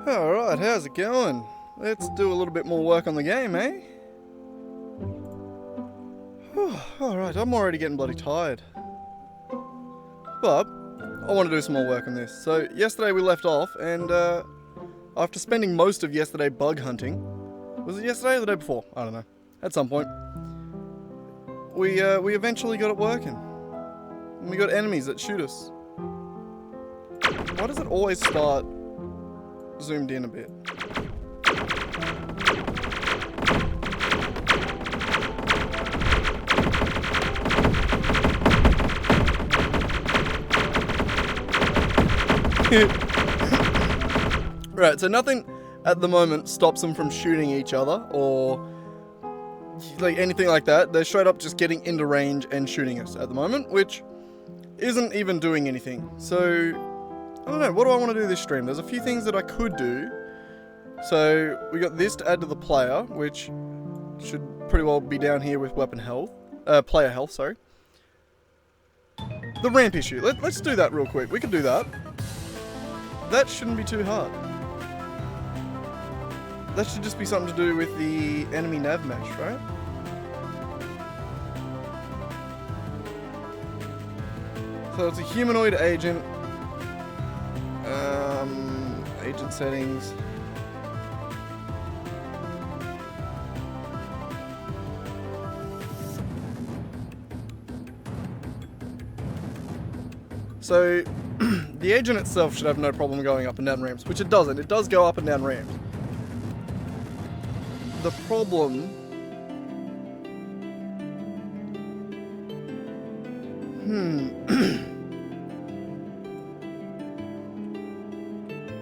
Alright, how's it going? Let's do a little bit more work on the game, eh? Alright, I'm already getting bloody tired. But, I want to do some more work on this. So, yesterday we left off, and after spending most of yesterday bug hunting, was it yesterday or the day before? I don't know. At some point. We eventually got it working. And we got enemies that shoot us. Why does it always start zoomed in a bit? Right, so nothing at the moment stops them from shooting each other or like anything like that. They're straight up just getting into range and shooting us at the moment, which isn't even doing anything. So I don't know, what do I want to do this stream? There's a few things that I could do. So we got this to add to the player, which should pretty well be down here with weapon health, player health, sorry. The ramp issue, let's do that real quick. We can do that. That shouldn't be too hard. That should just be something to do with the enemy nav mesh, right? So it's a humanoid agent. Agent settings. So, the agent itself should have no problem going up and down ramps, which it doesn't. It does go up and down ramps. The problem...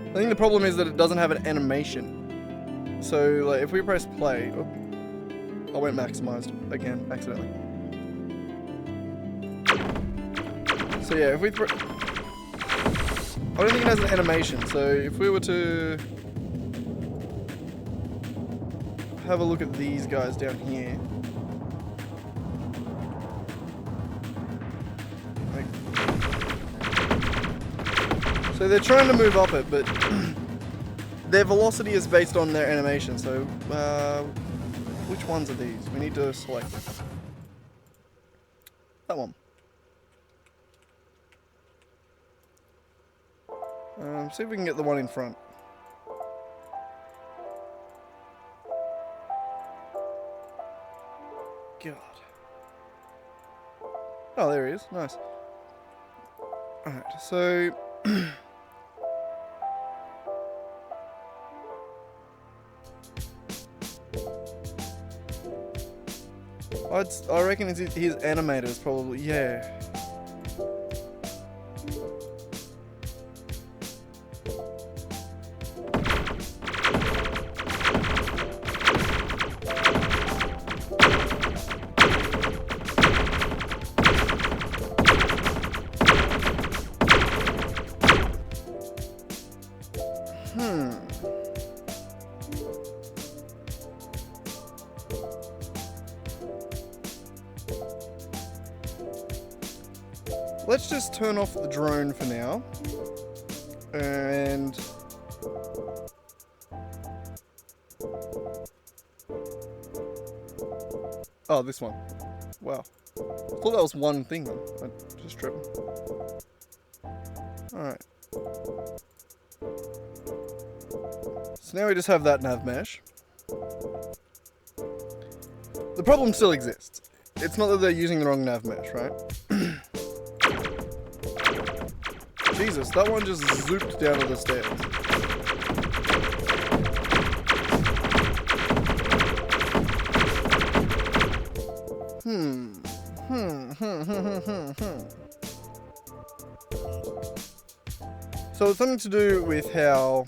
I think the problem is that it doesn't have an animation. So, like, if we press play... Oh, I went maximized again, accidentally. So yeah, if we... I don't think it has an animation, so if we were to... have a look at these guys down here... So they're trying to move up it, but their velocity is based on their animation, so which ones are these? We need to select that one. See if we can get the one in front. God. Oh, there he is. Nice. Alright, so... I reckon it's his animators probably, yeah. Let's just turn off the drone for now. And... oh, this one. Wow. I thought that was one thing then. I just tripping. Alright. So now we just have that nav mesh. The problem still exists. It's not that they're using the wrong nav mesh, right? Jesus, that one just zooped down to the stairs. So it's something to do with how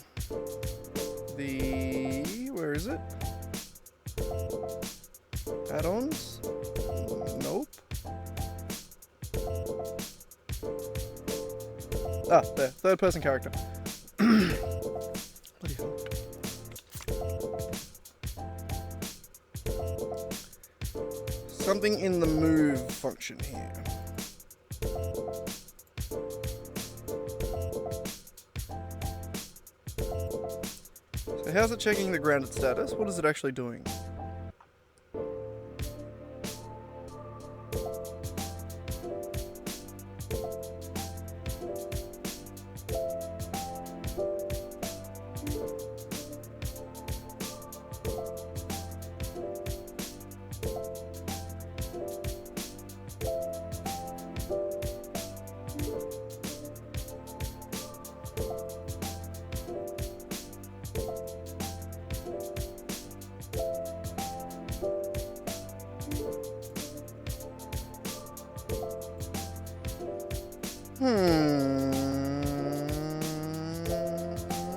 the... where is it? Add-ons? Nope. Ah, there. Third person character. Bloody hell. Something in the move function here. So how's it checking the grounded status? What is it actually doing?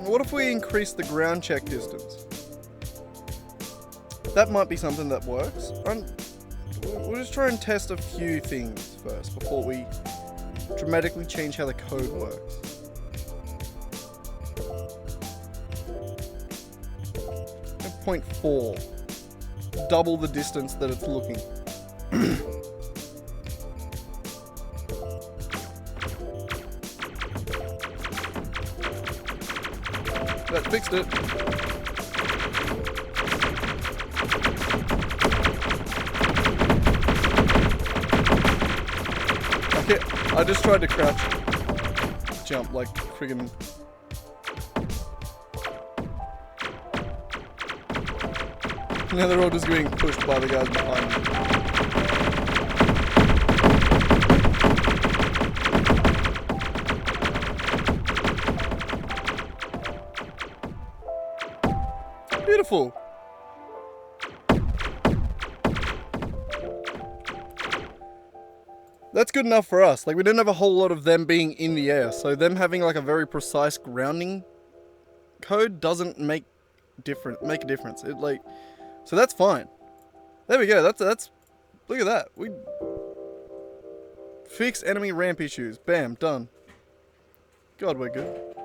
What if we increase the ground check distance? That might be something that works. We'll just try and test a few things first before we dramatically change how the code works. At 0.4. Double the distance that it's looking. That fixed it. Okay, I just tried to crouch jump like friggin'. Now they're all just being pushed by the guys behind me. Beautiful. That's good enough for us. Like, we didn't have a whole lot of them being in the air, so them having like a very precise grounding code doesn't make a difference. It like, so that's fine. There we go. That's look at that. We fix enemy ramp issues. Bam, done. God, we're good.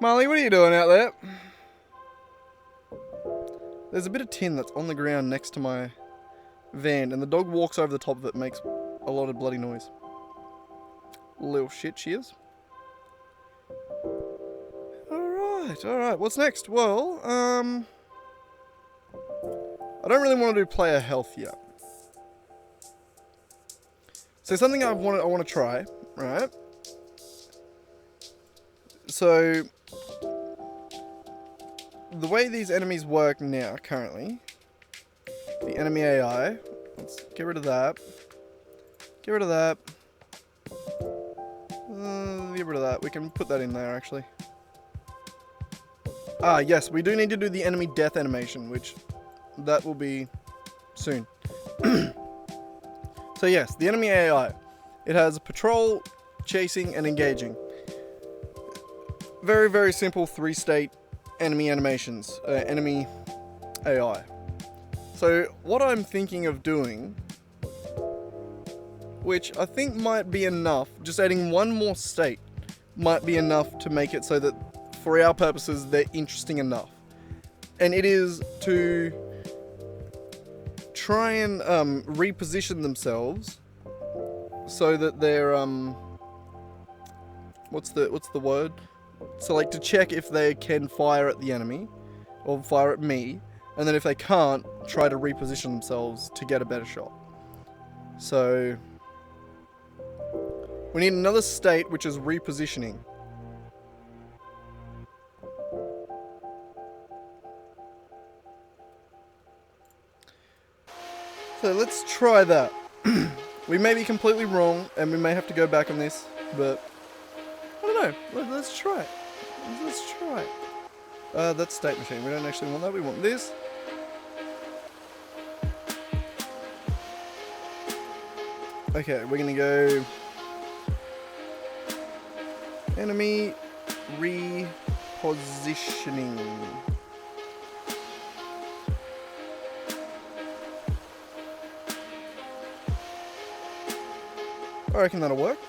Marley, what are you doing out there? There's a bit of tin that's on the ground next to my van, and the dog walks over the top of it and makes a lot of bloody noise. Little shit she is. Alright, what's next? Well, I don't really want to do player health yet. So something I want to try, right? So the way these enemies work now, currently, the enemy AI, let's get rid of that. Get rid of that. Get rid of that. We can put that in there, actually. Ah, yes, we do need to do the enemy death animation, which that will be soon. So yes, the enemy AI. It has patrol, chasing, and engaging. Very, very simple 3-state enemy animations, enemy AI. So what I'm thinking of doing, which I think might be enough, just adding one more state might be enough to make it so that for our purposes they're interesting enough. And it is to try and reposition themselves so that they're what's the word? So like to check if they can fire at the enemy or fire at me, and then if they can't, try to reposition themselves to get a better shot. So we need another state, which is repositioning. So let's try that. We may be completely wrong, and we may have to go back on this, but I don't know. Let's try it. Let's try it. That's state machine. We don't actually want that. We want this. Okay, we're gonna go enemy repositioning. I reckon that'll work.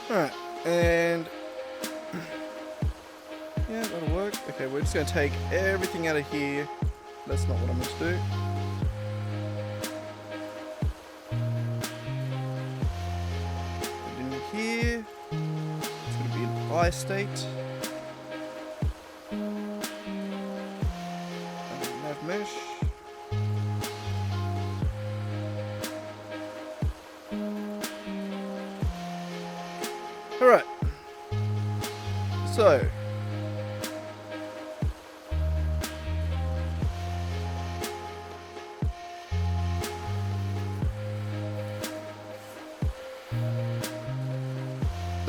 Alright, and yeah, that'll work. Okay, we're just going to take everything out of here. That's not what I'm meant to do. Put it in here. It's going to be an I state. Nav mesh. Alright. So.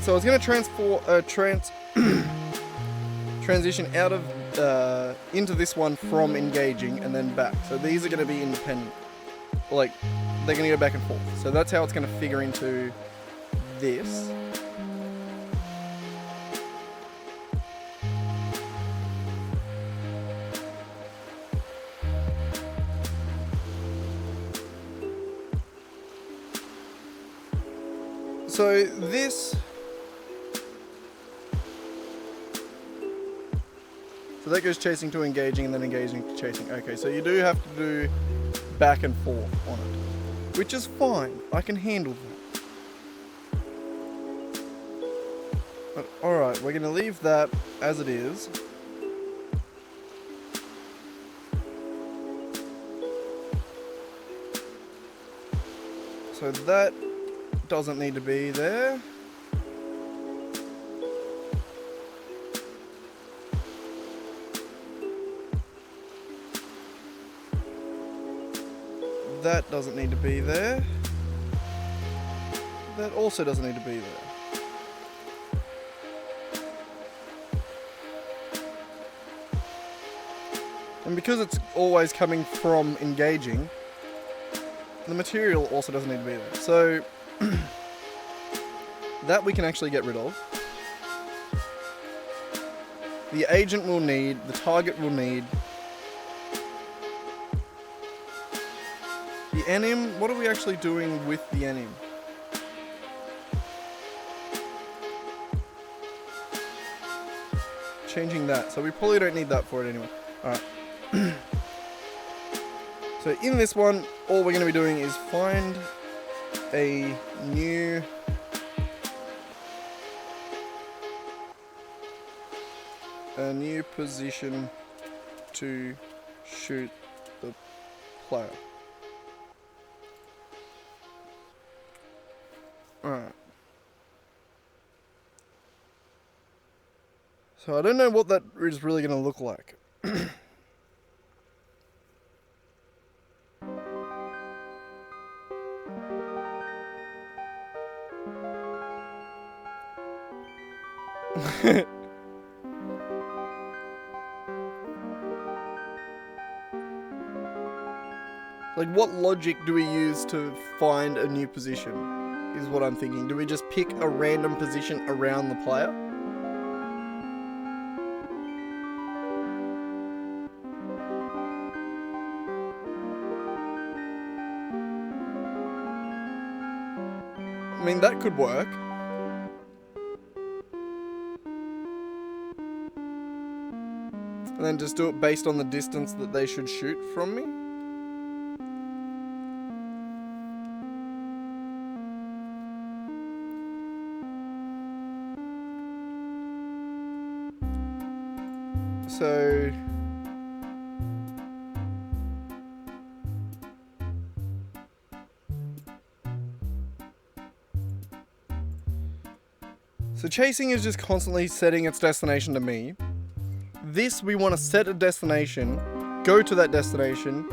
So I was going to transition out of into this one from engaging and then back. So these are going to be independent. Like, they're going to go back and forth. So that's how it's going to figure into this. So this... So that goes chasing to engaging and then engaging to chasing. Okay, so you do have to do back and forth on it, which is fine. I can handle that. But alright, we're going to leave that as it is. So that doesn't need to be there. That doesn't need to be there. That also doesn't need to be there. And because it's always coming from engaging, the material also doesn't need to be there. So that we can actually get rid of. The agent will need, the target will need. The anim, what are we actually doing with the anim? Changing that, so we probably don't need that for it anyway. Alright. So in this one, all we're going to be doing is find a new position to shoot the player. Alright. So I don't know what that is really going to look like. Like, what logic do we use to find a new position, is what I'm thinking. Do we just pick a random position around the player? I mean, that could work. And then just do it based on the distance that they should shoot from me. So chasing is just constantly setting its destination to me. This, we want to set a destination, go to that destination,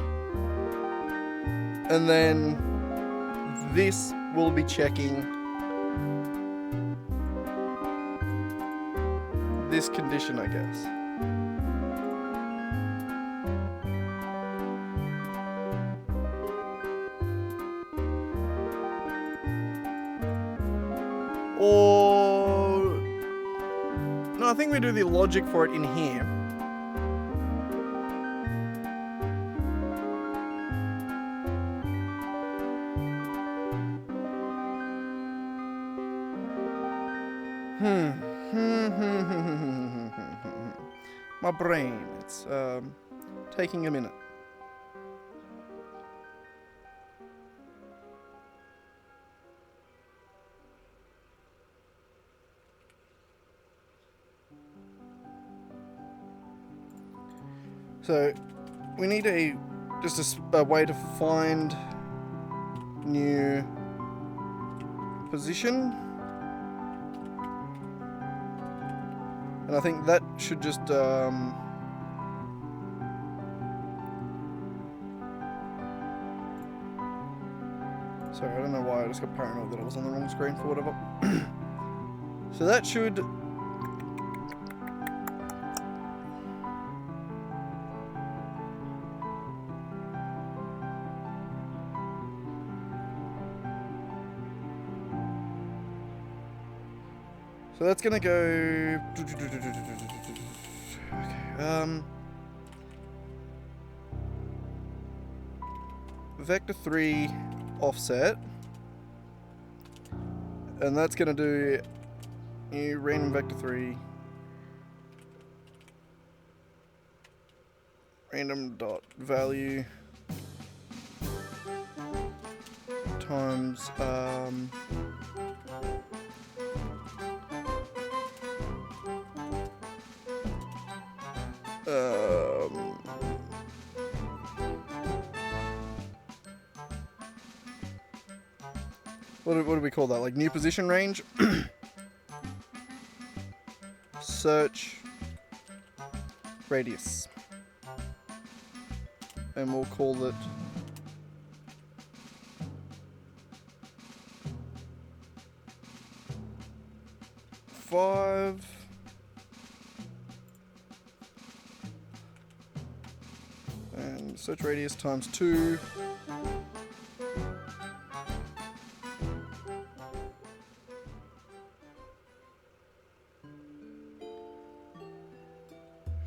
and then this will be checking this condition, I guess. Or... no, I think we do the logic for it in here. My brain, it's taking a minute. So we need just a way to find new position, and I think that should just sorry, I don't know why I just got paranoid that I was on the wrong screen for whatever. So that should So that's gonna go. Okay. Vector 3 offset, and that's gonna do new random vector 3 random dot value times what do we call that? Like new position range? Search radius. And we'll call it five. And search radius times 2.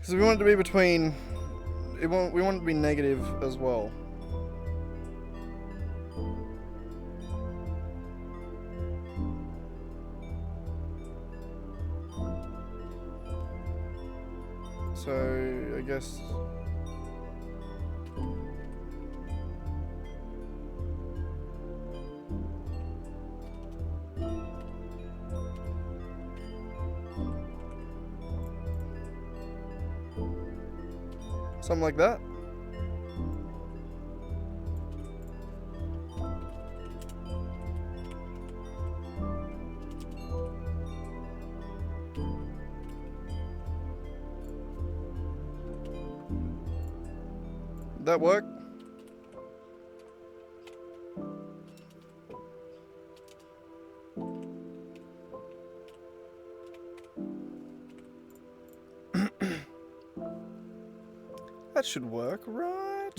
So we want it to be between, we want it to be negative as well. So I guess something like that. That work? That should work, right.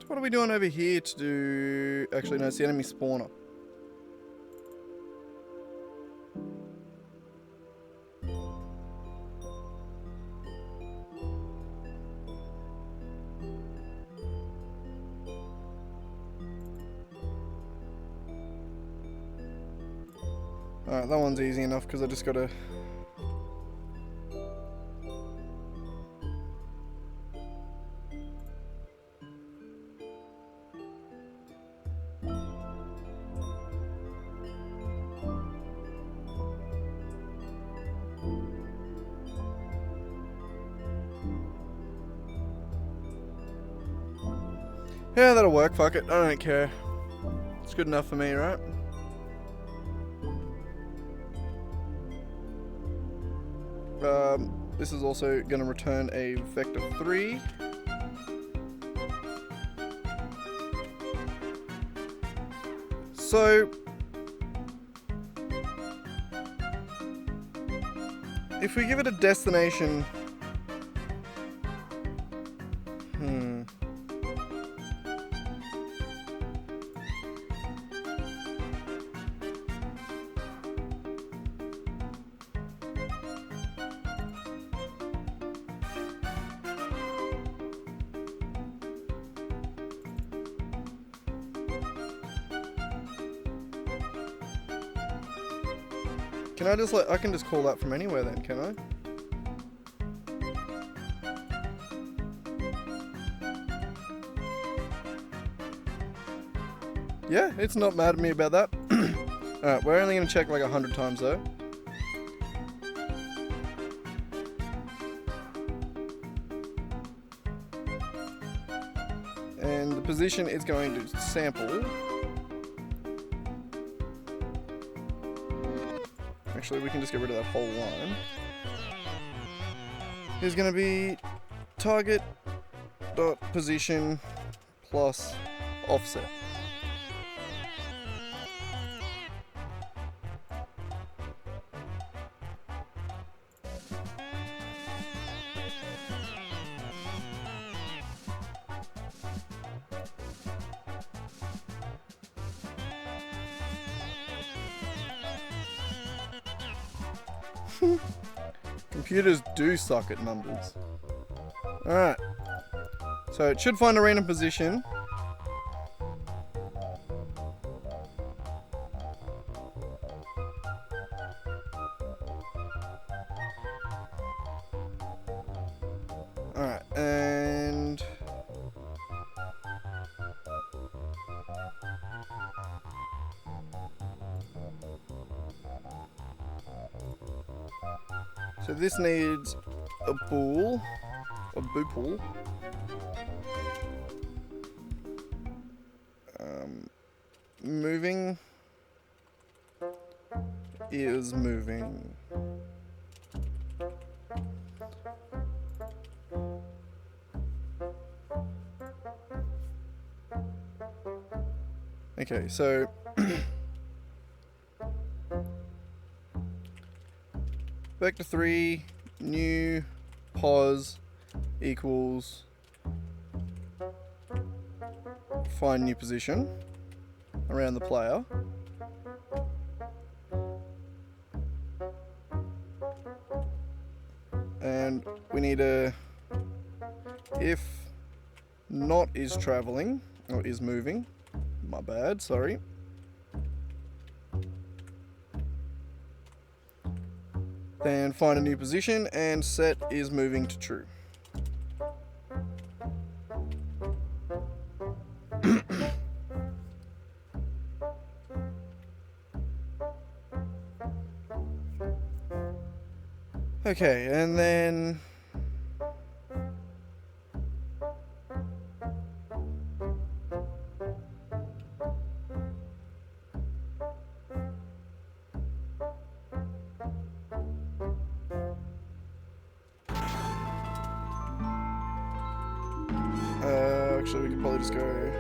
What are we doing over here to do? Actually, no, it's the enemy spawner. Alright, that one's easy enough because I just gotta... Yeah, that'll work, fuck it, I don't care. It's good enough for me, right? This is also going to return a vector 3. So, if we give it a destination... Can I just I can just call that from anywhere then, can I? Yeah, it's not mad at me about that. Alright, we're only going to check like 100 times though. And the position is going to sample. Actually, we can just get rid of that whole line. Is going to be target dot position plus offset. Computers do suck at numbers. Alright. So it should find a random position. Alright, and... so this needs a bool, a boople. Moving is moving. Okay, so vector 3 new pos equals find new position around the player. And we need a if not is traveling or is moving. My bad, sorry. Then find a new position and set is moving to true. Okay, and then actually we could probably just go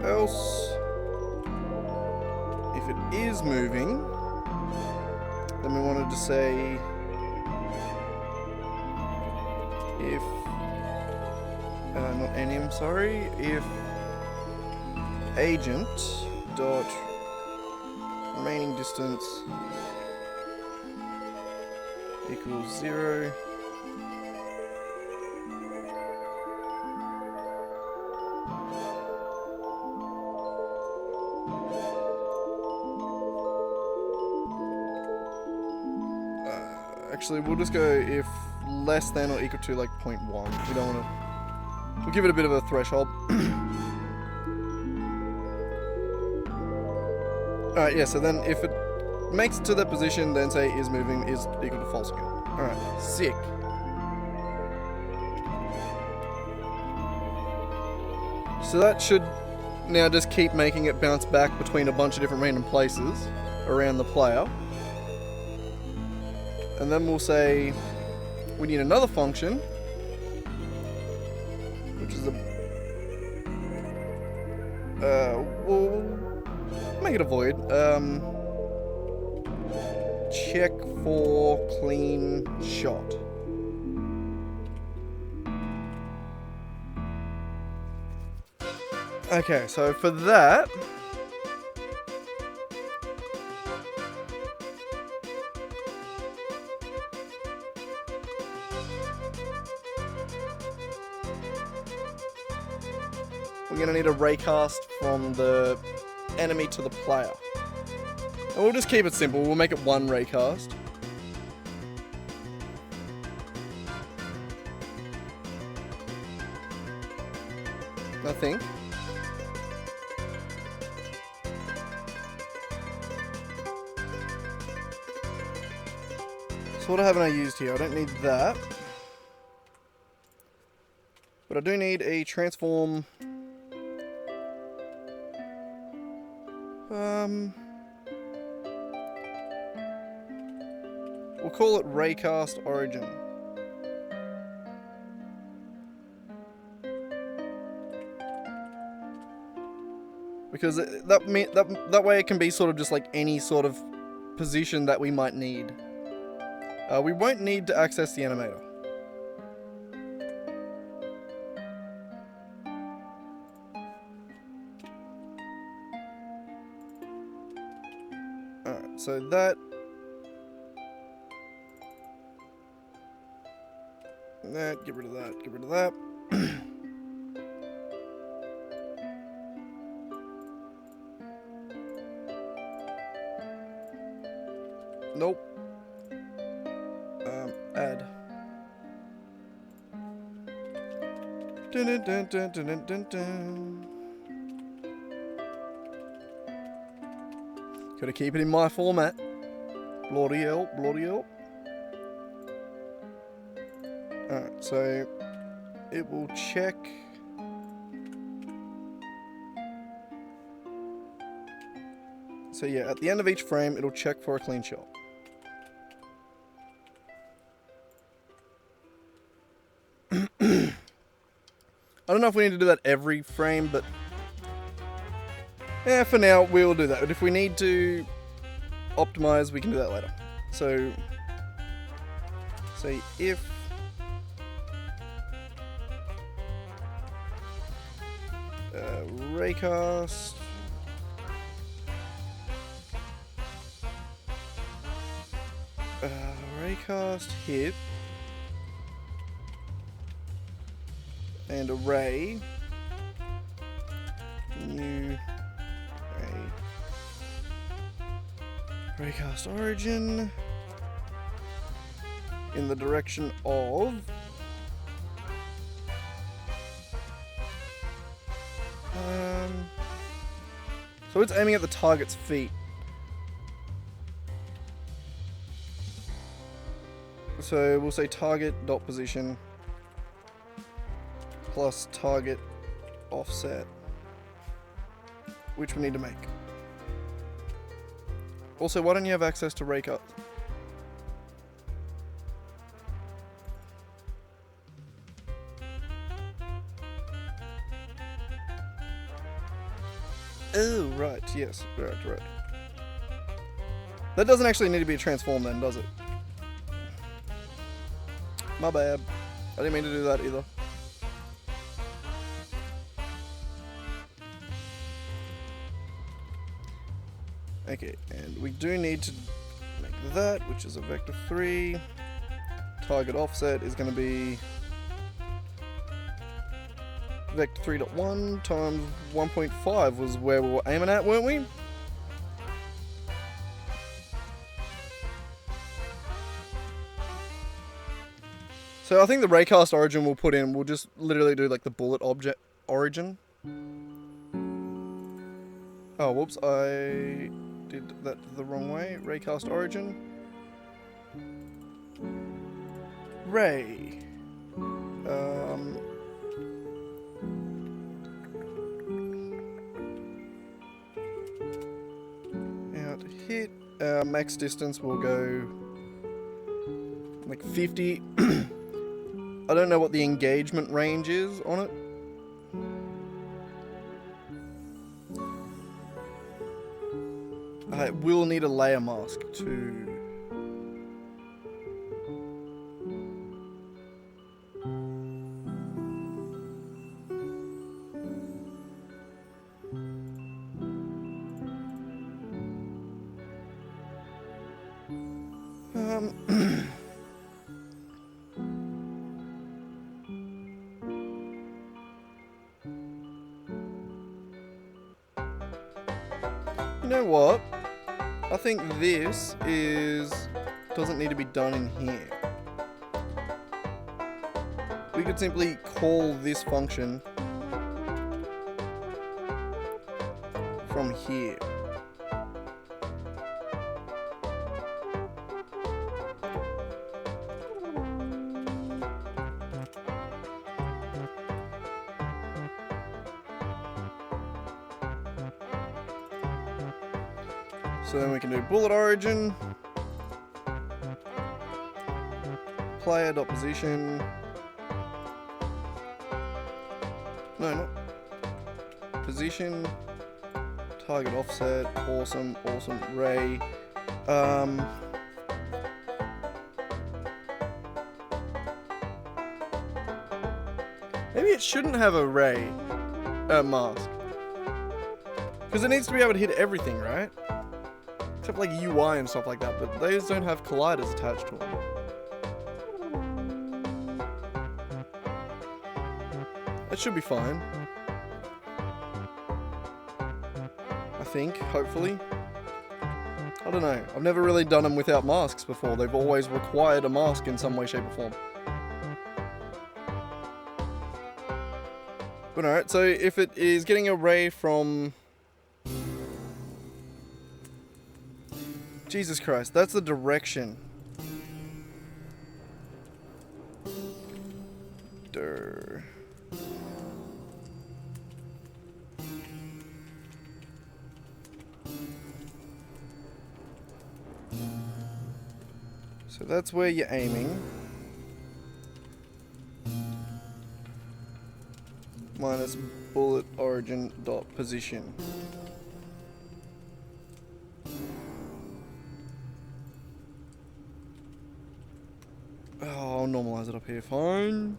else if it is moving. Then we wanted to say if, not any, I'm sorry, if agent dot remaining distance equals 0. Actually, we'll just go if less than or equal to like 0.1. We don't want to... We'll give it a bit of a threshold. Alright, yeah, so then if it makes it to that position, then say is moving is equal to false again. Alright, sick. So that should now just keep making it bounce back between a bunch of different random places around the player. And then we'll say we need another function, which is we'll make it a void. Check for clean shot. Okay, so for that, we're going to need a raycast from the enemy to the player. And we'll just keep it simple. We'll make it one raycast. I think. So what haven't I used here? I don't need that. But I do need a transform. We'll call it Raycast Origin. Because that way it can be sort of just like any sort of position that we might need. We won't need to access the animator. Alright, so that... get rid of that, get rid of that. Nope. Add. Dun, dun, dun, dun, dun, dun, dun. Gotta keep it in my format. Bloody hell, bloody hell. Alright, so it will check. So yeah, at the end of each frame, it'll check for a clean shot. I don't know if we need to do that every frame, but yeah, for now we'll do that. But if we need to optimize, we can do that later. So say if raycast raycast hit and array new raycast origin in the direction of so it's aiming at the target's feet. So we'll say target dot position plus target offset, which we need to make. Also, why don't you have access to raycast? Oh, right, yes, right. That doesn't actually need to be a transform then, does it? My bad. I didn't mean to do that either. Okay, and we do need to make that, which is a vector 3. Target offset is going to be vector 3.1 times 1.5 was where we were aiming at, weren't we? So I think the raycast origin we'll put in, we'll just literally do like the bullet object origin. Oh, whoops, I did that the wrong way. Raycast origin. Ray. Out hit. Max distance will go like 50. I don't know what the engagement range is on it. I will need a layer mask too. You know what? I think this doesn't need to be done in here. We could simply call this function from here. So then we can do bullet origin, player dot position. No, not position, target offset, awesome, ray. Maybe it shouldn't have a ray mask. Because it needs to be able to hit everything, right? Except like UI and stuff like that, but those don't have colliders attached to them. That should be fine. I think, hopefully. I don't know. I've never really done them without masks before. They've always required a mask in some way, shape, or form. But alright, so if it is getting a ray from... Jesus Christ, that's the direction. Durr. So that's where you're aiming. Minus bullet origin dot position. Oh, I'll normalize it up here, fine.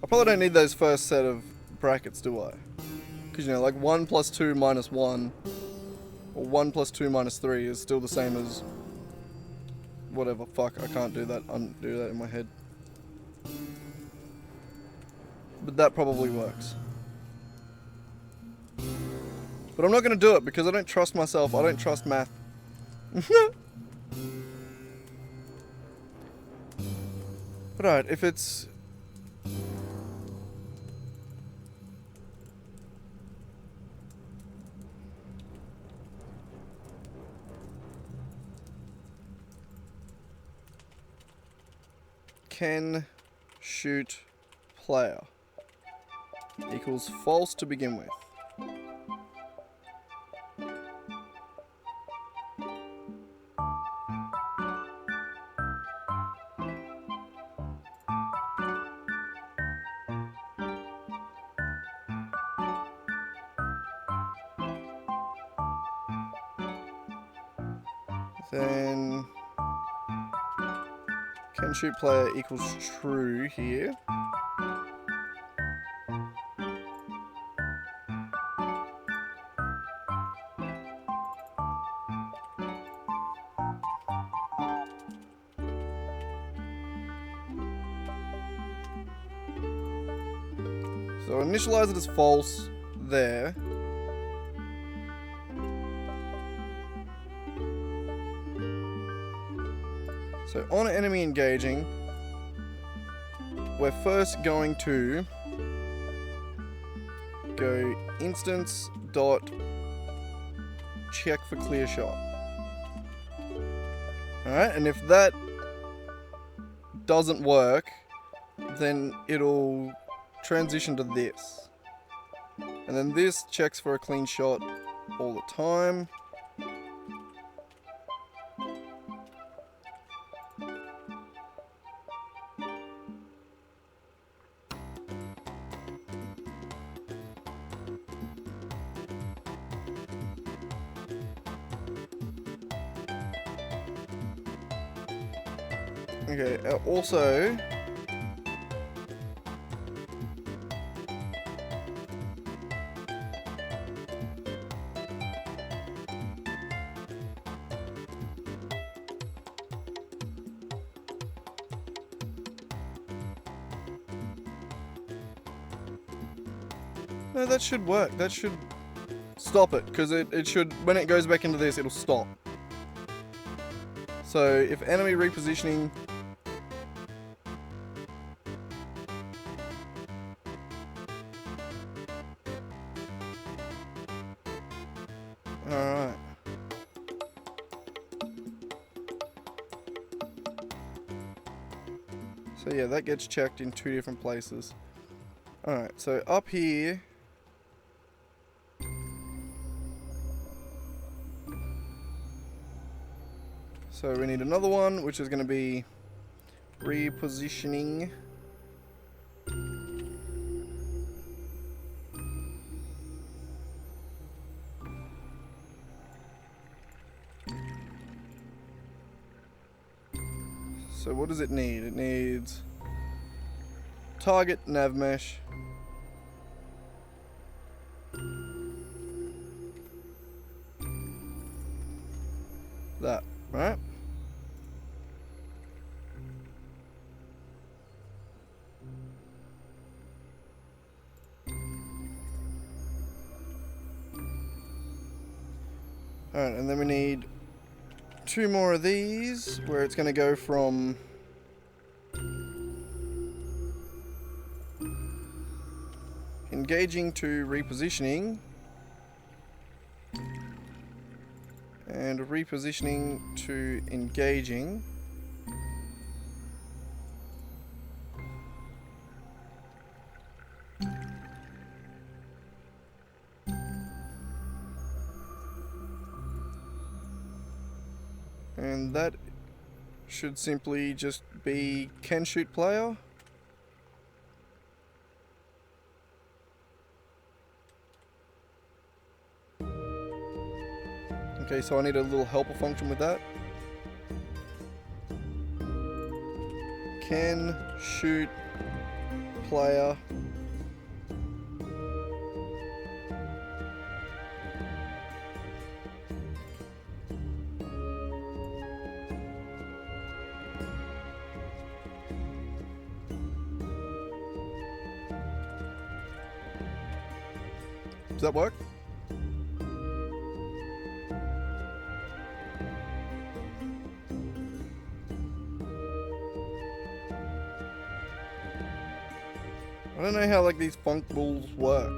I probably don't need those first set of brackets, do I? Because, you know, like 1 plus 2 minus 1, or 1 plus 2 minus 3 is still the same as whatever. Fuck, I can't do that, undo that in my head. But that probably works. But I'm not going to do it because I don't trust myself. I don't trust math. But alright, if it's... Can shoot player equals false to begin with. Then can shoot player equals true here. So initialize it as false there. So on enemy engaging, we're first going to go instance dot check for clear shot. Alright, and if that doesn't work, then it'll transition to this. And then this checks for a clean shot all the time. Okay, also... No, that should work. That should stop it, because it should, when it goes back into this, it'll stop. So if enemy repositioning... Alright. So yeah, that gets checked in 2 different places. Alright, so up here... So we need another one, which is going to be repositioning. So what does it need? It needs target nav mesh. That, right? Alright, and then we need 2 more of these, where it's going to go from engaging to repositioning, and repositioning to engaging. And that should simply just be can shoot player. Okay, so I need a little helper function with that. Can shoot player. Does that work? I don't know how like these funk balls work.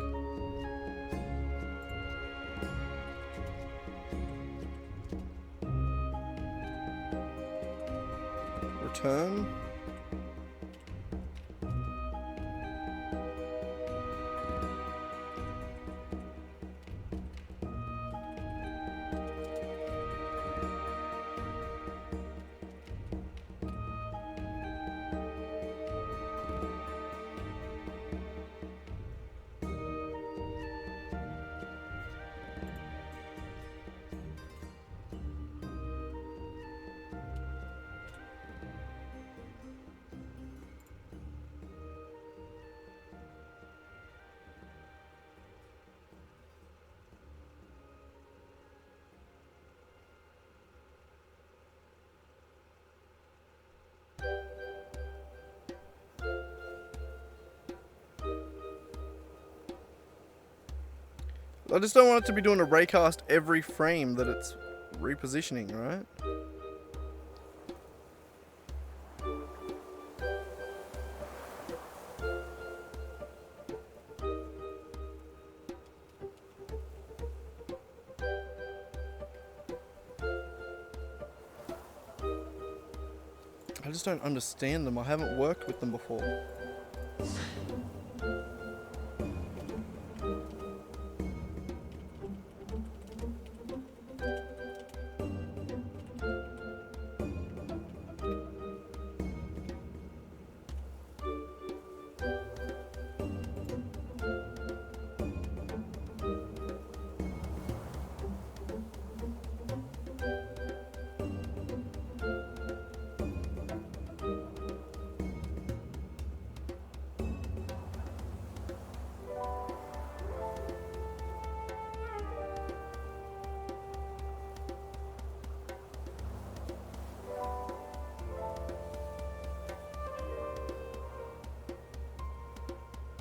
Return. I just don't want it to be doing a raycast every frame that it's repositioning, right? I just don't understand them. I haven't worked with them before.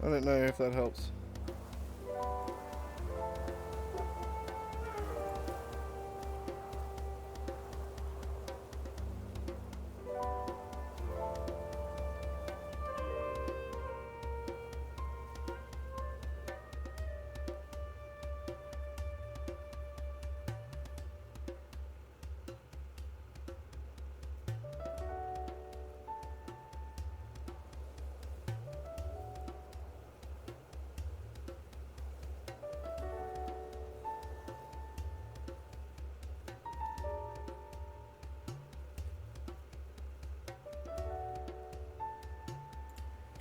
I don't know if that helps.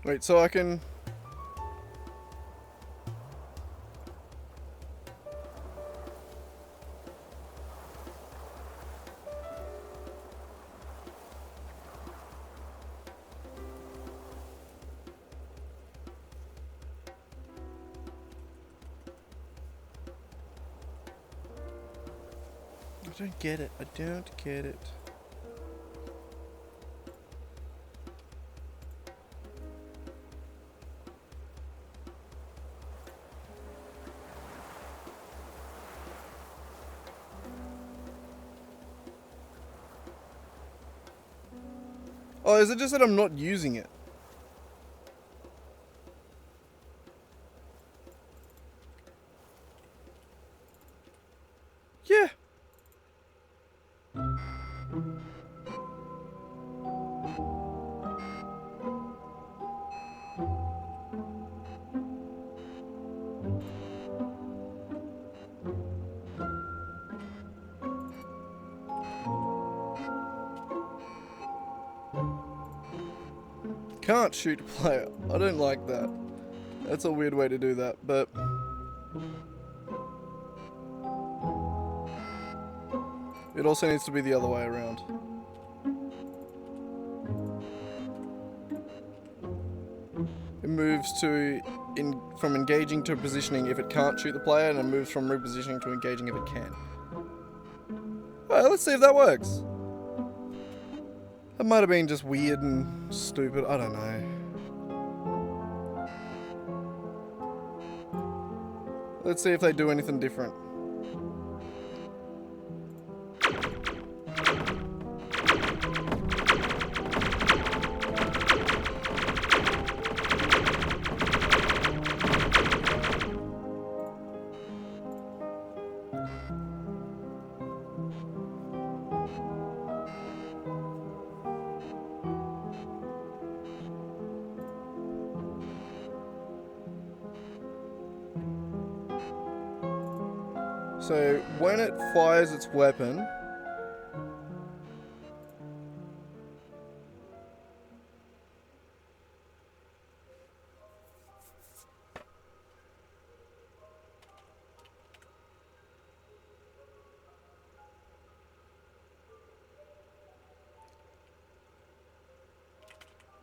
Wait, so I can... I don't get it. I don't get it. Oh, is it just that I'm not using it? Yeah. Can't shoot a player. I don't like that. That's a weird way to do that, but... it also needs to be the other way around. It moves to from engaging to positioning if it can't shoot the player, and it moves from repositioning to engaging if it can. Alright, let's see if that works. That might have been just weird and stupid, I don't know. Let's see if they do anything different. So when it fires its weapon,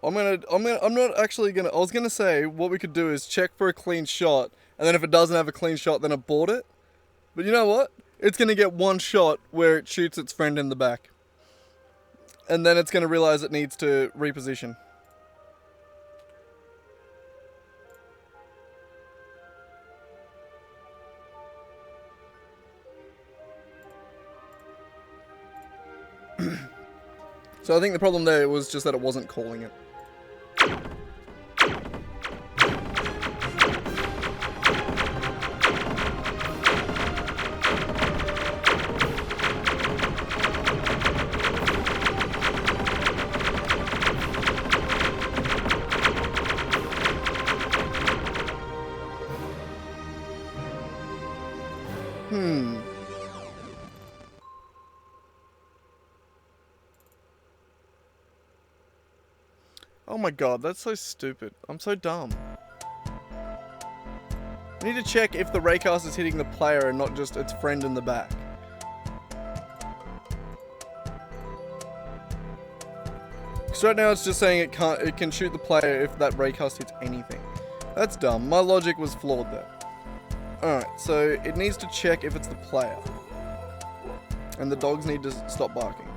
I'm not actually gonna, I was gonna say what we could do is check for a clean shot, and then if it doesn't have a clean shot, then abort it. But you know what? It's gonna get one shot where it shoots its friend in the back. And then it's gonna realize it needs to reposition. So I think the problem there was just that it wasn't calling it. Oh my god, that's so stupid. I'm so dumb. I need to check if the raycast is hitting the player and not just its friend in the back. Because right now it's just saying it can shoot the player if that raycast hits anything. That's dumb. My logic was flawed there. Alright, so it needs to check if it's the player. And the dogs need to stop barking.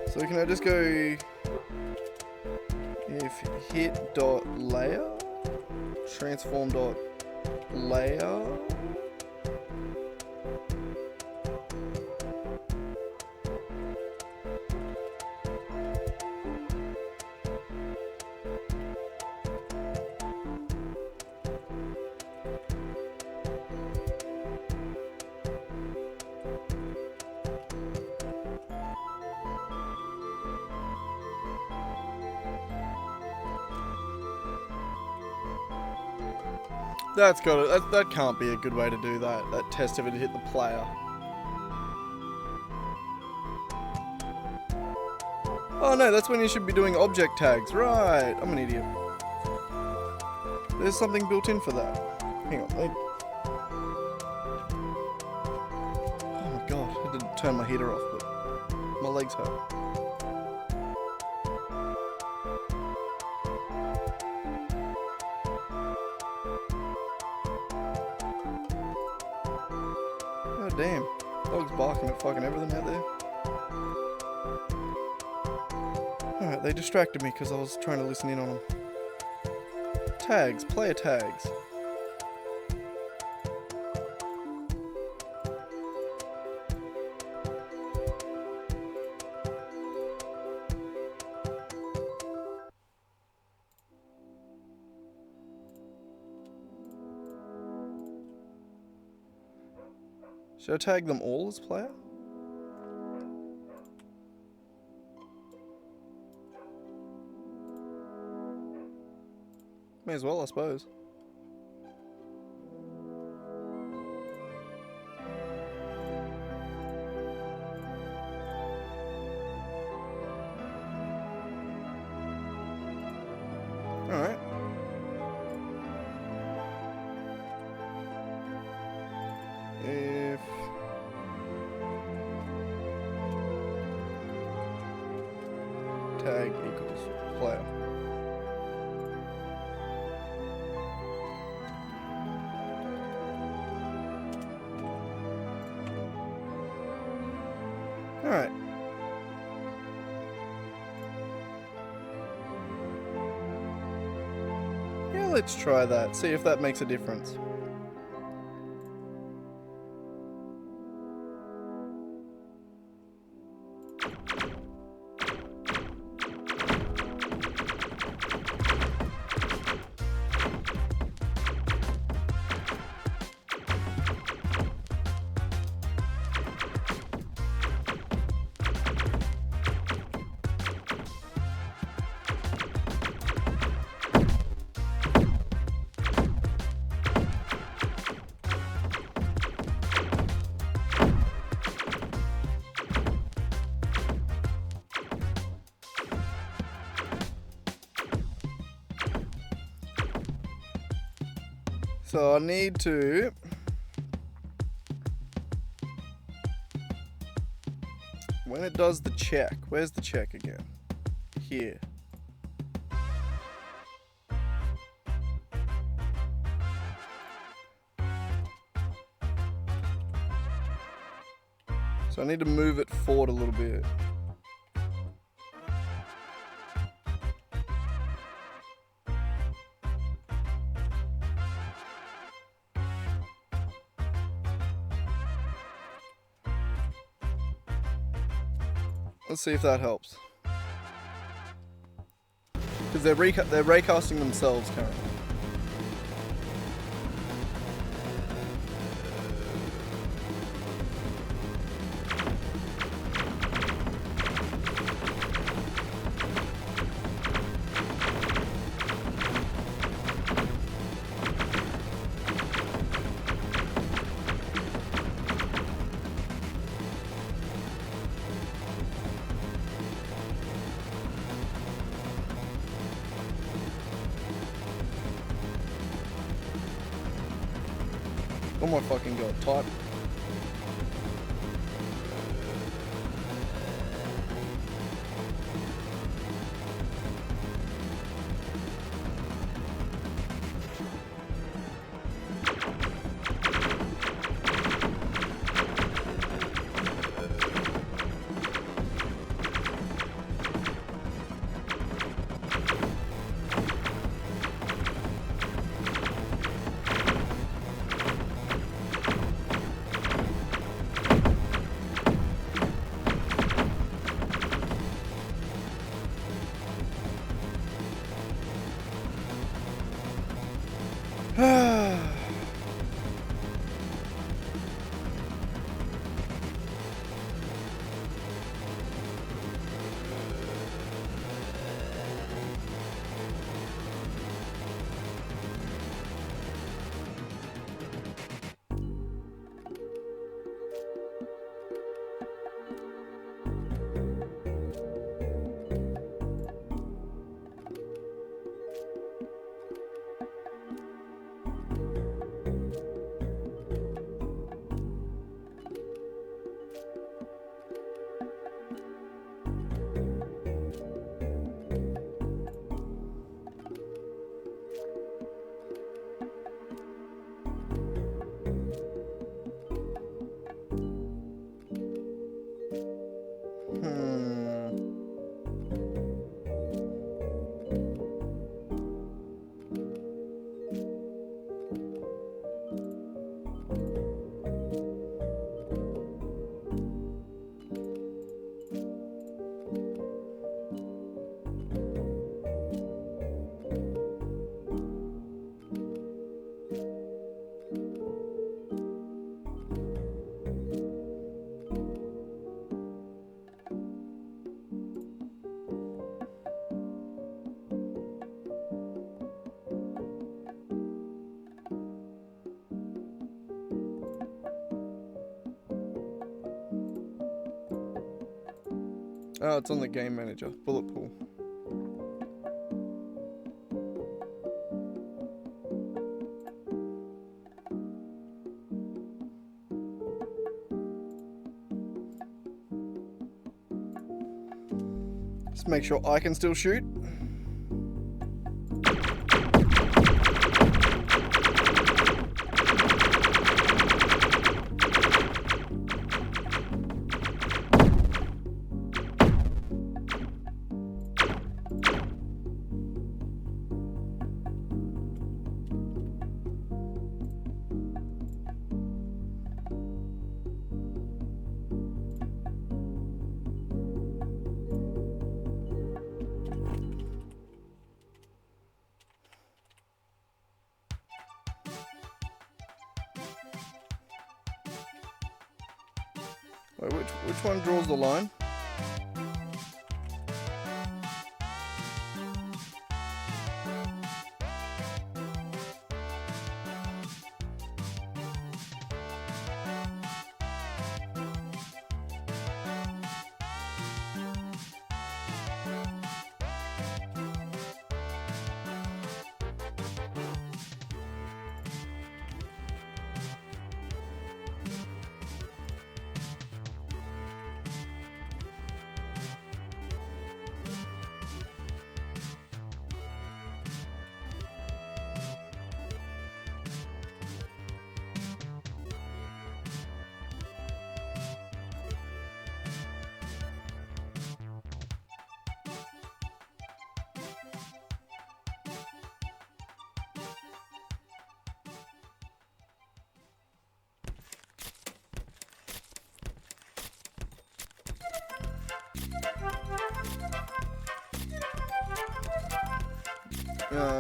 So can I just go if hit dot layer transform dot layer That's got it. That can't be a good way to do that. That test if it hit the player. Oh no, that's when you should be doing object tags. Right, I'm an idiot. There's something built in for that. Hang on, oh my god, I didn't turn my heater off, but my legs hurt. God damn, dog's barking at fucking everything out there. Alright, they distracted me because I was trying to listen in on them. Tags, player tags. Should I tag them all as player? May as well, I suppose. Alright. If tag equals player. Alright. Yeah, let's try that. See if that makes a difference. So I need to when it does the check, where's the check again? Here. So I need to move it forward a little bit. Let's see if that helps. Because they're raycasting themselves currently. Oh my fucking god, type. Oh, it's on the game manager. Bullet pool. Just make sure I can still shoot. Wait, which one draws the line?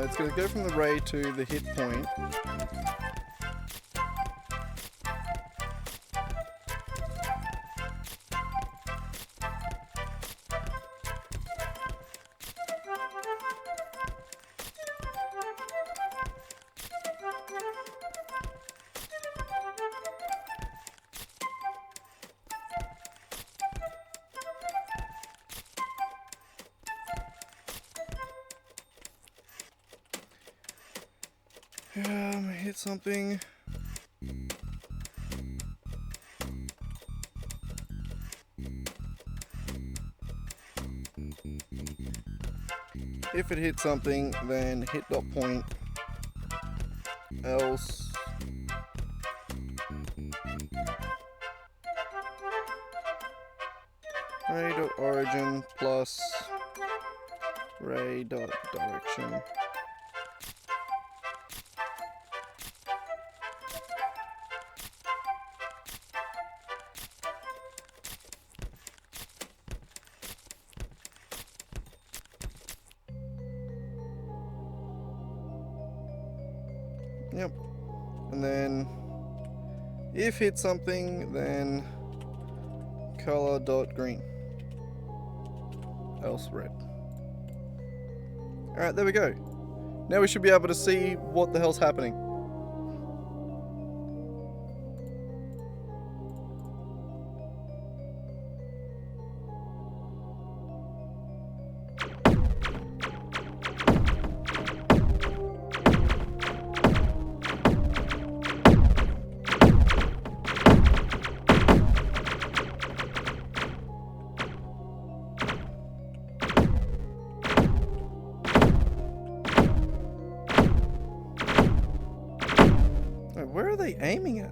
It's going to go from the ray to the hit point. Hit something. If it hits something, then hit dot point. Else ray dot origin plus ray dot direction. Yep. And then if hit something, then color dot green. Else red. Alright, there we go. Now we should be able to see what the hell's happening. Where are they aiming at?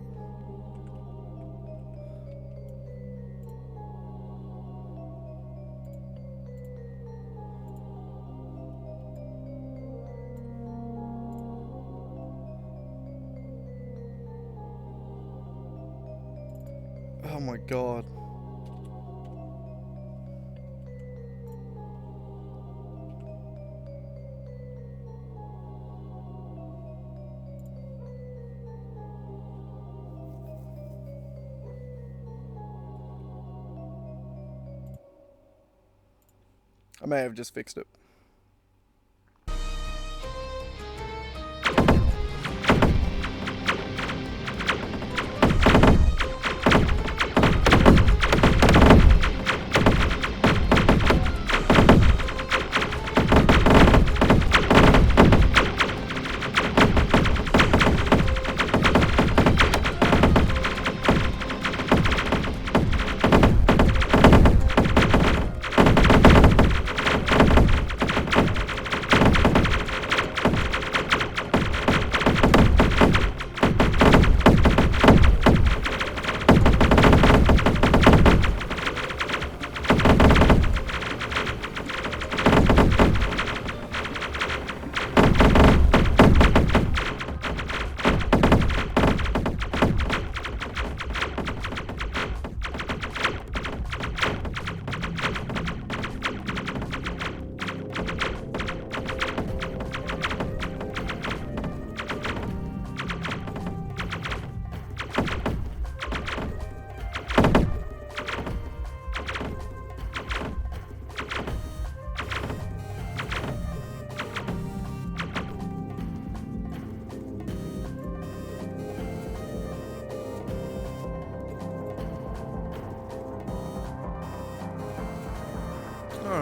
Oh my god. I may have just fixed it.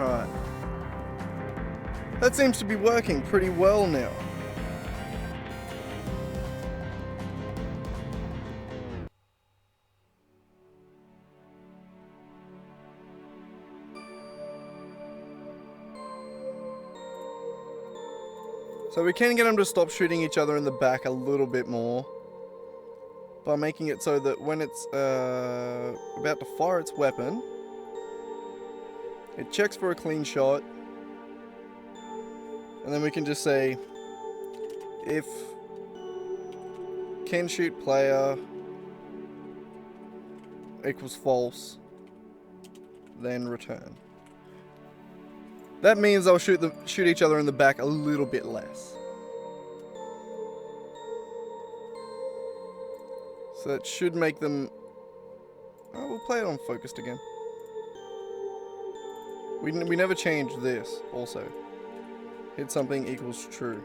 Alright. That seems to be working pretty well now. So we can get them to stop shooting each other in the back a little bit more by making it so that when it's about to fire its weapon, it checks for a clean shot, and then we can just say if can shoot player equals false, then return. That means they'll shoot each other in the back a little bit less. So that should make them... Oh, we'll play it on focused again. We never changed this, also. Hit something equals true.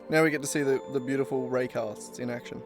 Now we get to see the beautiful raycasts in action.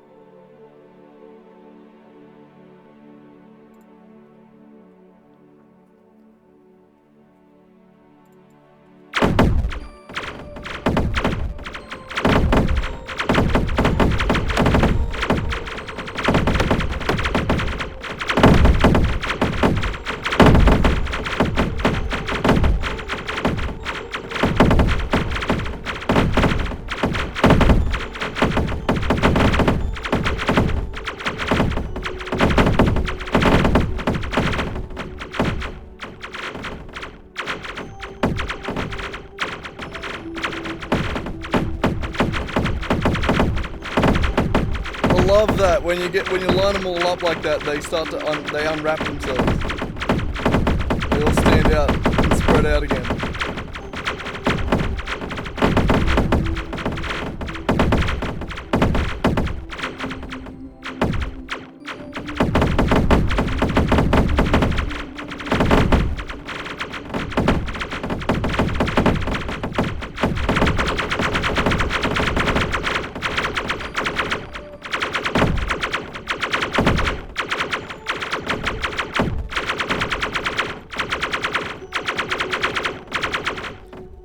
Love that when you line them all up like that, they start to they unwrap themselves. They all stand out and spread out again.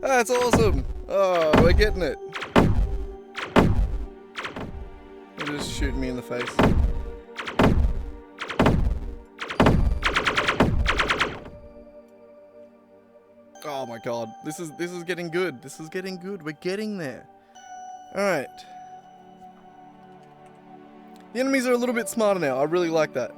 That's awesome! Oh, we're getting it. They're just shooting me in the face. Oh my god, this is getting good. This is getting good. We're getting there. Alright. The enemies are a little bit smarter now. I really like that.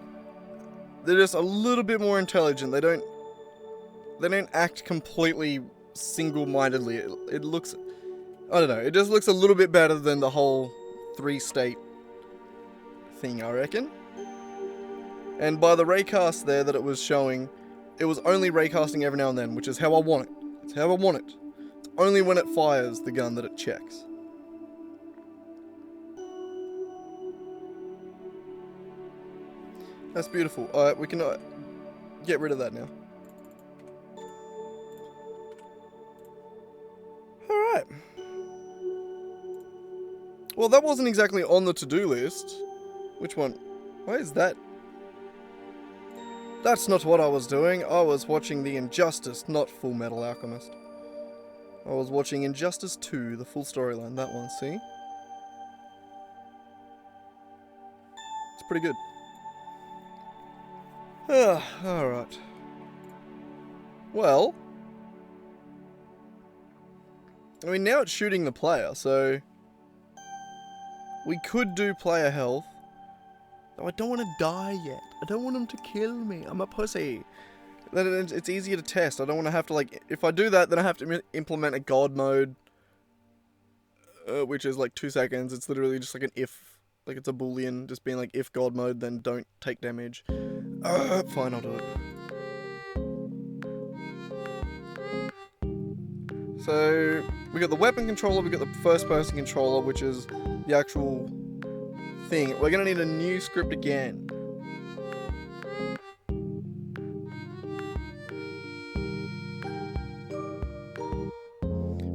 They're just a little bit more intelligent. They don't act completely single-mindedly. It looks, I don't know, it just looks a little bit better than the whole 3-state thing, I reckon. And by the raycast there that it was showing, it was only raycasting every now and then, which is how I want it. It's how I want it. It's only when it fires the gun that it checks. That's beautiful. Alright, we can get rid of that now. Alright. Well, that wasn't exactly on the to-do list. Which one? Why is that? That's not what I was doing. I was watching The Injustice, not Full Metal Alchemist. I was watching Injustice 2, the full storyline. That one, see? It's pretty good. Alright. Well, I mean, now it's shooting the player, so we could do player health. Though I don't want to die yet. I don't want him to kill me. I'm a pussy. Then it's easier to test. I don't want to have to, like, if I do that, then I have to implement a god mode, which is like 2 seconds. It's literally just like an if, like it's a boolean, just being like, if god mode, then don't take damage. Fine, I'll do it. So, we got the weapon controller, we got the first person controller, which is the actual thing. We're gonna need a new script again.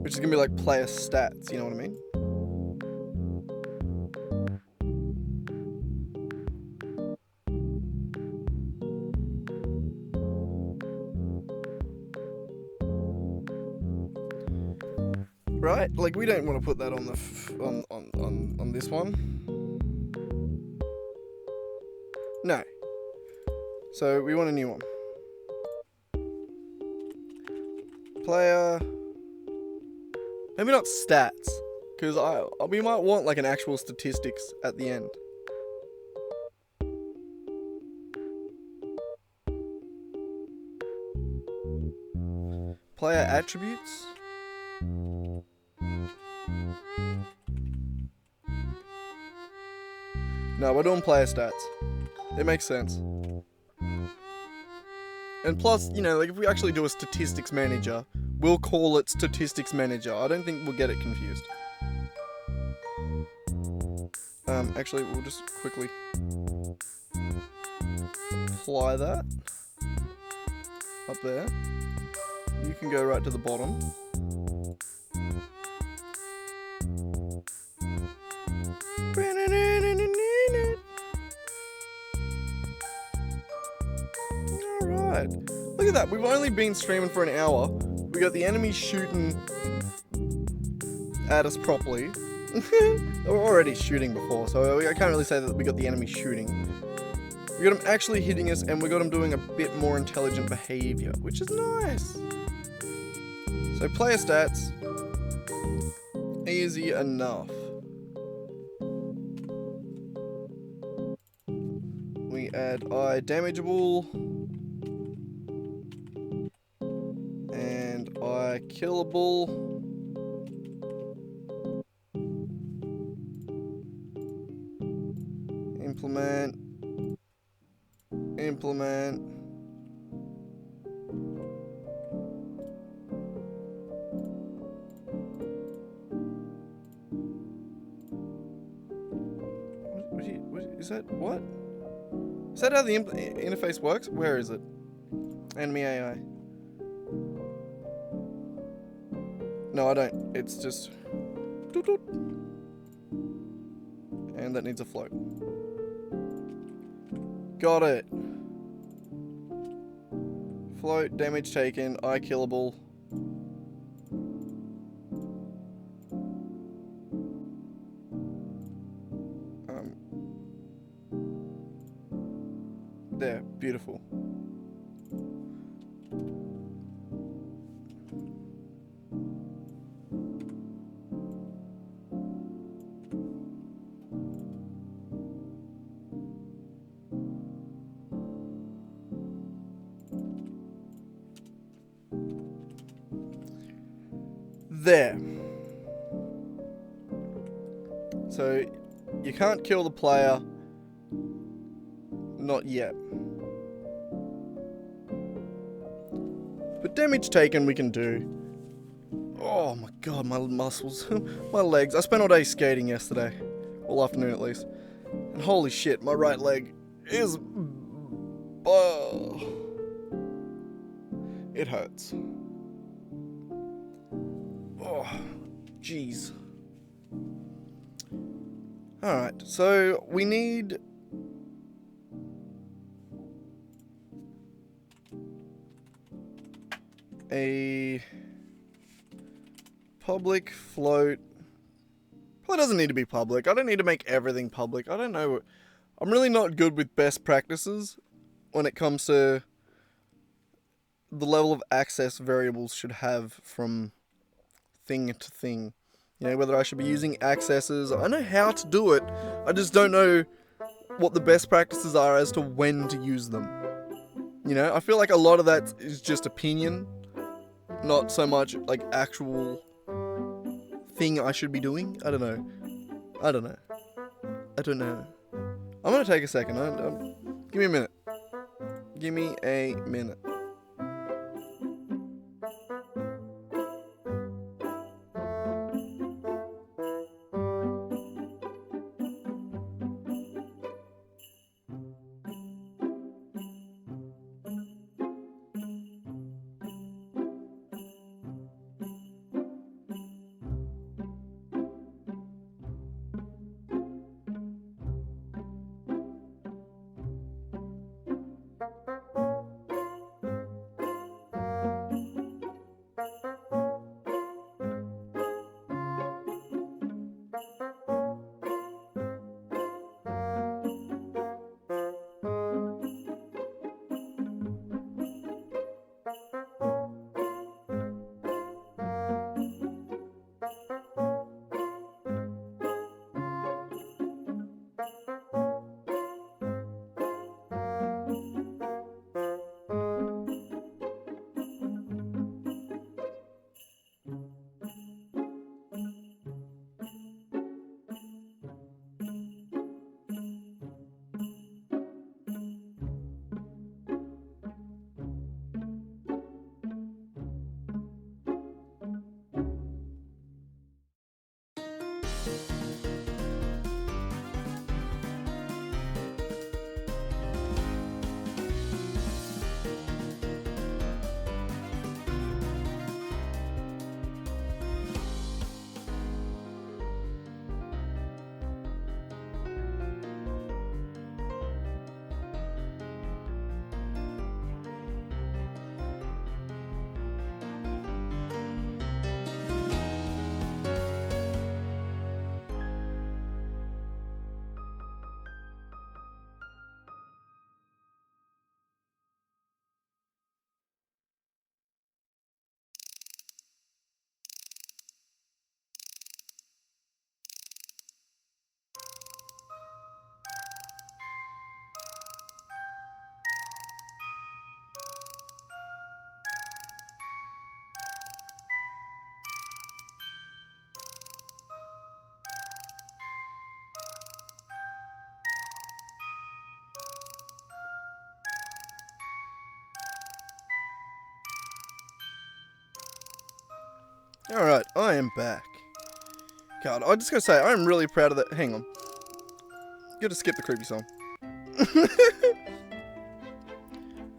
Which is gonna be like player stats, you know what I mean? right? Like, we don't want to put that on the on this one. No. So we want a new one. Player. Maybe not stats, because we might want like an actual statistics at the end. Player attributes. No, we're doing player stats. It makes sense. And plus, you know, like if we actually do a statistics manager, we'll call it statistics manager. I don't think we'll get it confused. Actually, we'll just quickly apply that up there. You can go right to the bottom. Alright. Look at that. We've only been streaming for an hour. We got the enemy shooting at us properly. They were already shooting before, so I can't really say that we got the enemy shooting. We got them actually hitting us, and we got them doing a bit more intelligent behavior, which is nice. So player stats, easy enough. We add eye damageable and eye killable. Implement. What is that? What? Is that how the interface works? Where is it? Enemy AI. No, I don't. It's just... Doot doot. And that needs a float. Got it. Float, damage taken, eye killable. There, beautiful. There. So, you can't kill the player. Not yet. But damage taken we can do. Oh my god, my muscles. My legs. I spent all day skating yesterday. All afternoon at least. And holy shit, my right leg is... Oh. It hurts. Oh, jeez. Alright, so we need... a public float. Probably doesn't need to be public. I don't need to make everything public. I don't know. I'm really not good with best practices when it comes to the level of access variables should have from thing to thing. You know, whether I should be using accesses. I know how to do it. I just don't know what the best practices are as to when to use them. You know, I feel like a lot of that is just opinion. Not so much like actual thing I should be doing. I don't know. I'm gonna take a second. Give me a minute. Give me a minute. Alright, I am back. God, I just gotta say, I'm really proud of that. Hang on. Gotta skip the creepy song.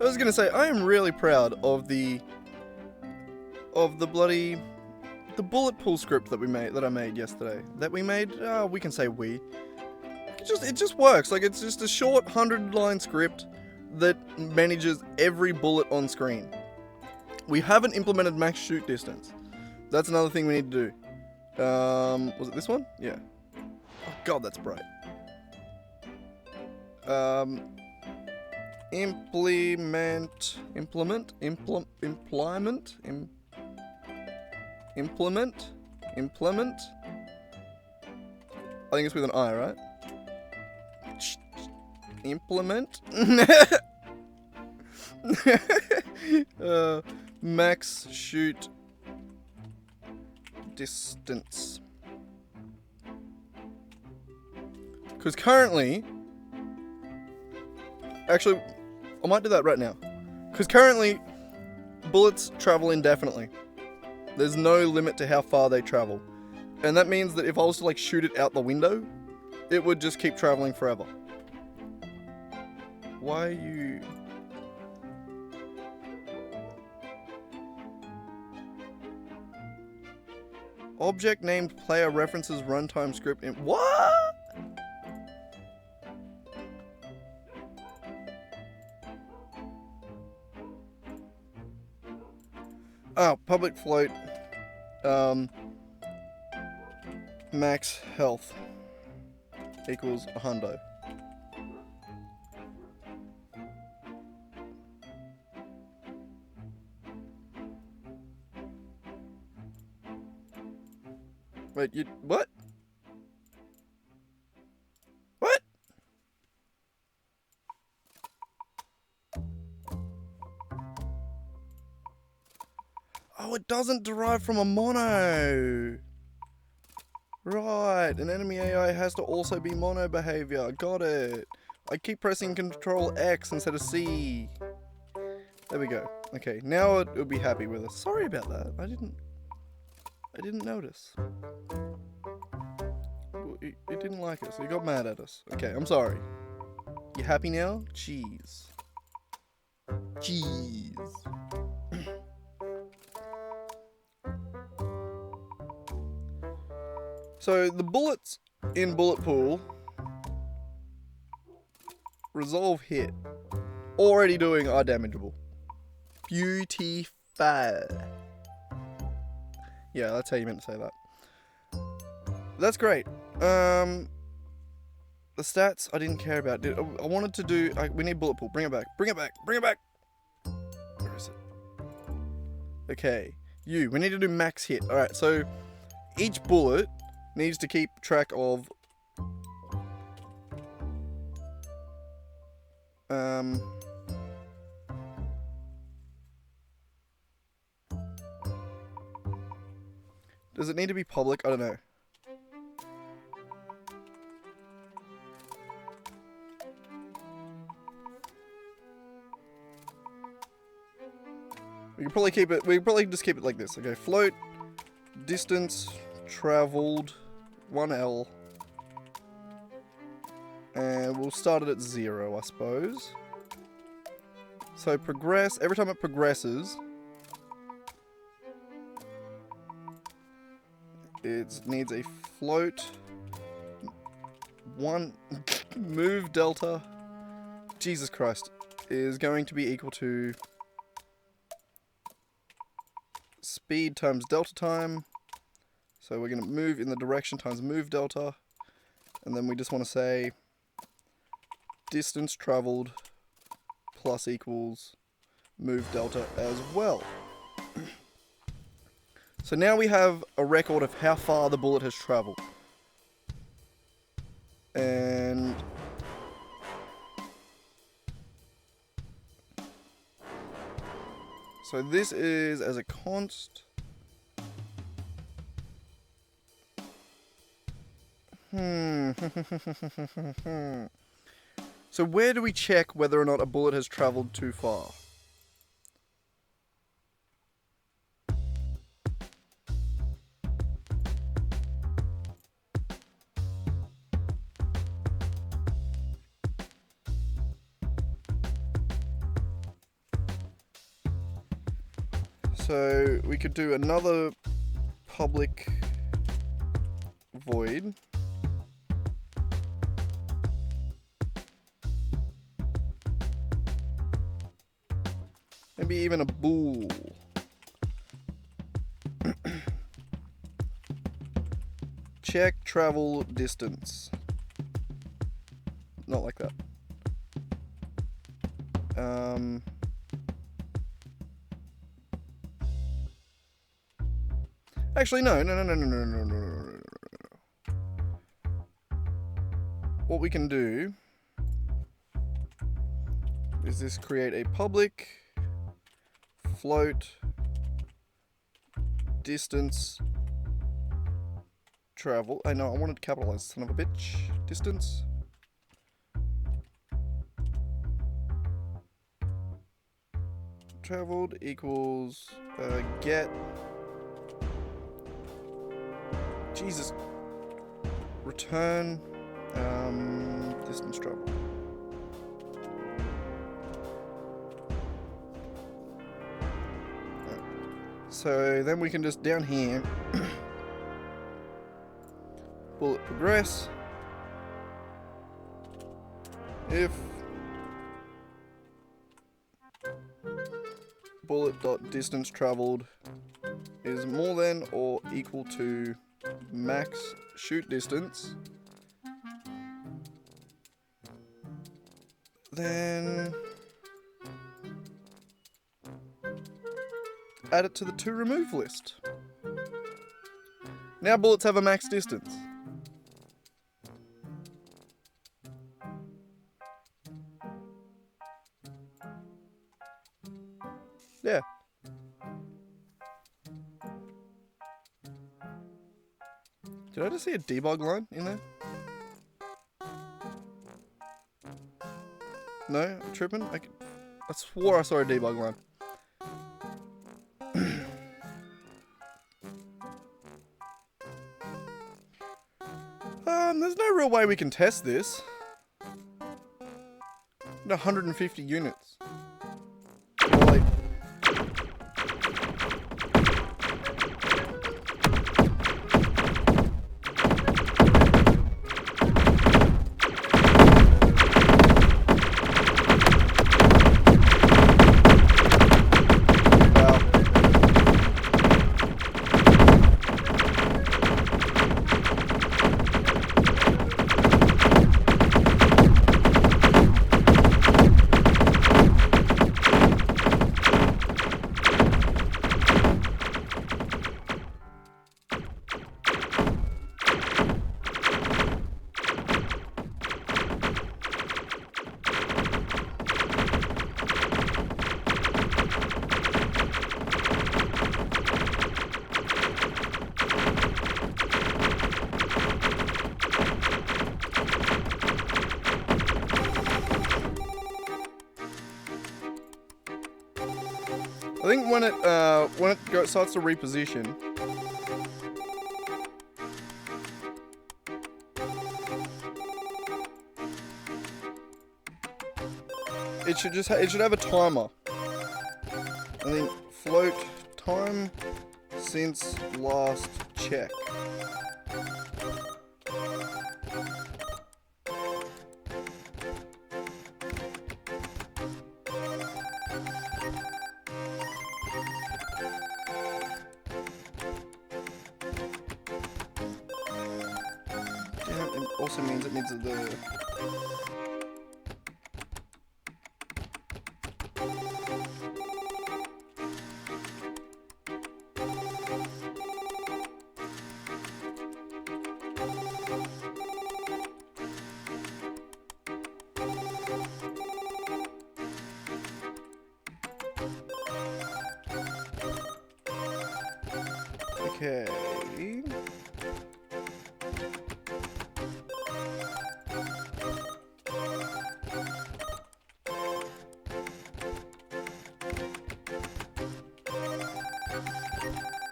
I was gonna say, I am really proud of the bloody the bullet pool script that I made yesterday. We can say we. It just works. Like, it's just a short 100-line script that manages every bullet on screen. We haven't implemented max shoot distance. That's another thing we need to do. Was it this one? Yeah. Oh god, that's bright. Implement. I think it's with an I, right? Implement. Max shoot distance. Because currently, actually, I might do that right now. Because currently, bullets travel indefinitely. There's no limit to how far they travel. And that means that if I was to, like, shoot it out the window, it would just keep traveling forever. Why are you... Object named player references runtime script in... What? Oh, public float. Max health equals a hundo. Wait, you... What? What? Oh, it doesn't derive from a mono. Right, an enemy AI has to also be mono behavior. Got it. I keep pressing Control X instead of C. There we go. Okay, now it'll be happy with us. Sorry about that. I didn't notice. It didn't like us, so it got mad at us. Okay, I'm sorry. You happy now? Jeez. Jeez. So, the bullets in Bullet Pool resolve hit. Already doing are damageable. Beautiful. Yeah, that's how you meant to say that. That's great. The stats I didn't care about. I wanted to do... we need Bullet Pool. Bring it back. Bring it back. Bring it back. Where is it? Okay. We need to do max hit. Alright, so each bullet needs to keep track of... Does it need to be public? I don't know. We could probably keep it... We could probably just keep it like this. Okay, float, distance, traveled, 1L. And we'll start it at 0, I suppose. So progress, every time it progresses, it needs a float, 1 move delta, Jesus Christ, is going to be equal to speed times delta time. So we're going to move in the direction times move delta. And then we just want to say distance traveled plus equals move delta as well. So now we have a record of how far the bullet has traveled. And so this is as a const. So where do we check whether or not a bullet has traveled too far? So we could do another public void. Maybe even a bool. Check travel distance. Not like that. Actually, no. What we can do is this: create a public float distance travel. I know I wanted to capitalize, son of a bitch. Distance. Traveled equals get. Jesus. Return distance travel. Right. So then we can just down here bullet progress if bullet dot distance traveled is more than or equal to max shoot distance, then add it to the to remove list. Now bullets have a max distance. Yeah. Did I just see a debug line in there? No? I'm tripping? I swore I saw a debug line. There's no real way we can test this. 150 units. Like, I think when it starts to reposition, it should have a timer. I think float time since last check. It also means it needs the... Okay.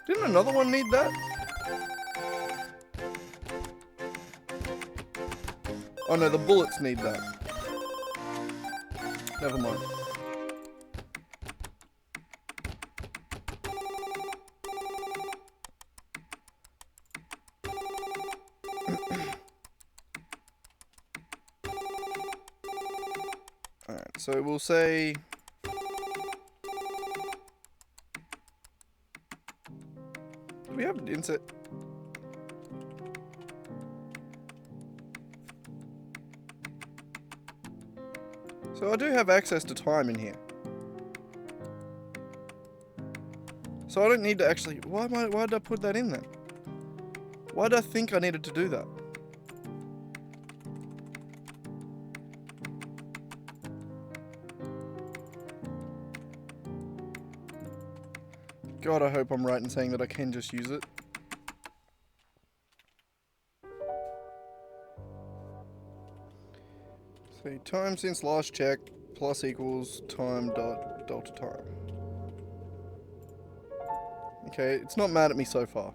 Didn't another one need that? Oh no, the bullets need that. Never mind. Alright, so we'll say... Do we have an insert? So I do have access to time in here. So I don't need to actually... Why did I put that in then? Why did I think I needed to do that? God, I hope I'm right in saying that I can just use it. So time since last check plus equals time dot delta time. Okay, it's not mad at me so far.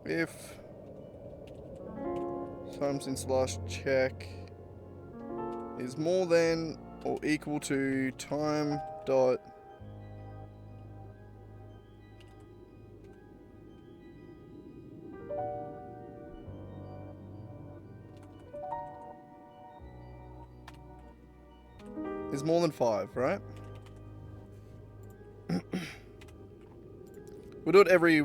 If time since last check is more than or equal to time dot is more than 5, right? We'll do it every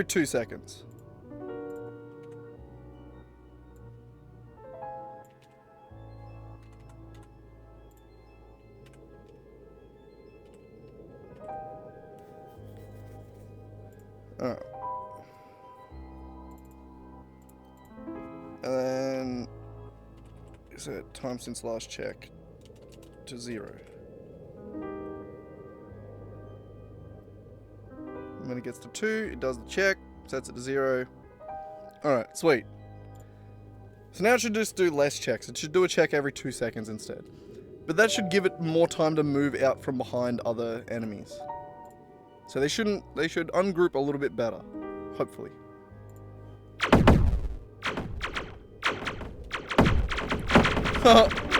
2 seconds. Alright. And then is it time since last check to 0. And when it gets to 2, it does the check, sets it to 0. Alright, sweet. So now it should just do less checks. It should do a check every 2 seconds instead. But that should give it more time to move out from behind other enemies. So they should ungroup a little bit better, hopefully.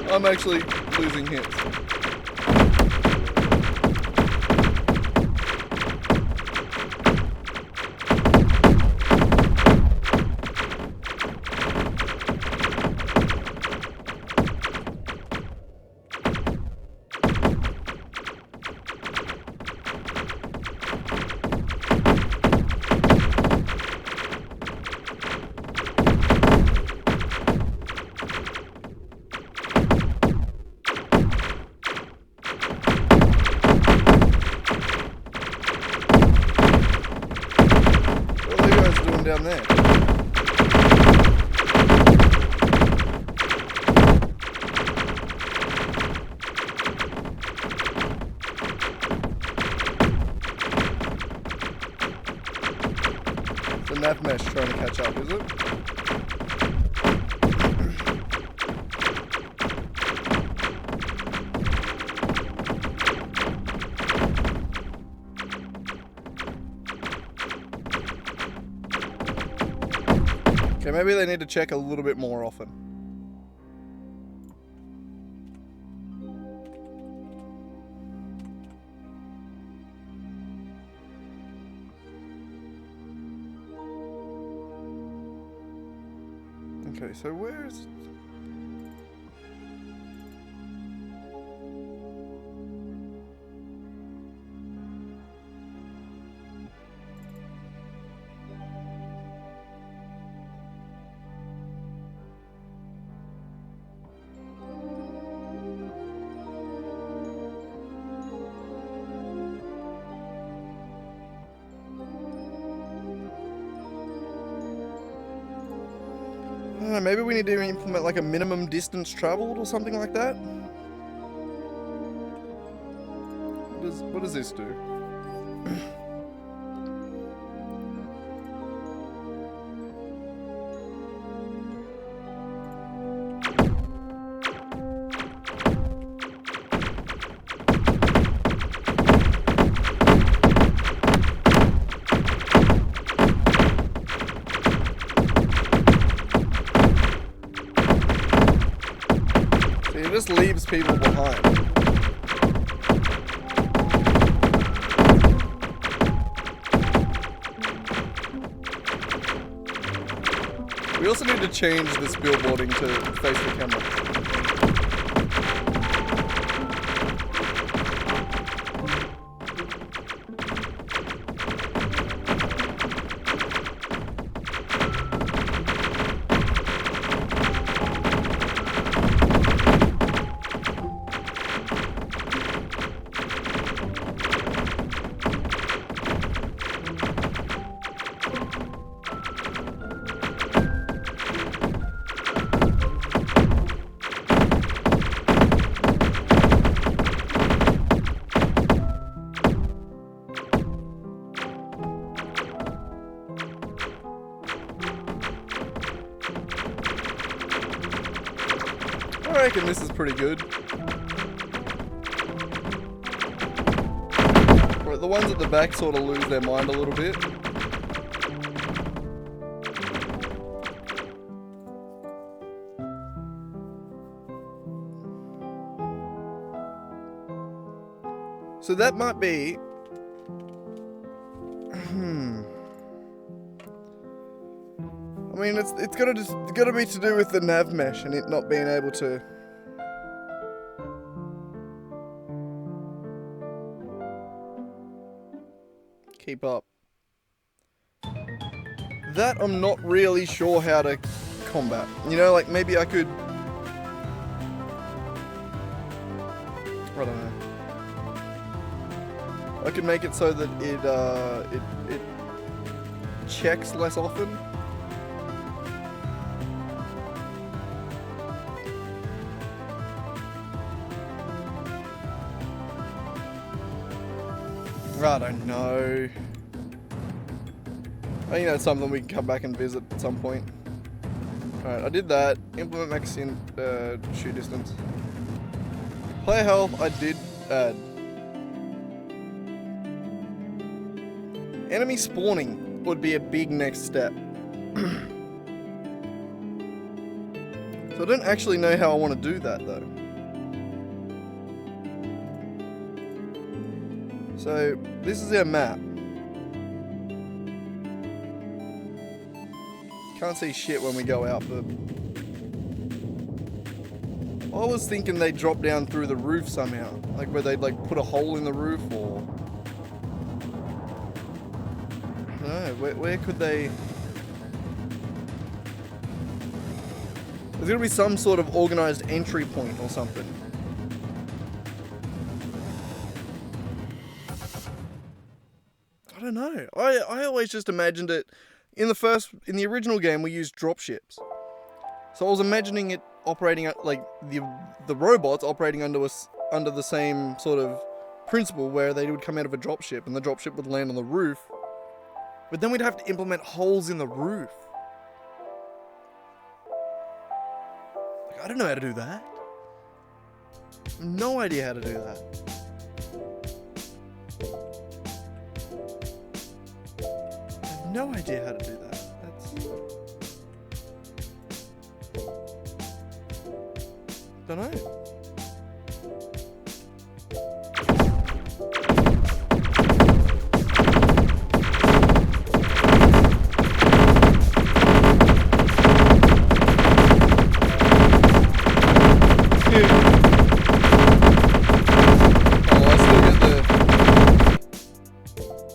I'm actually losing hits. Down there. The nav mesh trying to catch up, is it? Okay, maybe they need to check a little bit more often. Okay, so where is it? I don't know, maybe we need to implement like a minimum distance traveled or something like that? What does this do? It just leaves people behind. We also need to change this billboarding to face the camera. I reckon this is pretty good. Right, the ones at the back sort of lose their mind a little bit. So that might be... I mean, it's gotta be to do with the nav mesh and it not being able to... keep up. That I'm not really sure how to combat. You know, like maybe I could... I don't know. I could make it so that it checks less often. I don't know. I think that's something we can come back and visit at some point. Alright, I did that. Implement max shoot distance. Player health, I did add. Enemy spawning would be a big next step. So I don't actually know how I want to do that though. So, this is our map. Can't see shit when we go out, but... I was thinking they'd drop down through the roof somehow. Like, where they'd, like, put a hole in the roof, or... I don't know, where could they... There's gonna be some sort of organized entry point or something. I don't know. I always just imagined it in the original game we used dropships. So I was imagining it operating like the robots operating under the same sort of principle where they would come out of a dropship and the dropship would land on the roof. But then we'd have to implement holes in the roof. Like, I don't know how to do that. No idea how to do that. No idea how to do that. Don't know.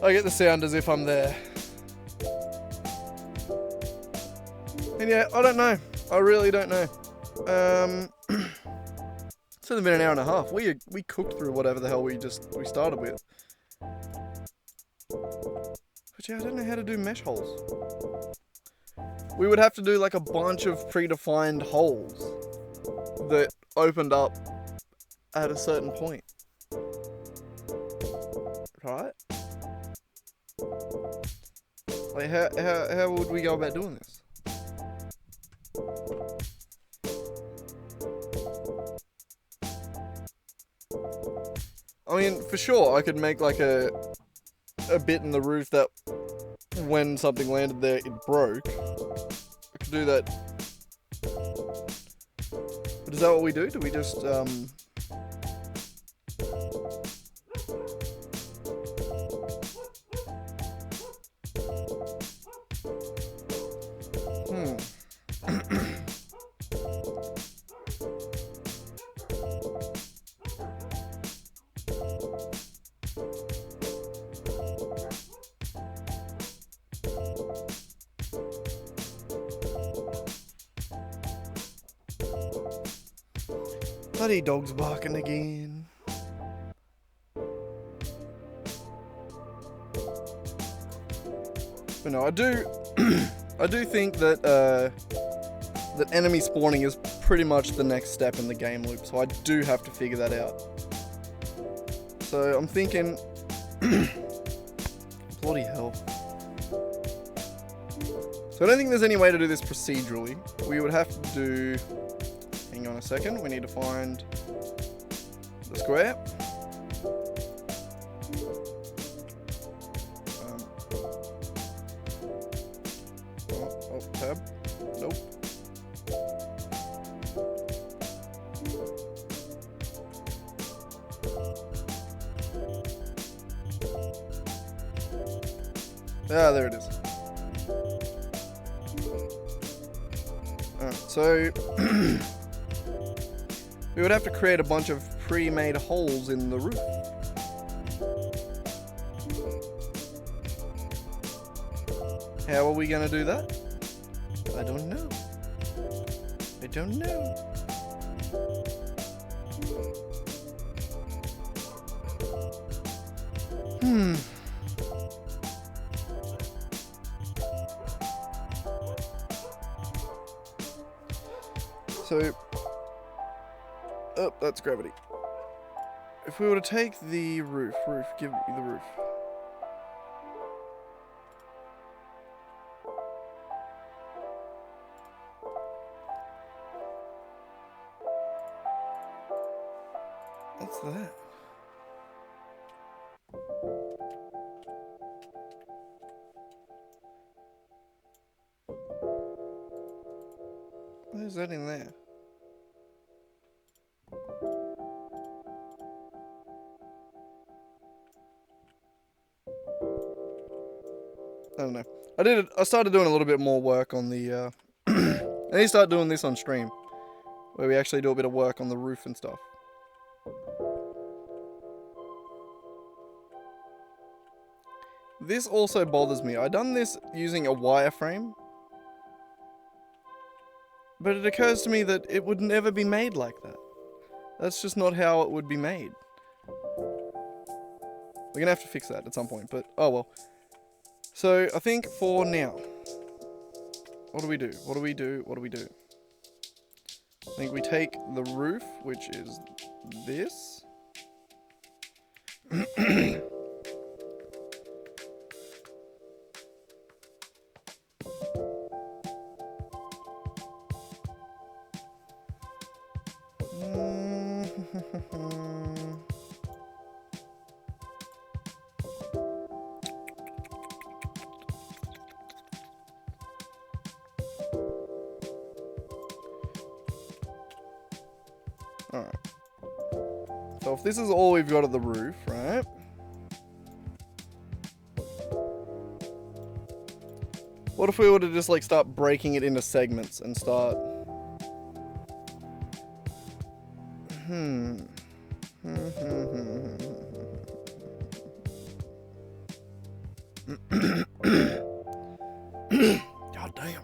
I get the sound as if I'm there. And yeah, I don't know. I really don't know. It's only been an hour and a half. We cooked through whatever the hell we started with. But yeah, I don't know how to do mesh holes. We would have to do like a bunch of predefined holes that opened up at a certain point. Right? Like how would we go about doing this? I mean, for sure, I could make like a bit in the roof that when something landed there, it broke. I could do that. But is that what we do? Do we just, Bloody dog's barking again. But no, I do think that that enemy spawning is pretty much the next step in the game loop, so I do have to figure that out. So I'm thinking, bloody hell. So I don't think there's any way to do this procedurally. We would have to do, hang on a second, we need to find the square. Tab. Nope. Ah, there it is. Alright, so we would have to create a bunch of pre-made holes in the roof. How are we gonna do that? I don't know. I don't know. So, oh, that's gravity. If we were to take the roof, give me the roof. What's that? What is that in there? I don't know. I started doing a little bit more work on the, I need to start doing this on stream, where we actually do a bit of work on the roof and stuff. This also bothers me. I done this using a wireframe, but it occurs to me that it would never be made like that. That's just not how it would be made. We're gonna have to fix that at some point, but oh well. So I think for now, what do we do? What do we do? What do we do? I think we take the roof, which is this. Alright. So if this is all we've got at the roof, right? What if we were to just like start breaking it into segments and start... God damn.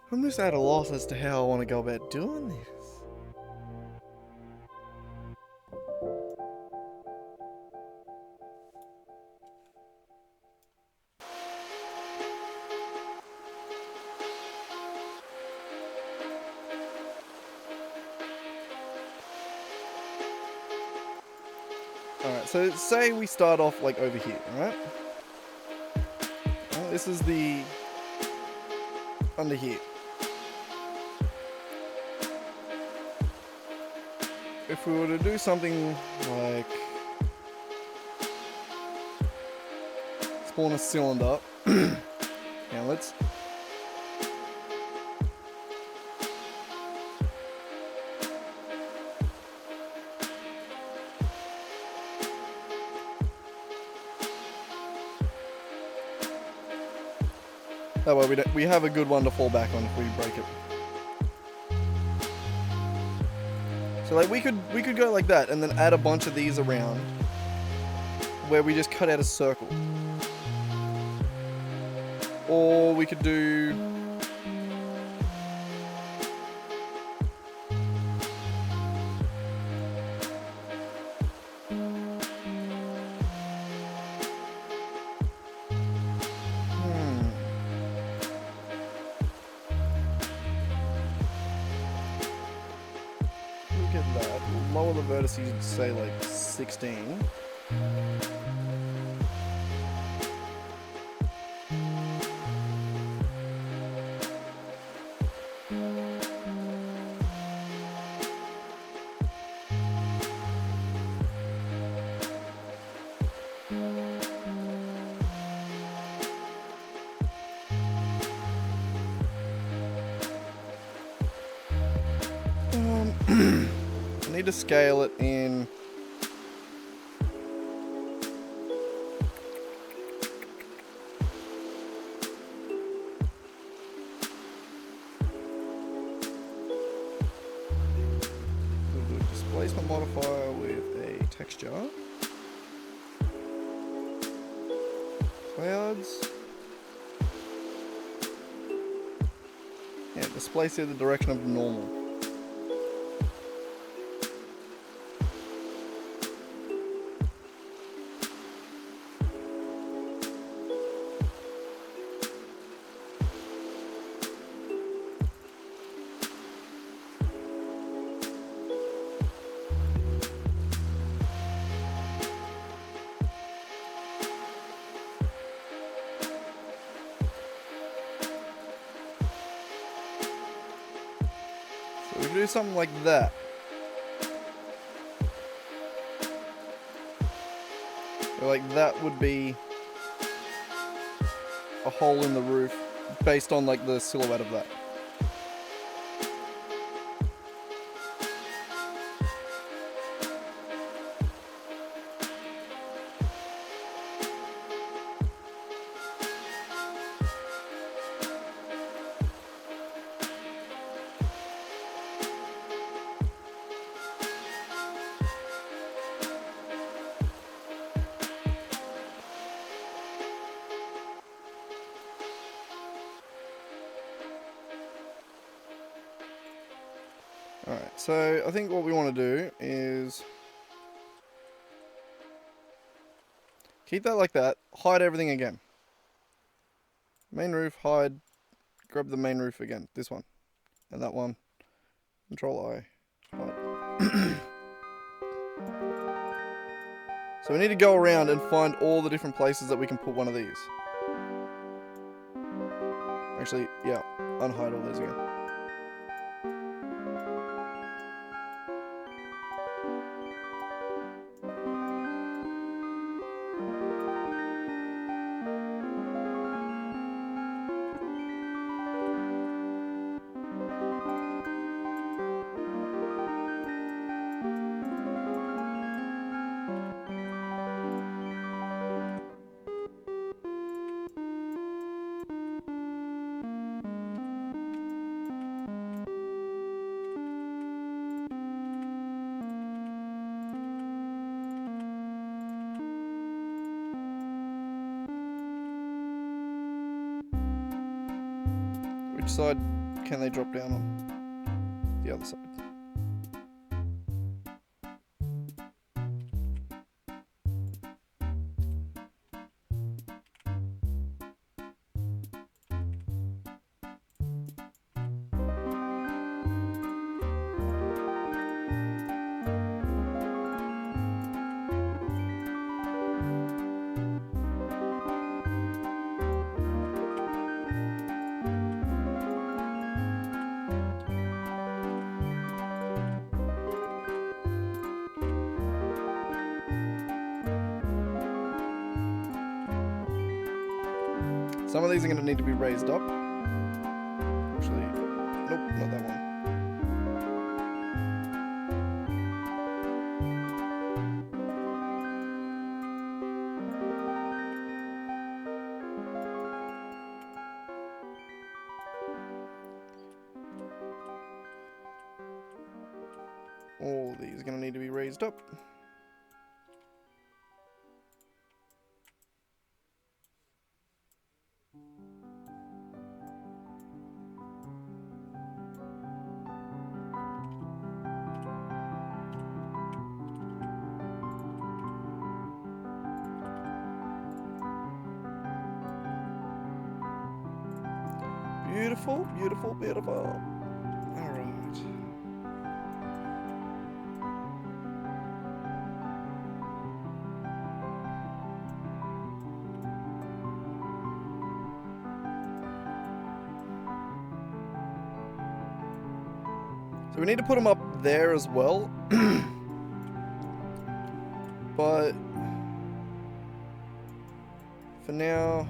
I'm just at a loss as to how I want to go about doing this. Alright, so say we start off like over here, right? Well, this is the... under here. If we were to do something like spawn a cylinder, now let's that way we have a good one to fall back on if we break it. So like we could go like that and then add a bunch of these around where we just cut out a circle. Or we could do... Look at that. We'll lower the vertices to say like 16. I need to scale it in. We'll do a displacement modifier with a texture. Clouds. Yeah, displace in the direction of normal. We can do something like that. Or like that would be a hole in the roof based on like the silhouette of that. Alright, so I think what we want to do is keep that like that, hide everything again. Main roof, hide, grab the main roof again, this one, and that one, Control I, hide. So we need to go around and find all the different places that we can put one of these. Actually, yeah, unhide all those again. Which side can they drop down on? The other side. Some of these are going to need to be raised up. Actually, nope, not that one. All these are going to need to be raised up. Beautiful, beautiful, beautiful. Alright. So we need to put them up there as well. But for now,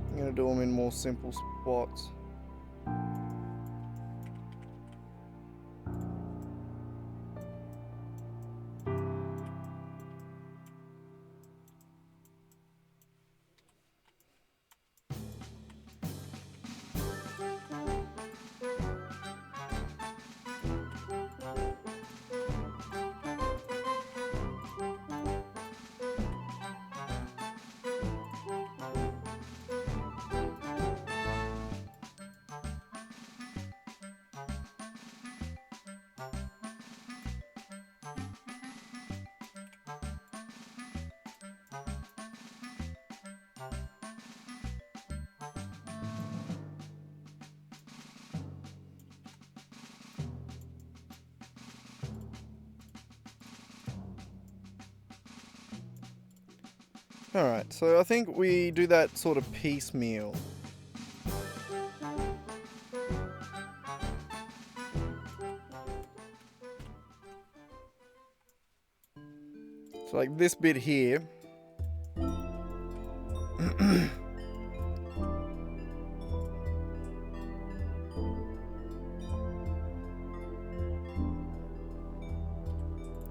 I'm going to do them in more simple spots. Alright, so I think we do that sort of piecemeal. So like this bit here.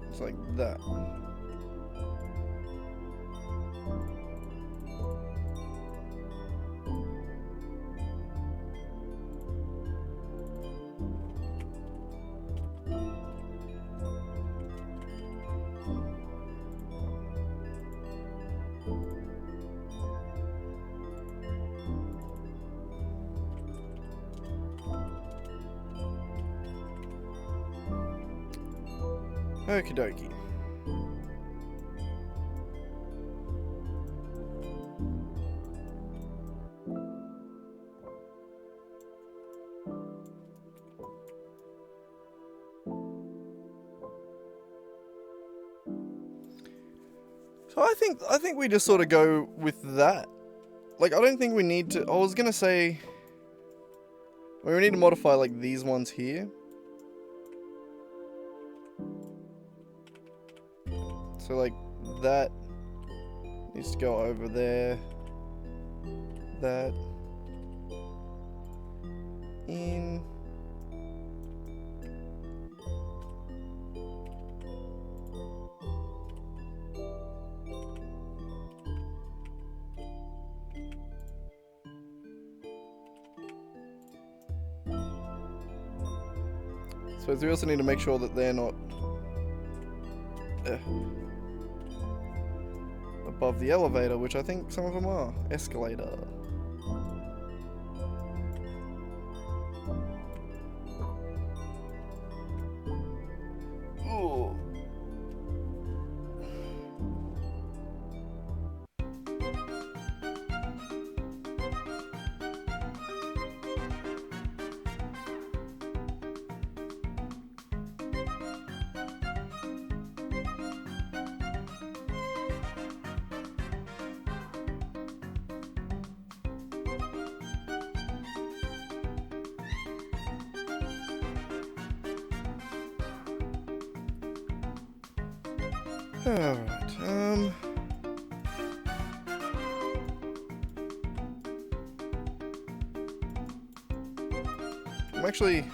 It's like that. Okie dokie. So I think we just sort of go with that. Like, I don't think we need to. I was gonna say we need to modify like these ones here. So like that needs to go over there. That in. So we also need to make sure that they're not above the elevator, which I think some of them are. Escalator. Ooh. Alright, I'm actually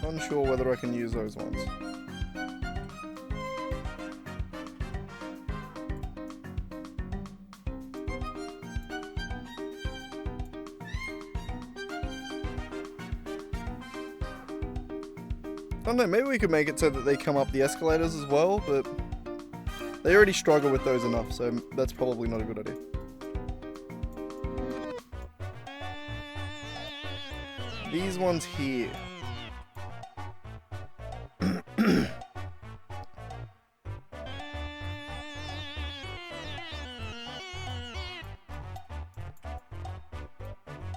unsure whether I can use those ones. I don't know, maybe we could make it so that they come up the escalators as well, but they already struggle with those enough, so that's probably not a good idea. These ones here.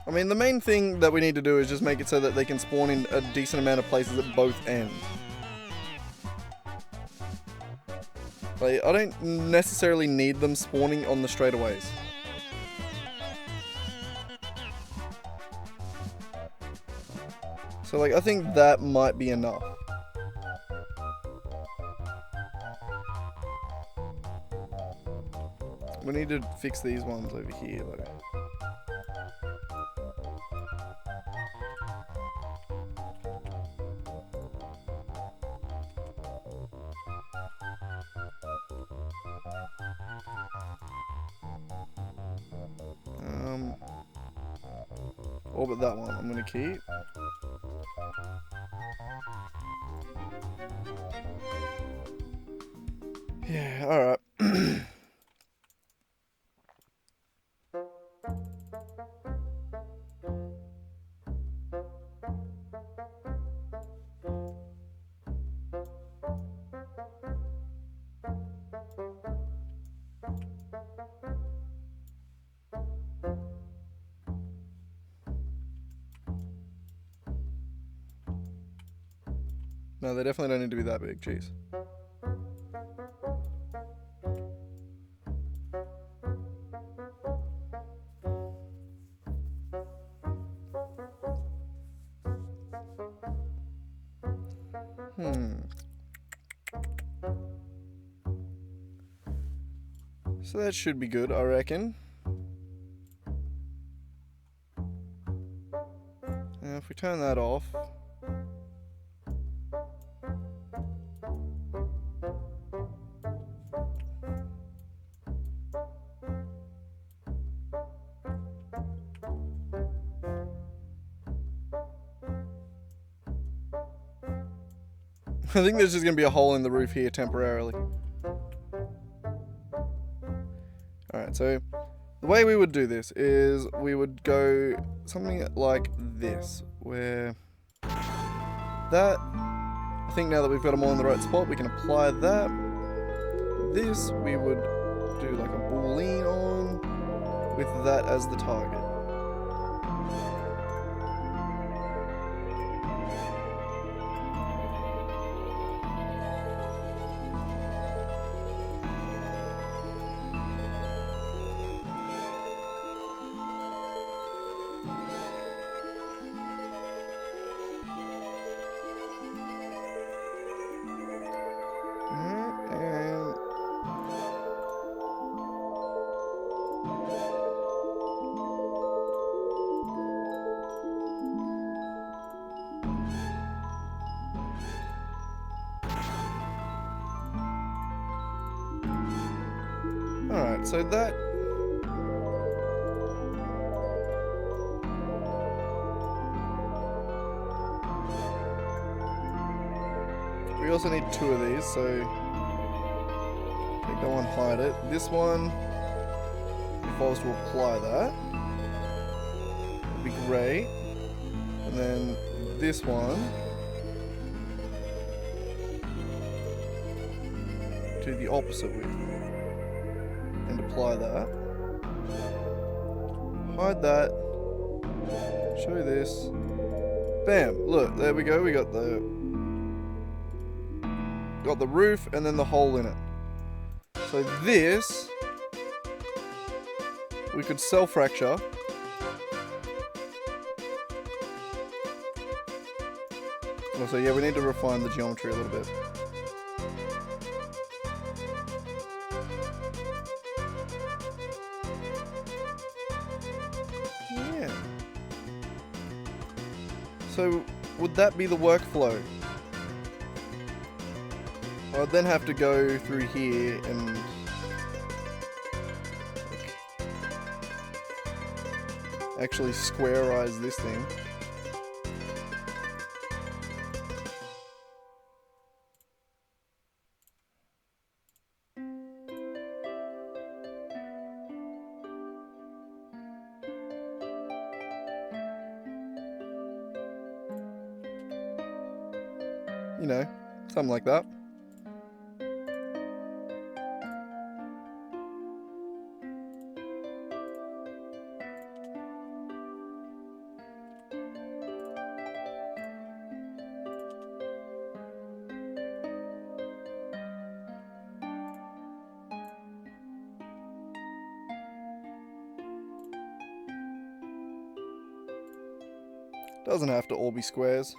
I mean, the main thing that we need to do is just make it so that they can spawn in a decent amount of places at both ends. Like, I don't necessarily need them spawning on the straightaways. So, like, I think that might be enough. We need to fix these ones over here, though. All but that one I'm gonna keep. Yeah, alright. No, they definitely don't need to be that big, jeez. So that should be good, I reckon. Now if we turn that off... I think there's just going to be a hole in the roof here temporarily. Alright, so the way we would do this is we would go something like this, where that, I think now that we've got them all in the right spot, we can apply that. This we would do like a boolean on with that as the target. Alright, so that... We also need 2 of these, so... Take that one, hide it. This one, if I was to apply that, would be great. And then this one, to the opposite width. And apply that. Hide that. Show this. Bam! Look, there we go. We got the roof and then the hole in it. So this we could cell fracture. Also, yeah, we need to refine the geometry a little bit. So, would that be the workflow? I'd then have to go through here and... actually squareize this thing. You know, something like that. Doesn't have to all be squares.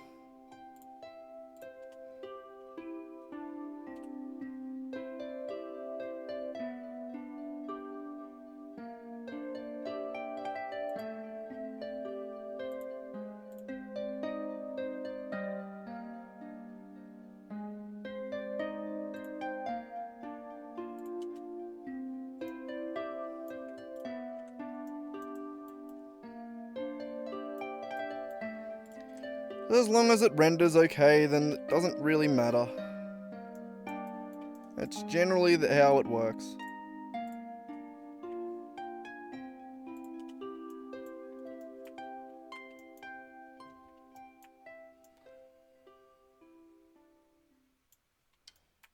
As long as it renders okay, then it doesn't really matter. That's generally how it works.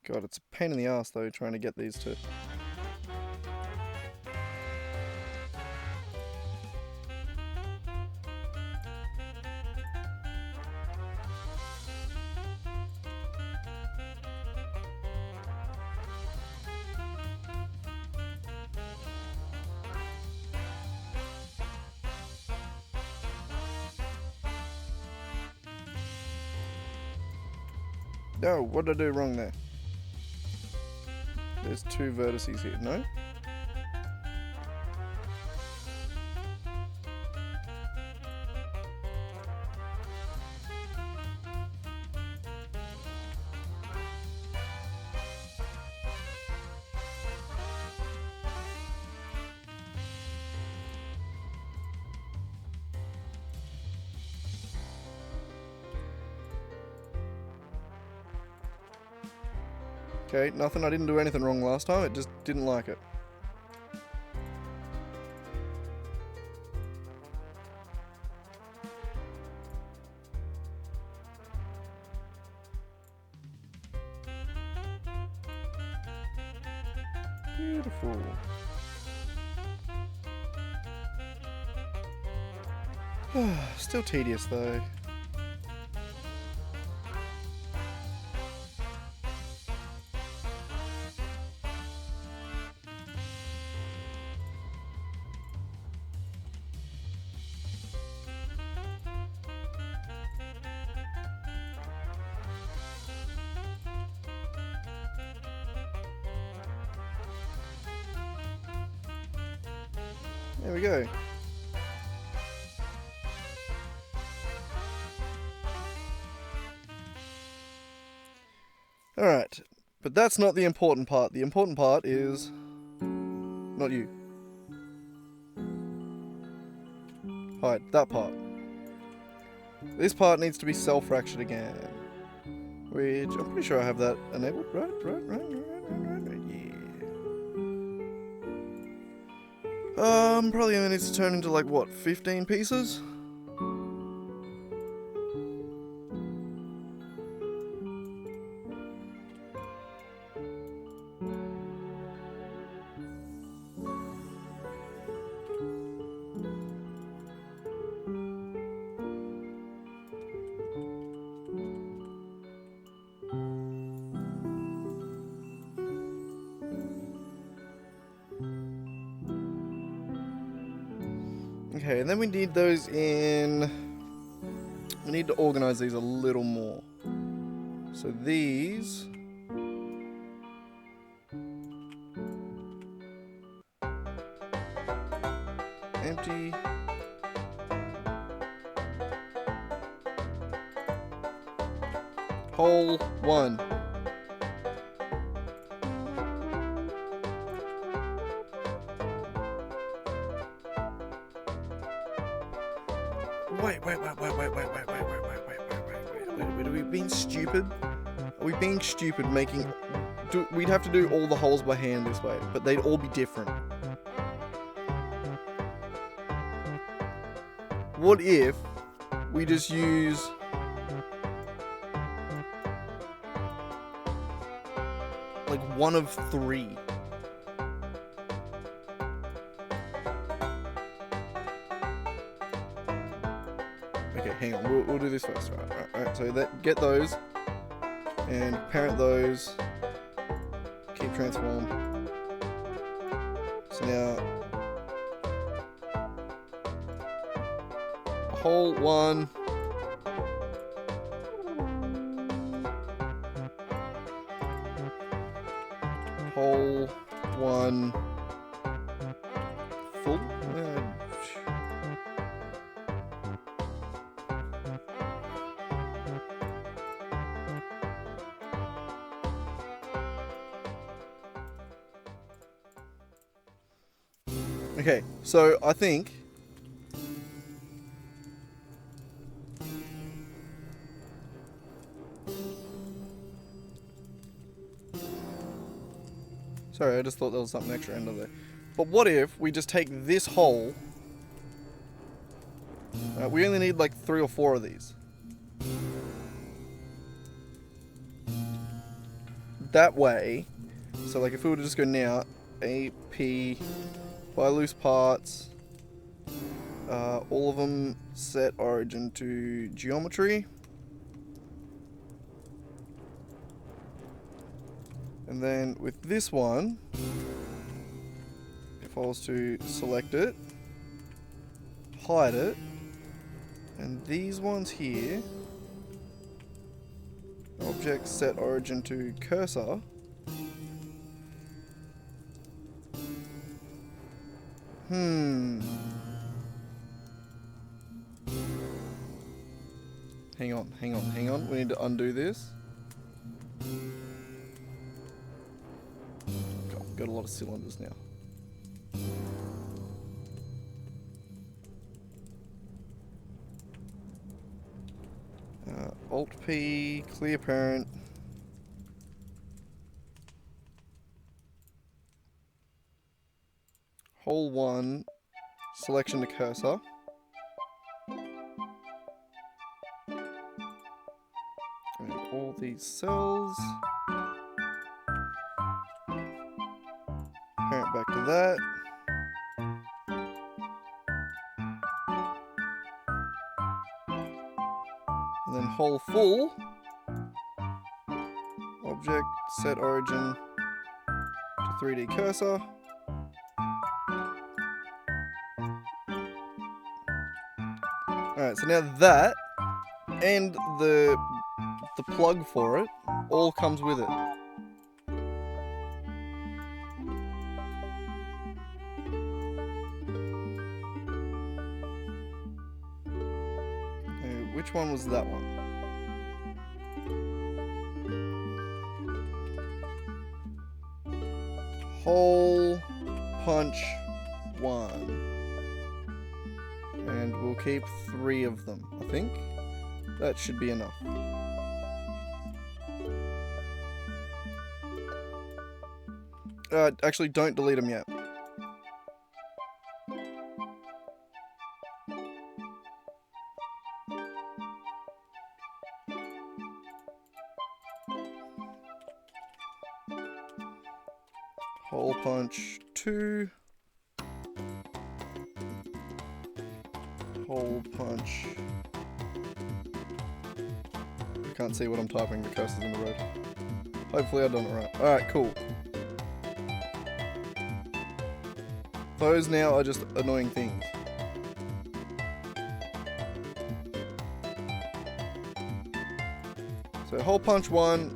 God, it's a pain in the ass though, trying to get these two. No, what did I do wrong there? There's two vertices here, no? Okay, nothing. I didn't do anything wrong last time. It just didn't like it. Beautiful. Still tedious though. There we go. Alright, but that's not the important part. The important part is... not you. Hide, that part. This part needs to be self-fractured again. Which, I'm pretty sure I have that enabled. Right, yeah. Probably only needs to turn into like, what, 15 pieces? Okay, and then we need those in... we need to organize these a little more. So these... empty... hole 1. Wait. Are we being stupid? Are we being stupid making... we'd have to do all the holes by hand this way, but they'd all be different. What if we just use... like one of 3. Okay, hang on. We'll do this first. Alright. So get those and parent those. Keep transform. So now hole 1. Hole 1 full. Okay, so I think sorry, I just thought there was something extra under there. But what if we just take this hole? We only need like 3 or 4 of these. That way, so like if we were to just go now, AP, buy loose parts, all of them set origin to geometry. And then with this one, if I was to select it, hide it, and these ones here, object set origin to cursor. Hang on. We need to undo this. God, got a lot of cylinders now. Alt P, clear parent. Hole 1, selection to cursor. And all these cells. Parent back to that. And then hole full. Object set origin to 3D cursor. Alright, so now that and the plug for it all comes with it. Which one was that one? Hole punch 1. And we'll keep 3 of them, I think. That should be enough. Actually, don't delete them yet. Hole punch 2. Hole punch. I can't see what I'm typing, the cursor's in the road. Hopefully I've done it right. Alright, cool. Those now are just annoying things. So hole punch 1,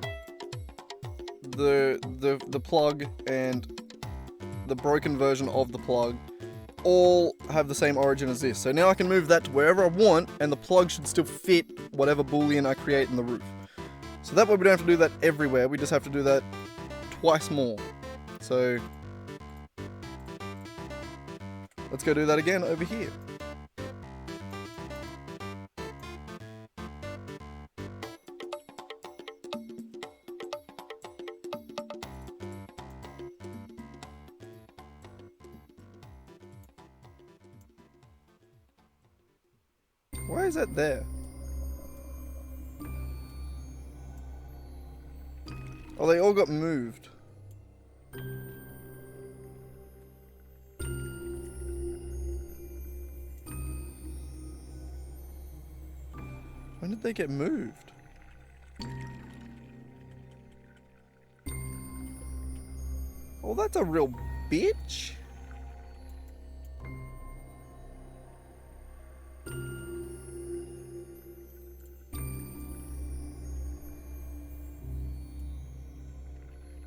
the plug and the broken version of the plug all have the same origin as this. So now I can move that to wherever I want, and the plug should still fit whatever boolean I create in the roof. So that way we don't have to do that everywhere, we just have to do that twice more. So let's go do that again over here. Why is that there? Oh, they all got moved. When did they get moved? Oh, that's a real bitch.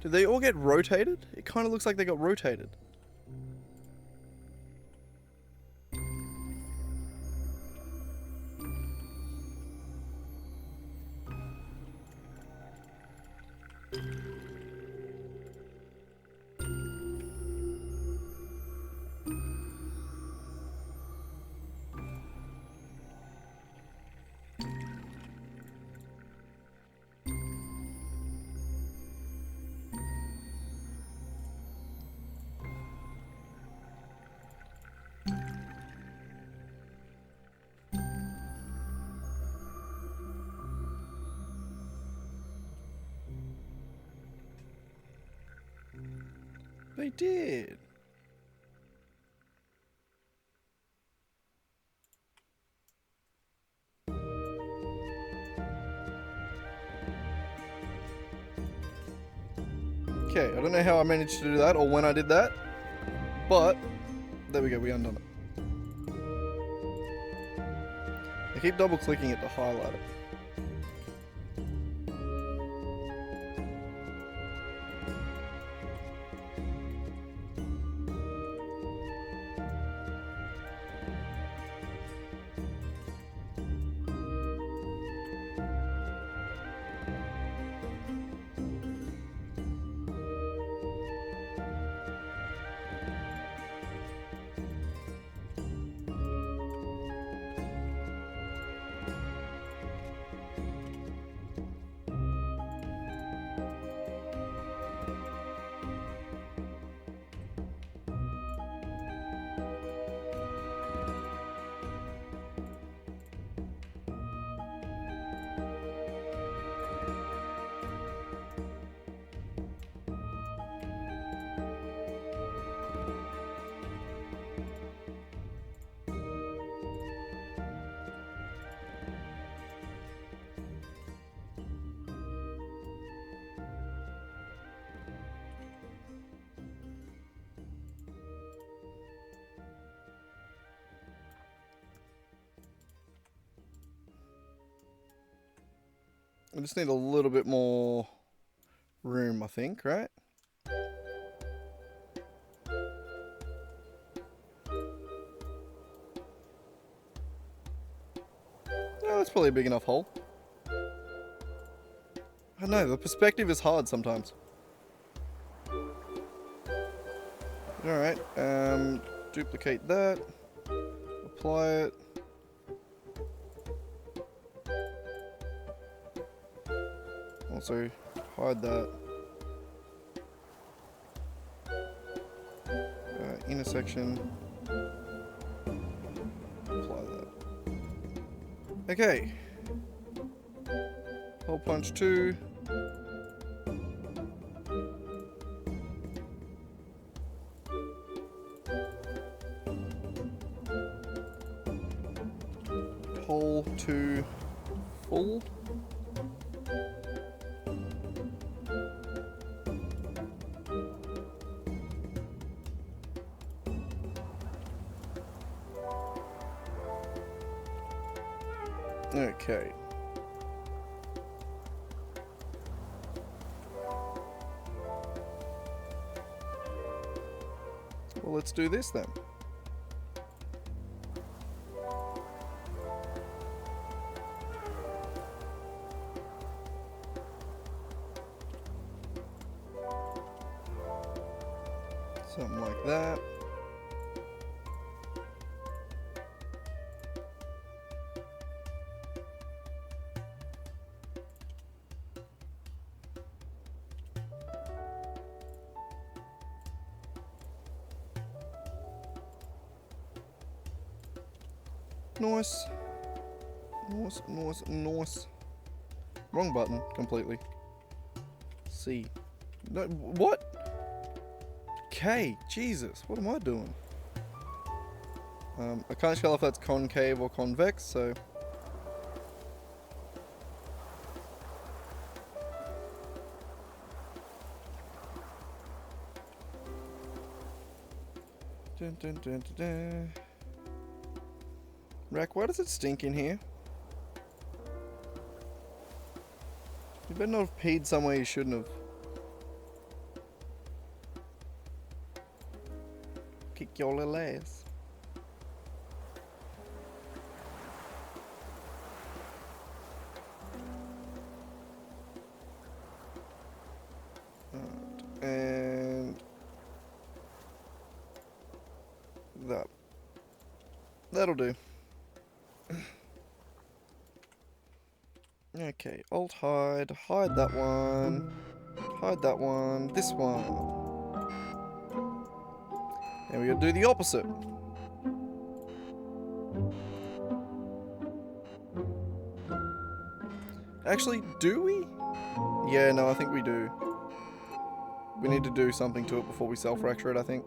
Did they all get rotated? It kind of looks like they got rotated. They did. Okay, I don't know how I managed to do that or when I did that, but there we go, we undone it. I keep double clicking it to highlight it. I just need a little bit more room, I think, right? Yeah, that's probably a big enough hole. I don't know, the perspective is hard sometimes. Alright, duplicate that, apply it. Also, hide that. Intersection. Apply that. Okay. Hole punch 2. Hole 2 full. Okay. Well, let's do this then. Something like that. Nice. Nice, nice, nice. Wrong button, completely. C. No, what? K. Jesus, what am I doing? I can't tell if that's concave or convex, so Dun, dun, dun, dun, dun. Rack, why does it stink in here? You better not have peed somewhere you shouldn't have. Kick your little ass. Right. And that. That'll do. Okay, alt hide that one, hide that one, this one. And we're gonna do the opposite. Actually, do we? Yeah, no, I think we do. We need to do something to it before we self-fracture it, I think.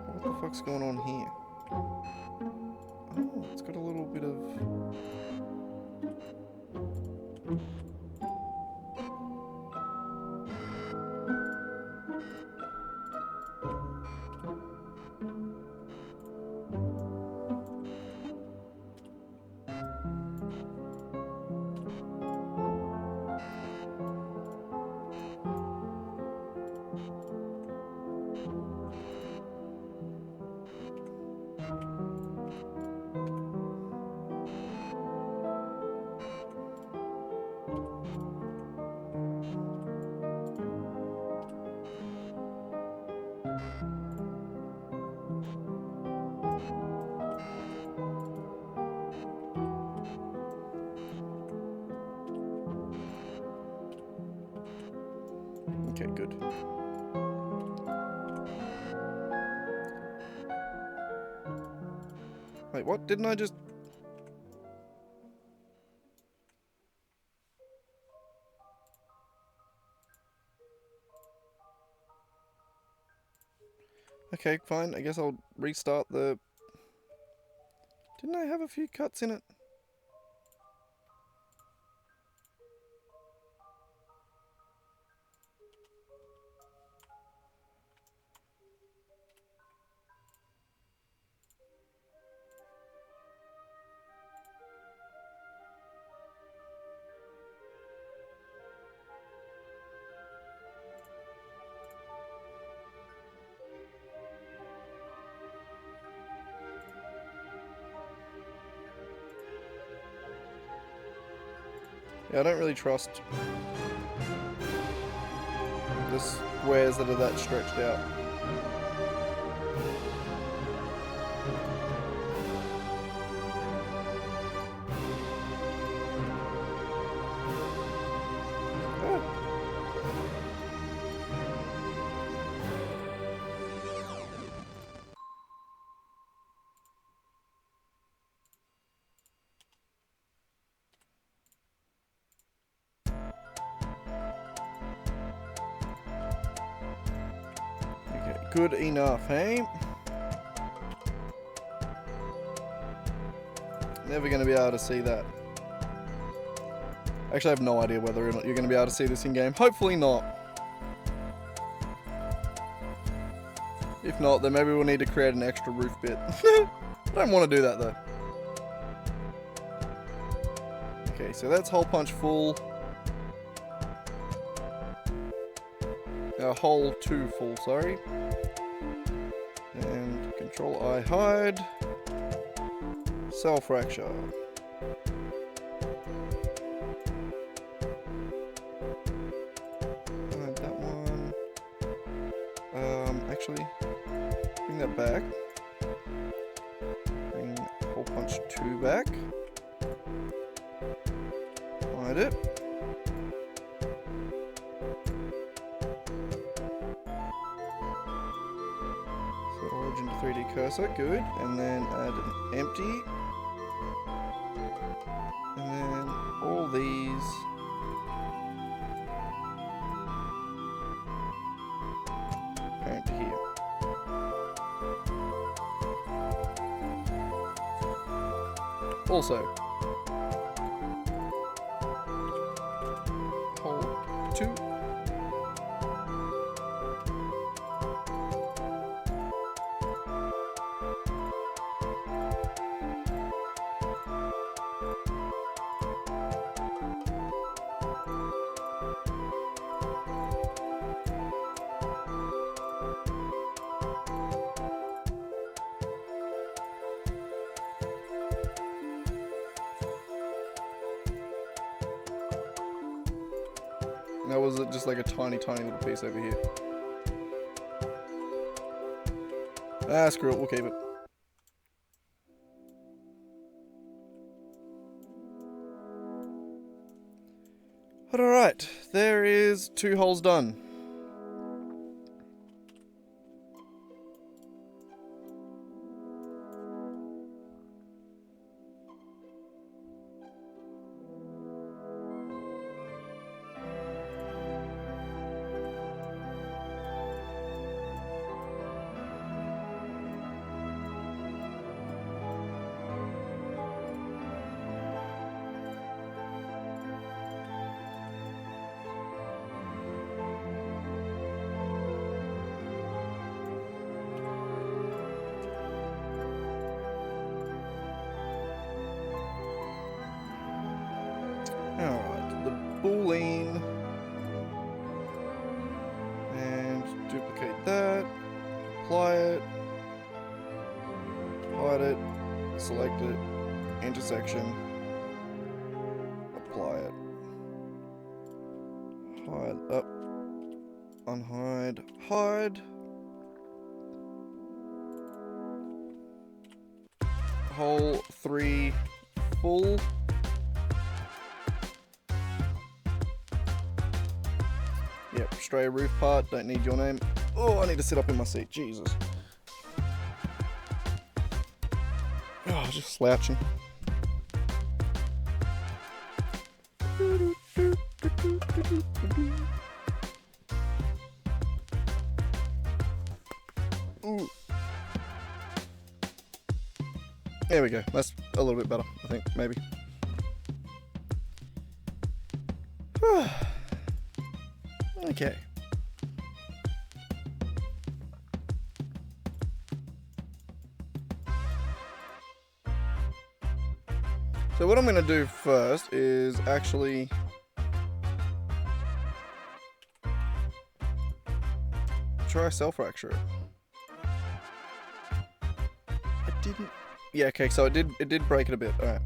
What the fuck's going on here? Oh, it's got a little bit of... Okay, good. Wait, what? Didn't I just... Okay, fine. I guess I'll restart the... Didn't I have a few cuts in it? Yeah, I don't really trust the squares that are that stretched out. Good enough, hey? Never going to be able to see that. Actually, I have no idea whether or not you're going to be able to see this in-game. Hopefully not. If not, then maybe we'll need to create an extra roof bit. I don't want to do that, though. Okay, so that's hole punch full. Hole 2 full, sorry. And control I hide. Cell fracture. Hide that one. Actually, bring that back. Bring hole punch 2 back. Hide it. Origin to 3D cursor, good. And then add an empty. And then all these. Parent to here. Also. That was just like a tiny, tiny little piece over here. Ah, screw it, we'll keep it. Alright, there is 2 holes done. Alright, the boolean. And duplicate that. Apply it. Hide it. Select it. Intersection. Apply it. Hide up. Unhide. Hide. Hole 3 full. Yep, stray roof part, don't need your name. Oh, I need to sit up in my seat, Jesus. Oh, just slouching. Ooh. There we go, that's a little bit better, I think, maybe. Okay. So what I'm going to do first is actually try self-fracture it. I didn't... Yeah, okay, so it did break it a bit. Alright.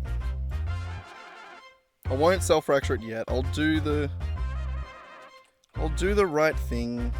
I won't self-fracture it yet. I'll do the right thing.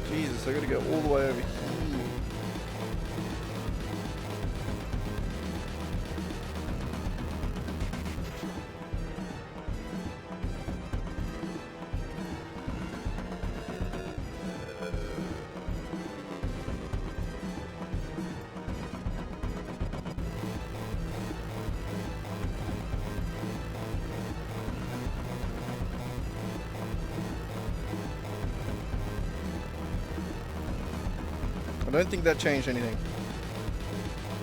Jesus, I gotta go all the way over here. I don't think that changed anything.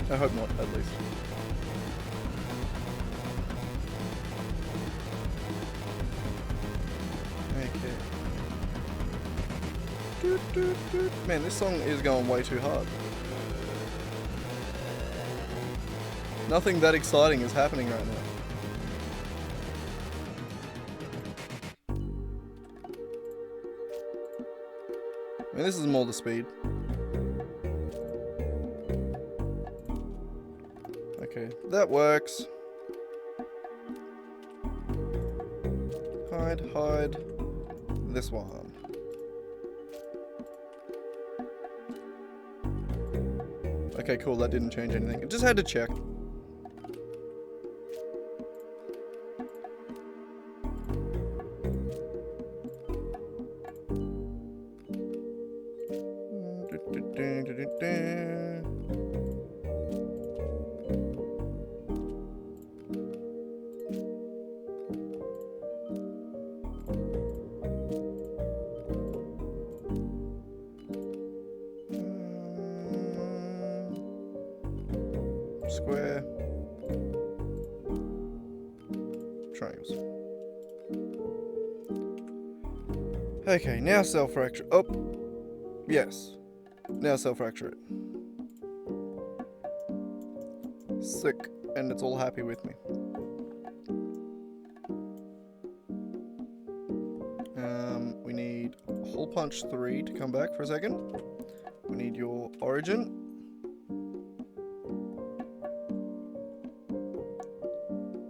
I hope not, at least. Okay. Man, this song is going way too hard. Nothing that exciting is happening right now. I mean, this is more the speed. Okay, that works. Hide this one. Okay, cool, that didn't change anything. I just had to check. triangles. Okay, now self-fracture. Oh, yes. Now self-fracture it. Sick, and it's all happy with me. We need hole punch 3 to come back for a second. We need your origin.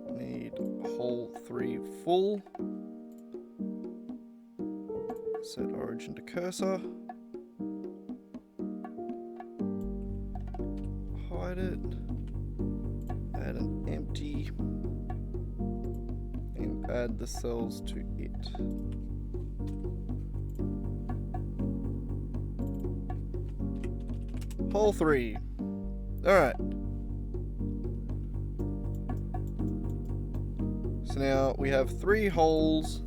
Need hole 3 full. Set origin to cursor. Hide it. Add an empty. And add the cells to it. Hole 3. Alright. So now we have 3 holes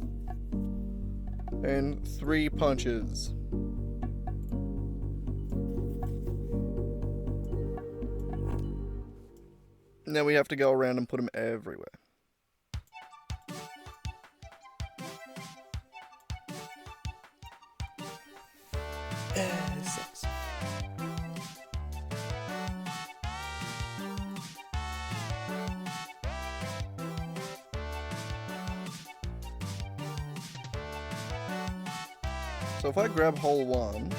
and 3 punches. Now we have to go around and put them everywhere. Sucks. So if I grab hole 1,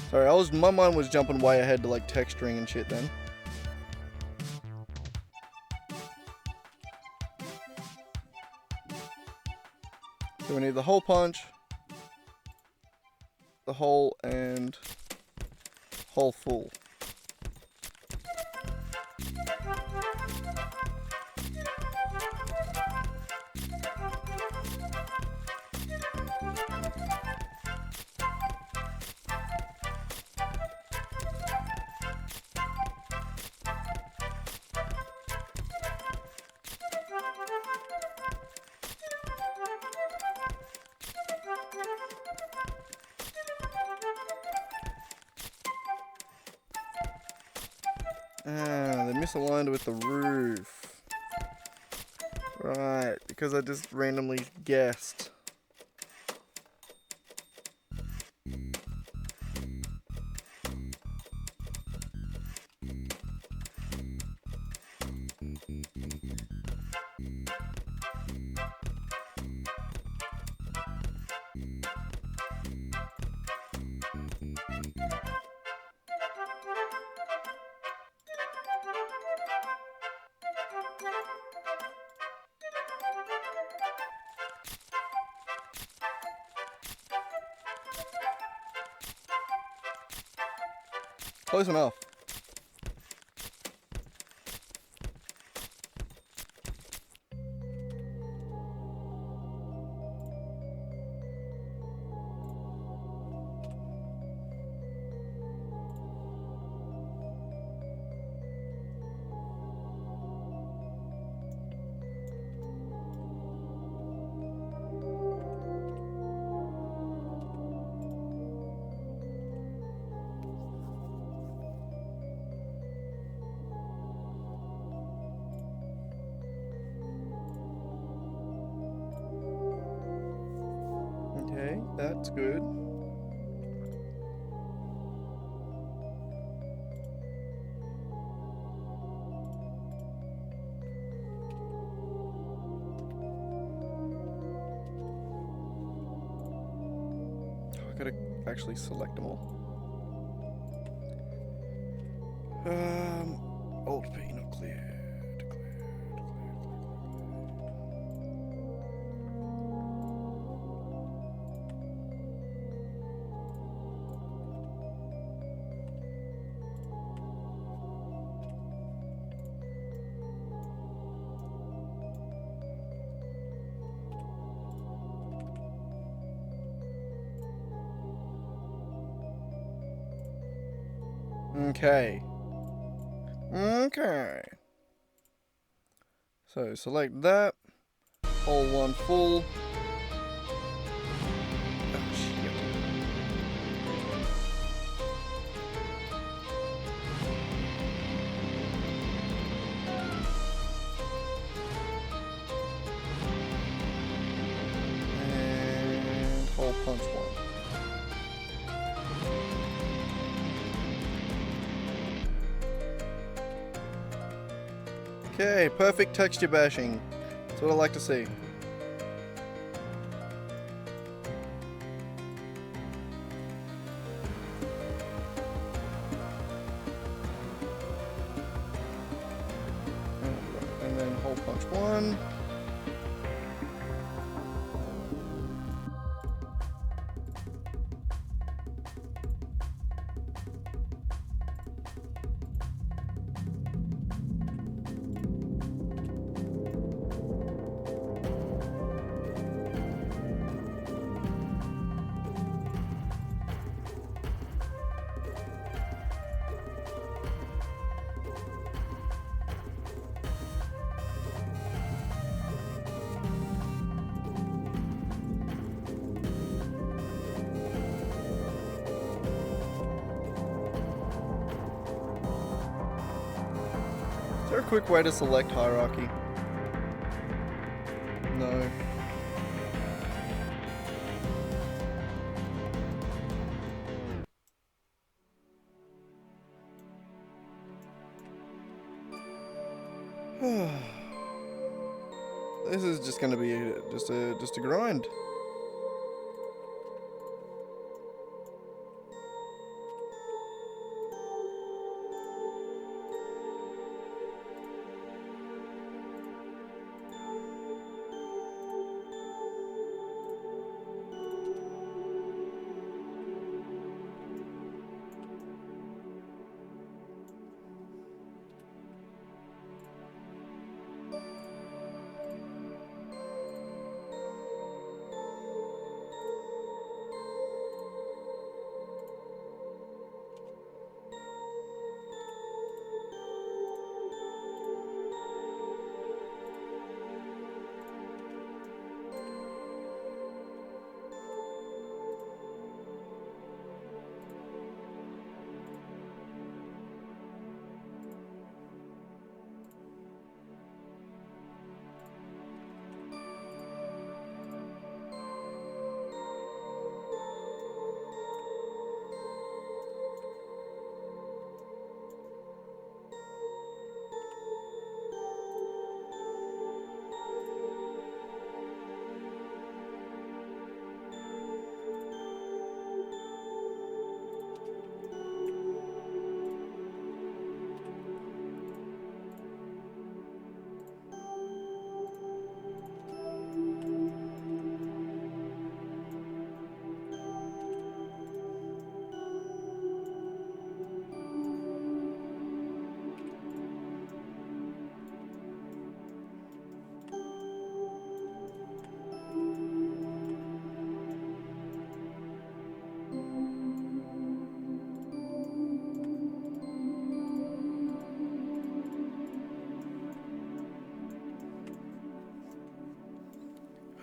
sorry, my mind was jumping way ahead to like texturing and shit then. So we need the hole punch, the hole, and hole full. Ah, they misaligned with the roof. Right, because I just randomly guessed. Close enough. Okay, that's good. Oh, I gotta actually select them all. Alt P, not clear. Okay. Okay. So select that. Hole 1 full. Oh, shit. And hole punch 1. Okay, perfect texture bashing. That's what I like to see. And then hole punch 1. Is there a quick way to select hierarchy? No. This is just going to be just a grind.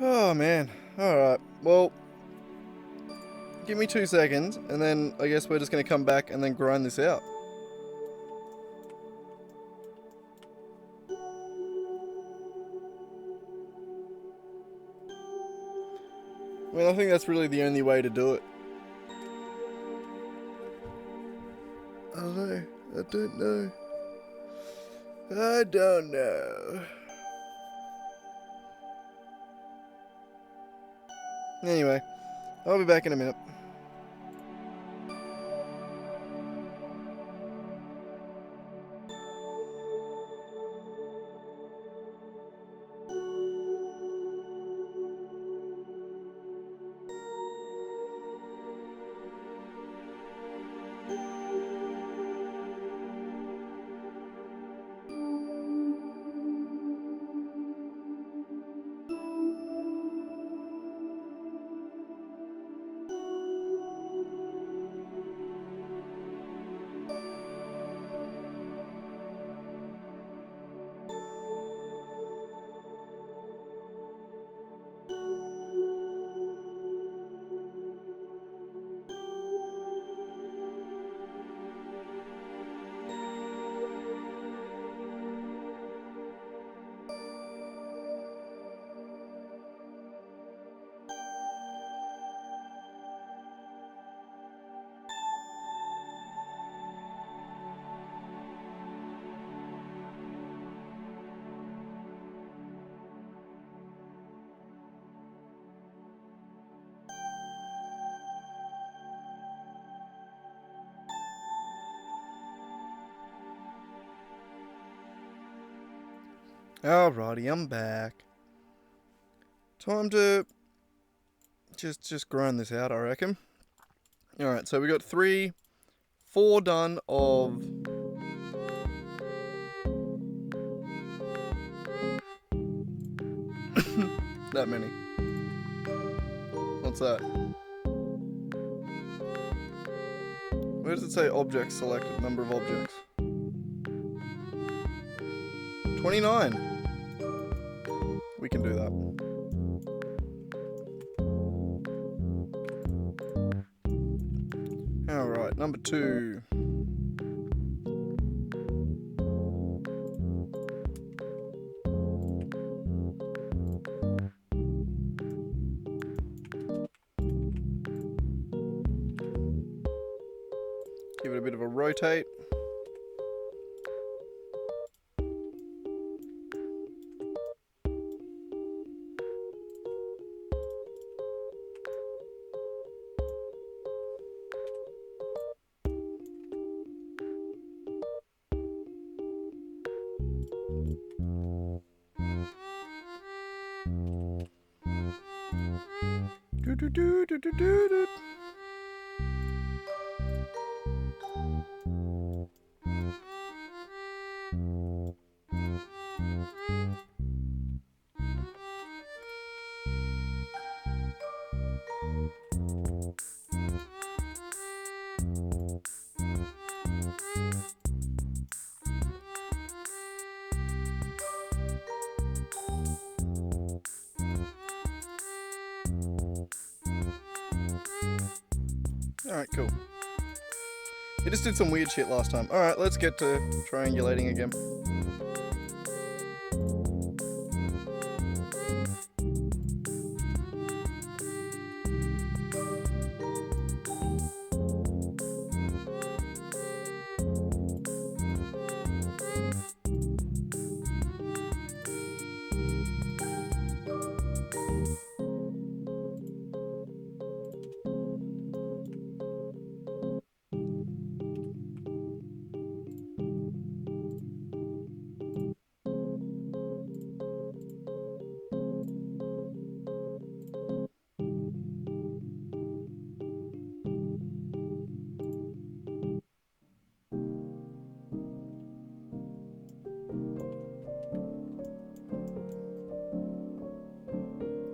Oh man. Alright. Well, give me 2 seconds, and then I guess we're just going to come back and then grind this out. I mean, I think that's really the only way to do it. I don't know. I don't know. I don't know. Anyway, I'll be back in a minute. Alrighty, I'm back. Time to just grind this out, I reckon. Alright, so we got 4 done of... that many. What's that? Where does it say objects selected? Number of objects. 29. We can do that. Alright, number 2. Give it a bit of a rotate. Do do do do do do do. Alright, cool. He just did some weird shit last time. Alright, let's get to triangulating again.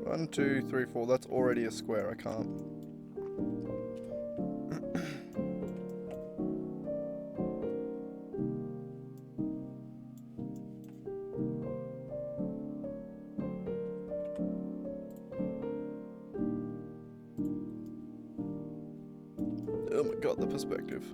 One, 2, 3, 4. That's already a square. I can't. Oh my god, the perspective.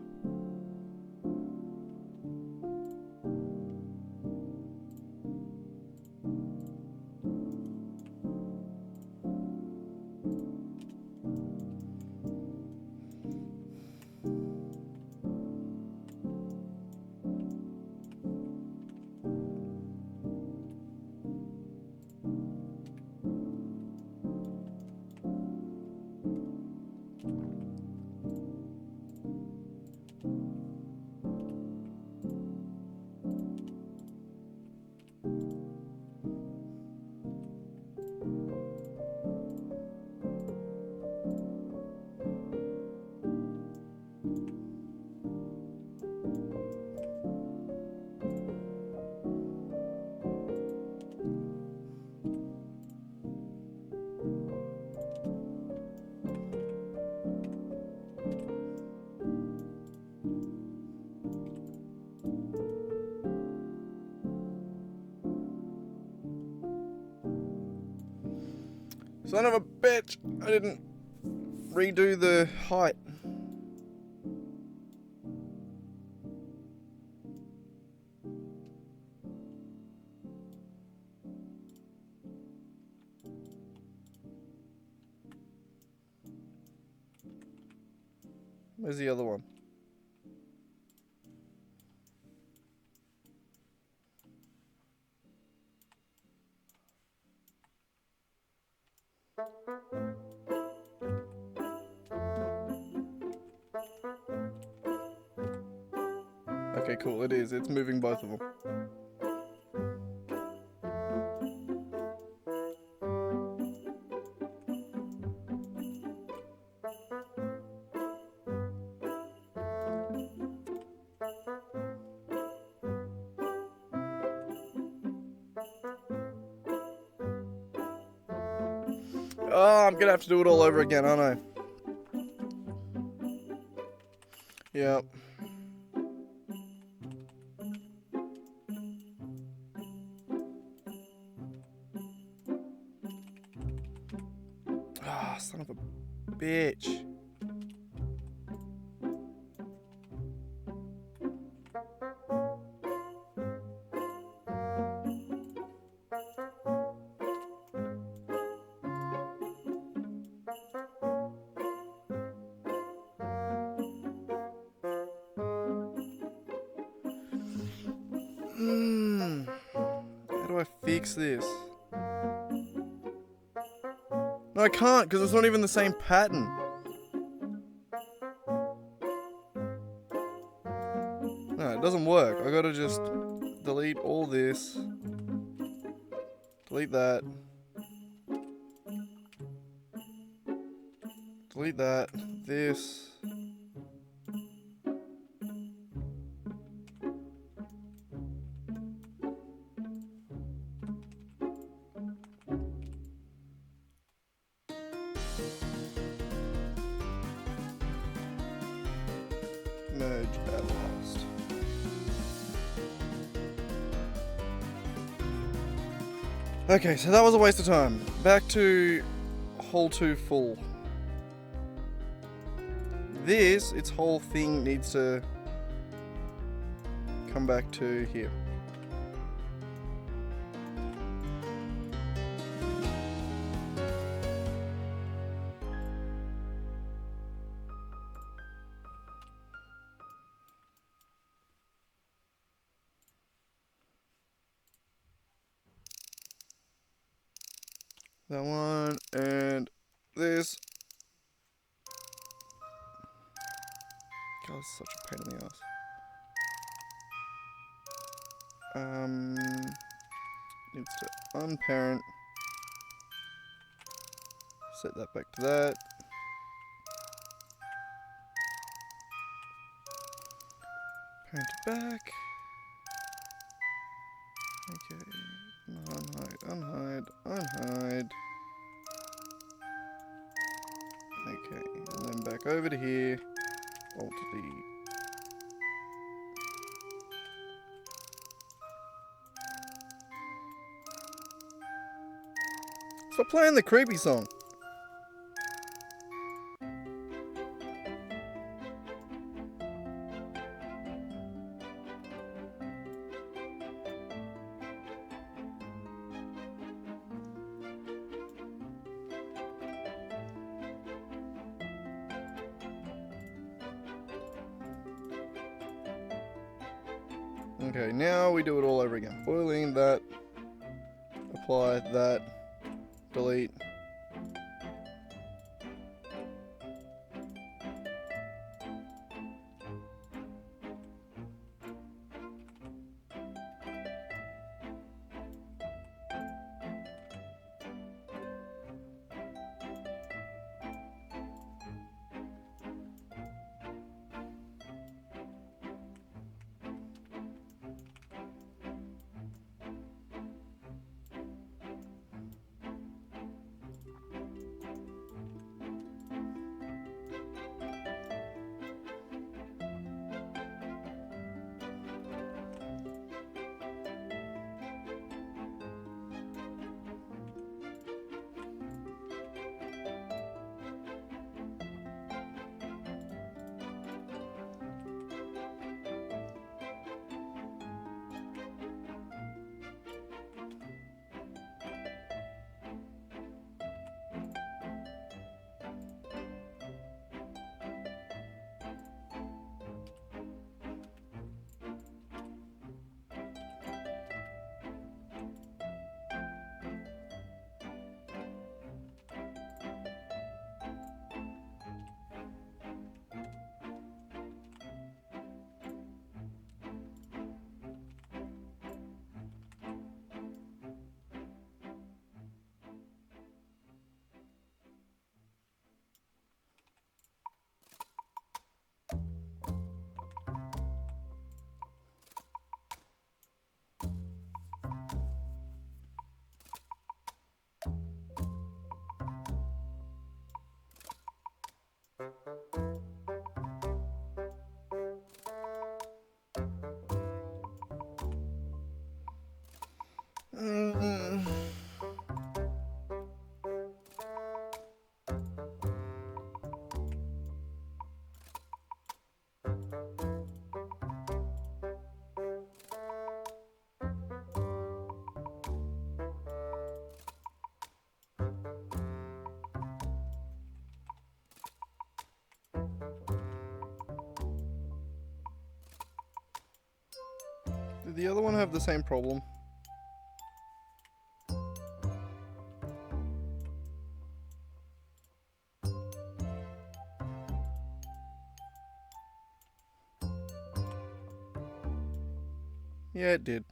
Son of a bitch! I didn't redo the height. Where's the other one? Okay, cool, it is. It's moving both of them. Oh, I'm gonna have to do it all over again, aren't I? Yep. Ah, son of a bitch. How do I fix this? No, I can't, because it's not even the same pattern. No, it doesn't work. I gotta just delete all this. Delete that. Delete that. This. Merge at last. Okay, so that was a waste of time. Back to hole 2 full. This, its whole thing needs to come back to here. That one, and this. God, it's such a pain in the ass. Needs to unparent. Set that back to that. Parent it back. Okay. Unhide. Okay, and then back over to here. Alt delete. Stop playing the creepy song. Okay, now we do it all over again. Boiling that, apply that, delete. Did the other one have the same problem? Yeah, it did.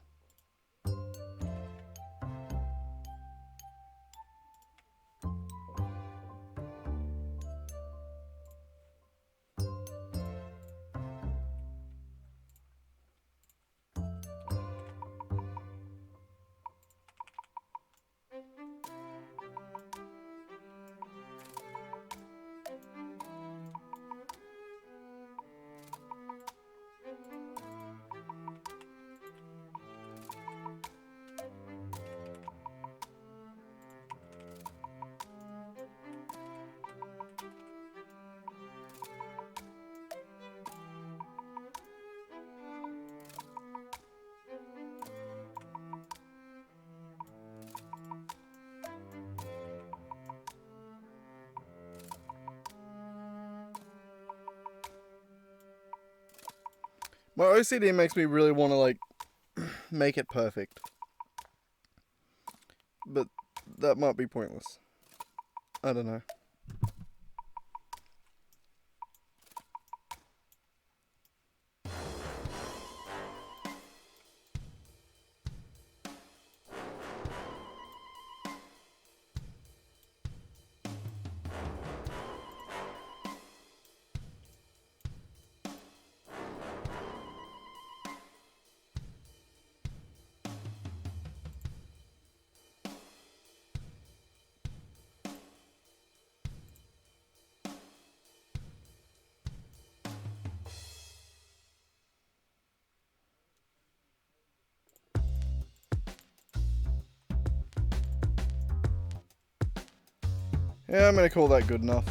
My OCD makes me really want to, like, make it perfect. But that might be pointless. I don't know. Yeah, I'm gonna call that good enough.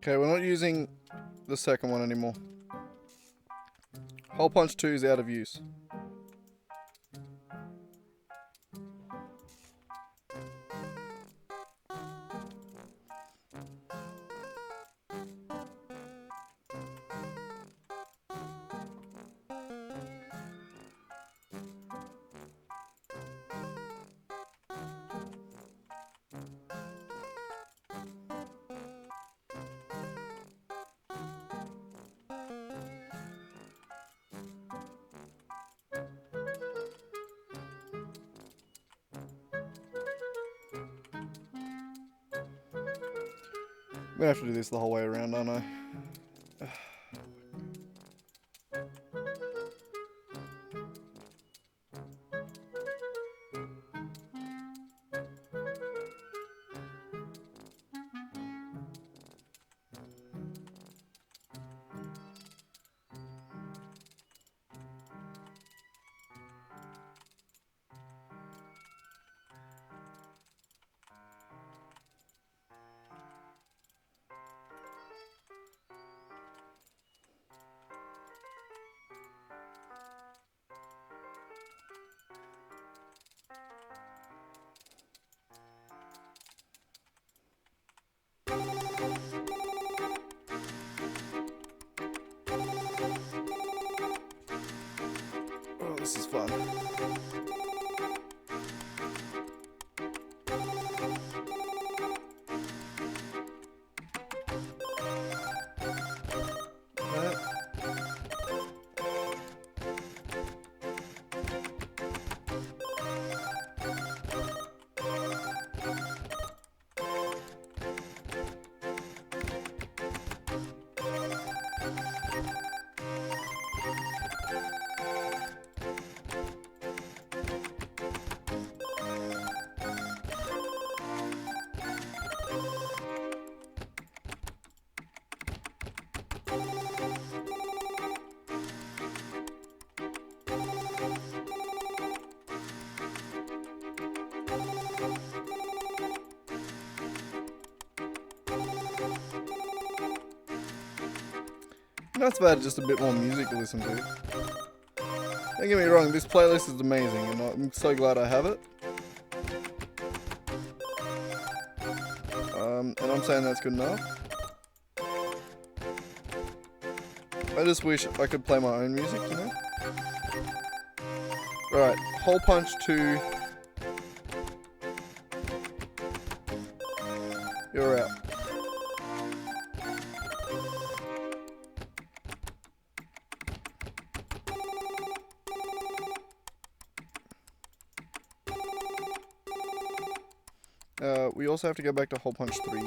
Okay, we're not using the second one anymore. Hole punch 2 is out of use. gonna have to do this the whole way around, aren't I? Oh, this is fun. Not bad, just a bit more music to listen to. Don't get me wrong, this playlist is amazing and I'm so glad I have it. And I'm saying that's good enough. I just wish I could play my own music, you know? Alright, Hole Punch 2. You're out. We also have to go back to Hole Punch 3.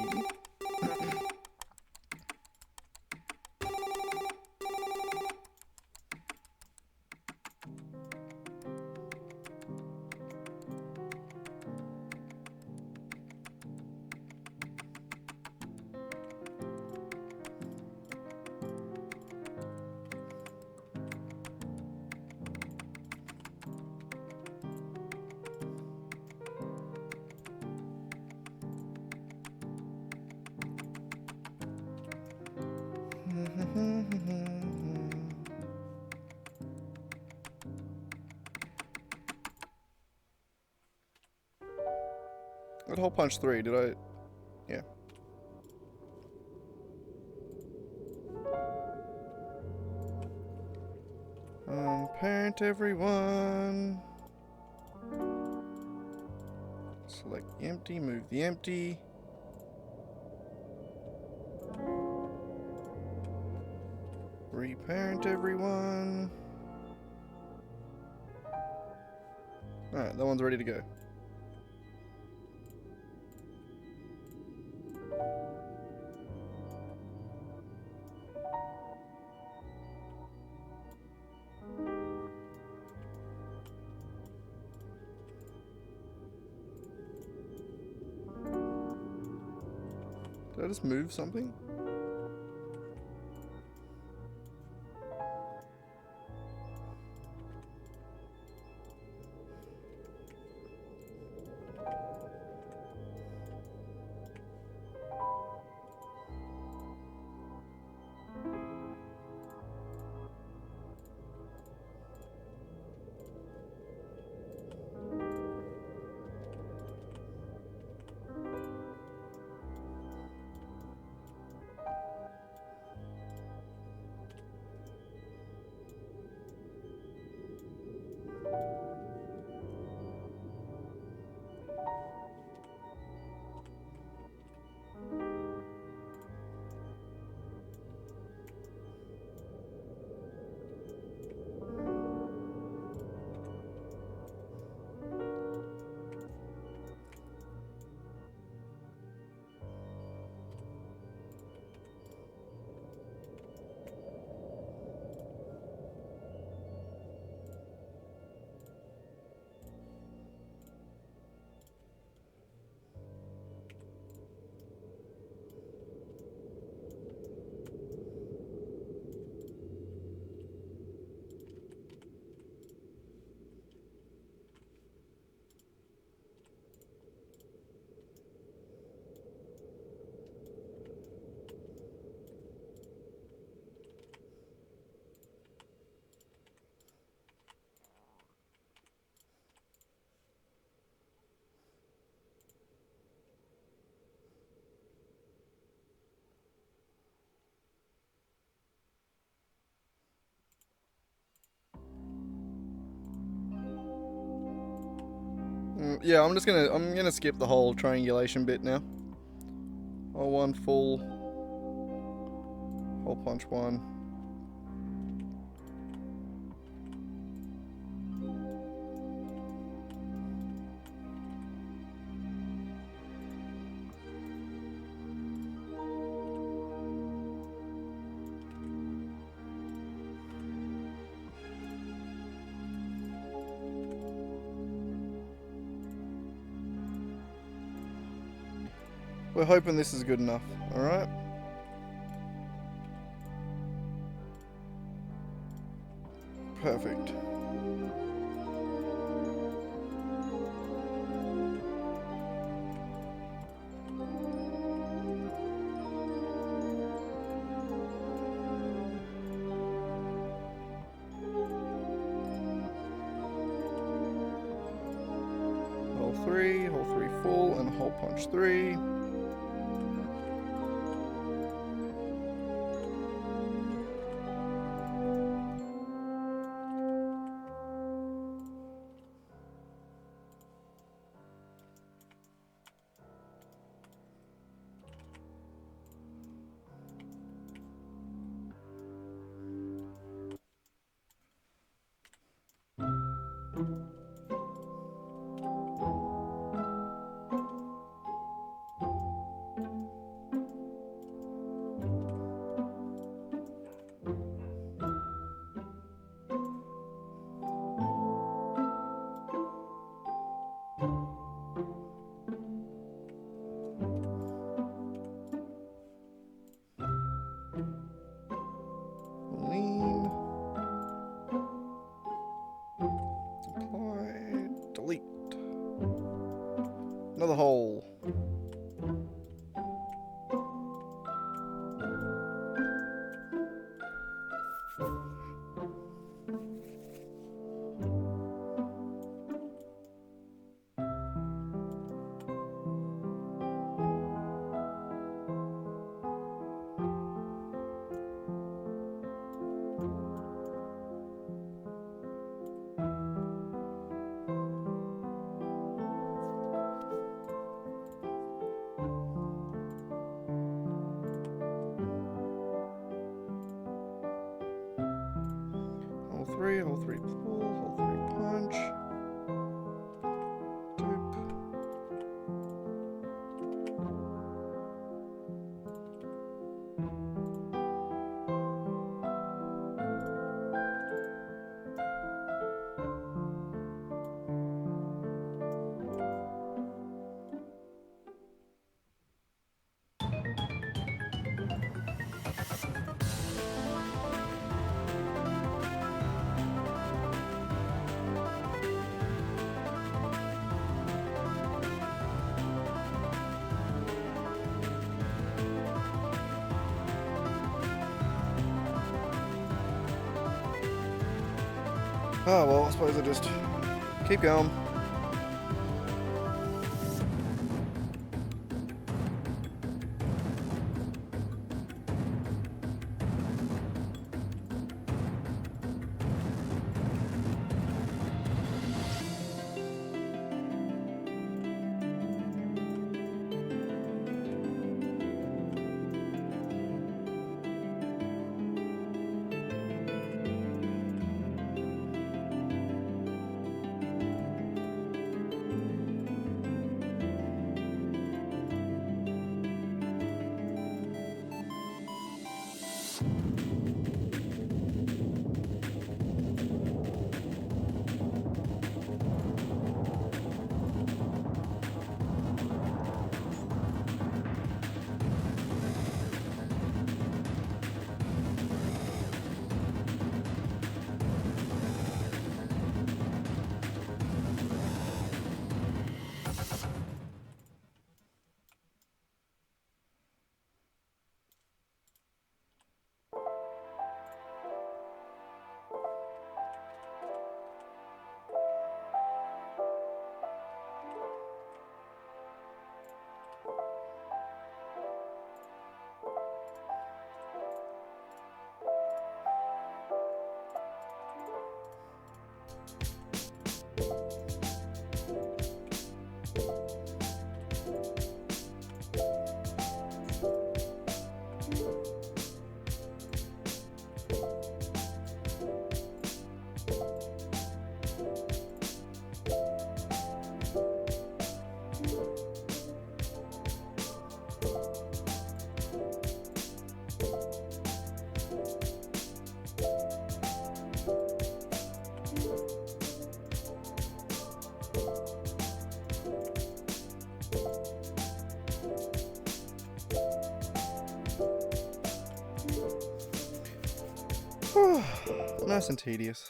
At Hole Punch 3, did I? Yeah. Parent everyone. Select empty, move the empty. Reparent everyone. Alright, that one's ready to go. Did I just move something? Yeah, I'm gonna skip the whole triangulation bit now. Hole 1 full. Hole punch 1. We're hoping this is good enough, alright? Perfect. Hole 3 full, and hole punch 3. Lean. Apply. Delete. Another hole. Hole 3 pull, hole 3 punch. Doop. Oh well, I suppose I just keep going. Nice and tedious.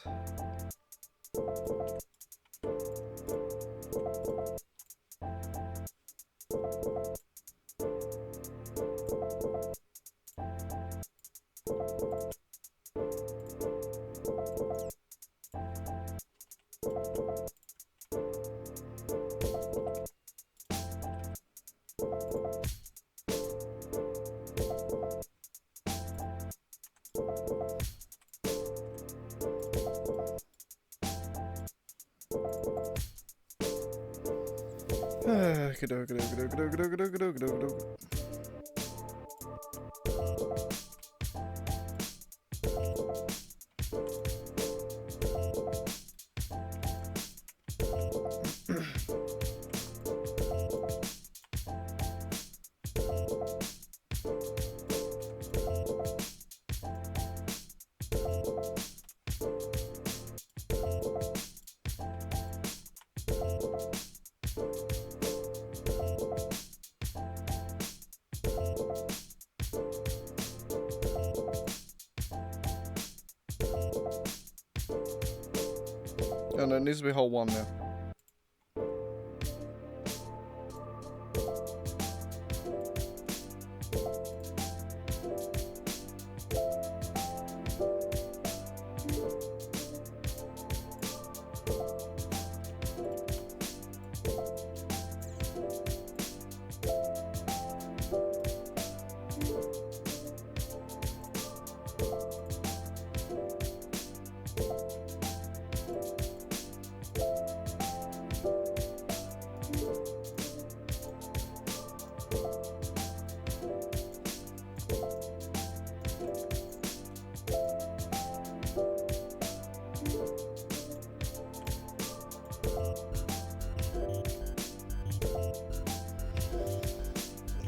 Oh no, it needs to be hole 1 now.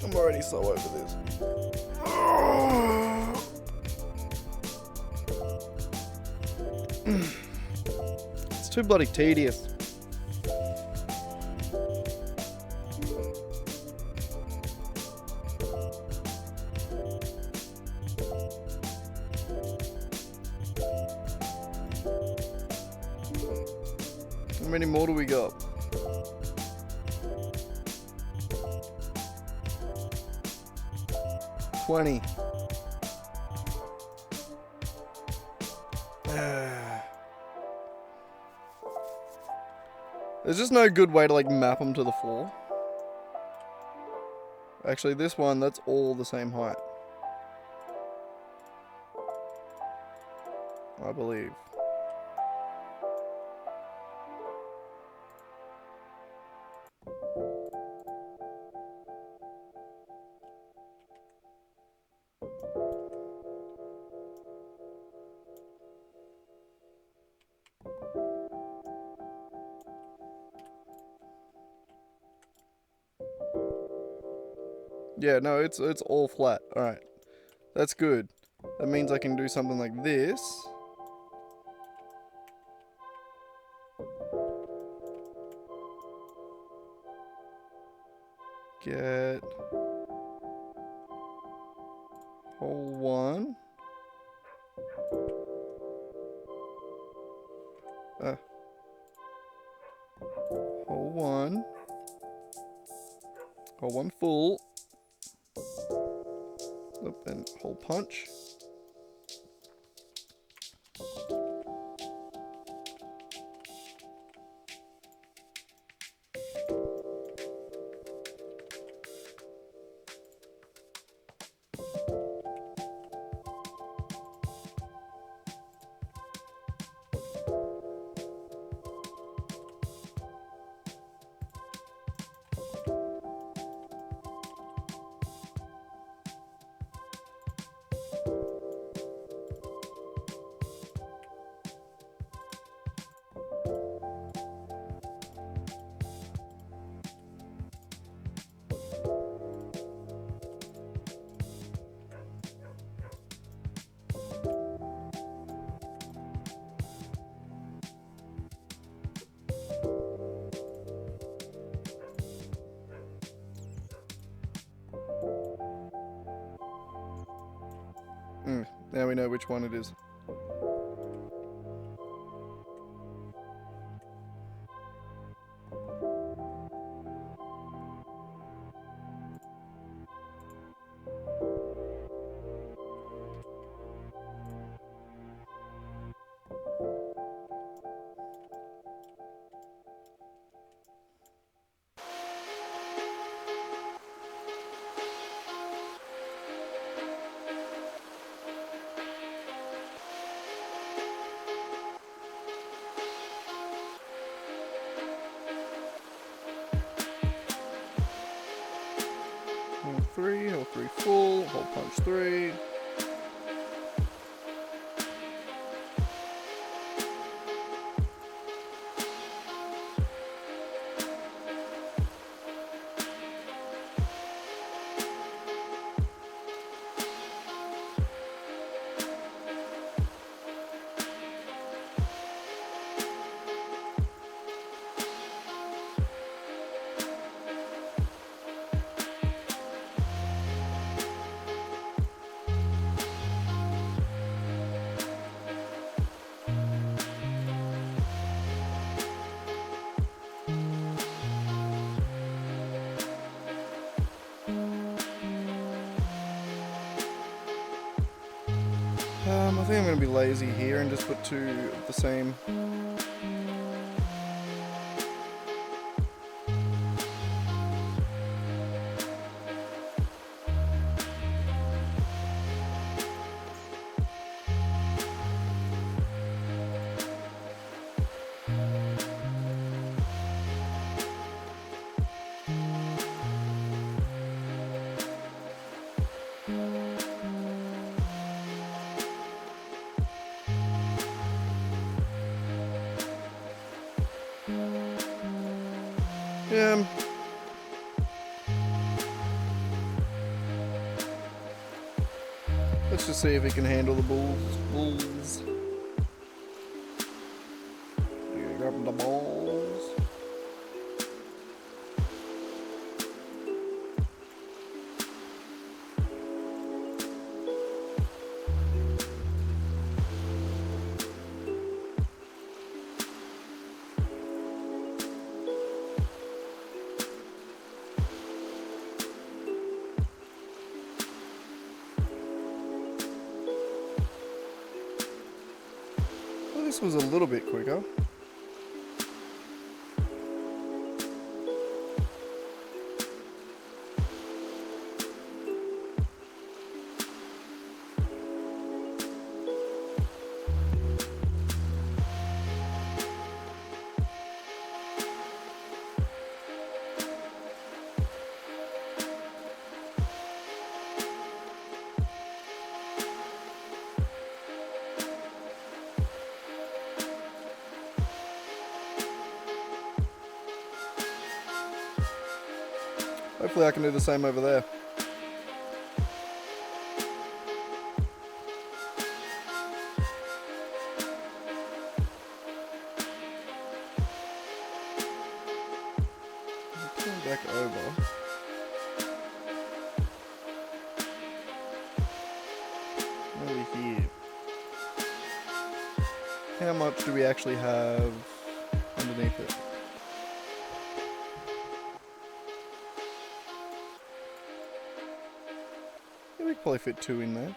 I'm already so over this. It's too bloody tedious. How many more do we got? $20. There's just no good way to like map them to the floor. Actually, this one, that's all the same height, I believe. Yeah, no, it's all flat. Alright. That's good. That means I can do something like this. Get hole 1. Hole 1. Hole 1 full. And hole punch. Now we know which one it is. 3, hole 3 full, hole punch 3. I think I'm going to be lazy here and just put 2 of the same. Yeah. Let's just see if he can handle the bulls. Yeah, grab the balls. This was a little bit quicker. Hopefully I can do the same over there. Turn back over. Over here. How much do we actually have underneath it? Yeah, we could probably fit 2 in there.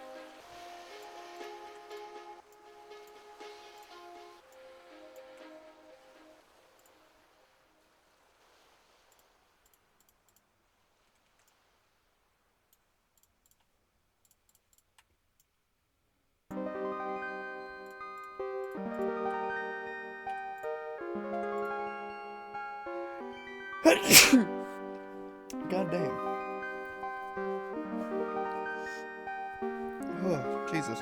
God damn. Oh, Jesus.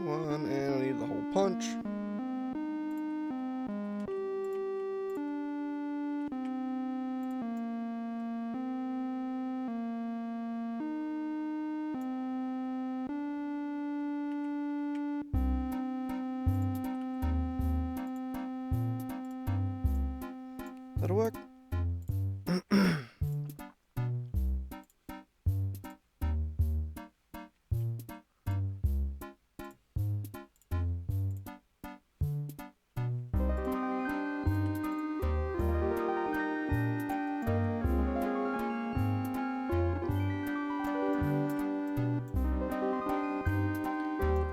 One, and I need the whole punch. That'll work.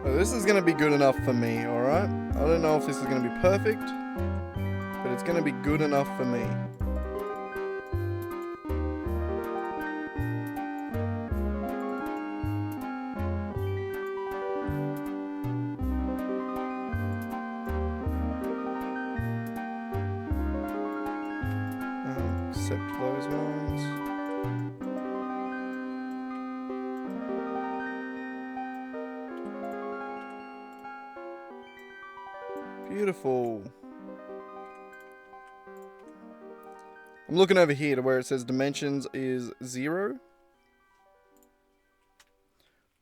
This is going to be good enough for me, alright? don't know if this is going to be perfect, but it's going to be good enough for me. Except those ones. Beautiful. I'm looking over here to where it says dimensions is 0.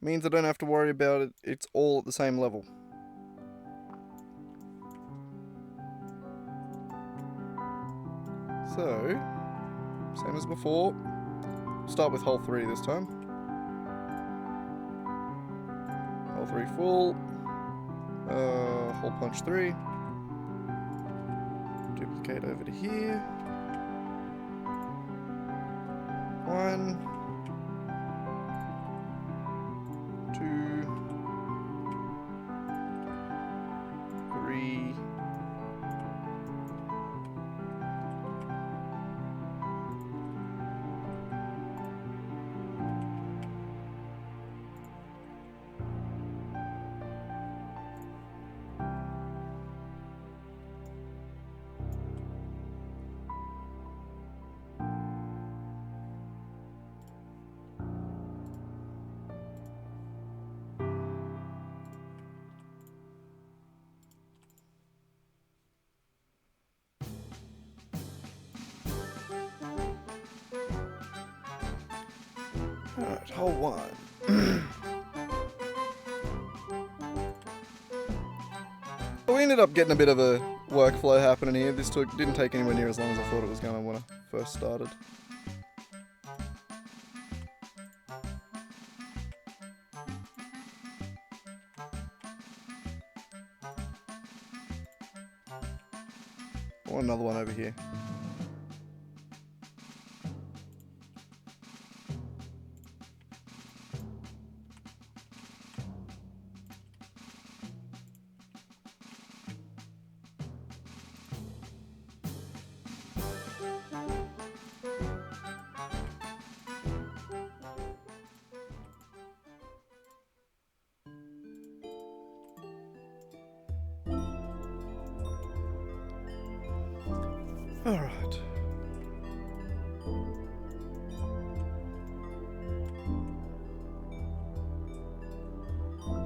Means I don't have to worry about it. It's all at the same level. So, same as before. Start with hole 3 this time. Hole 3 full. Hole punch 3. Duplicate over to here. 1, 2, 3. Alright, hole 1. So we ended up getting a bit of a workflow happening here. This didn't take anywhere near as long as I thought it was going to when I first started. Or another one over here. All right.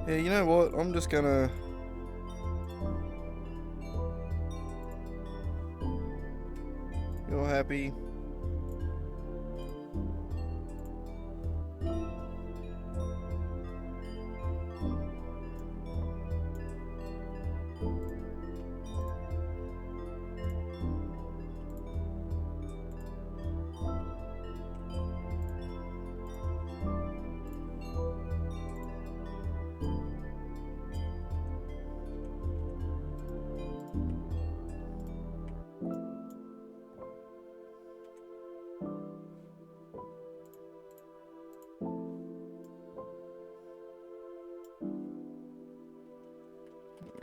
Yeah, you know what? I'm just gonna... You're happy.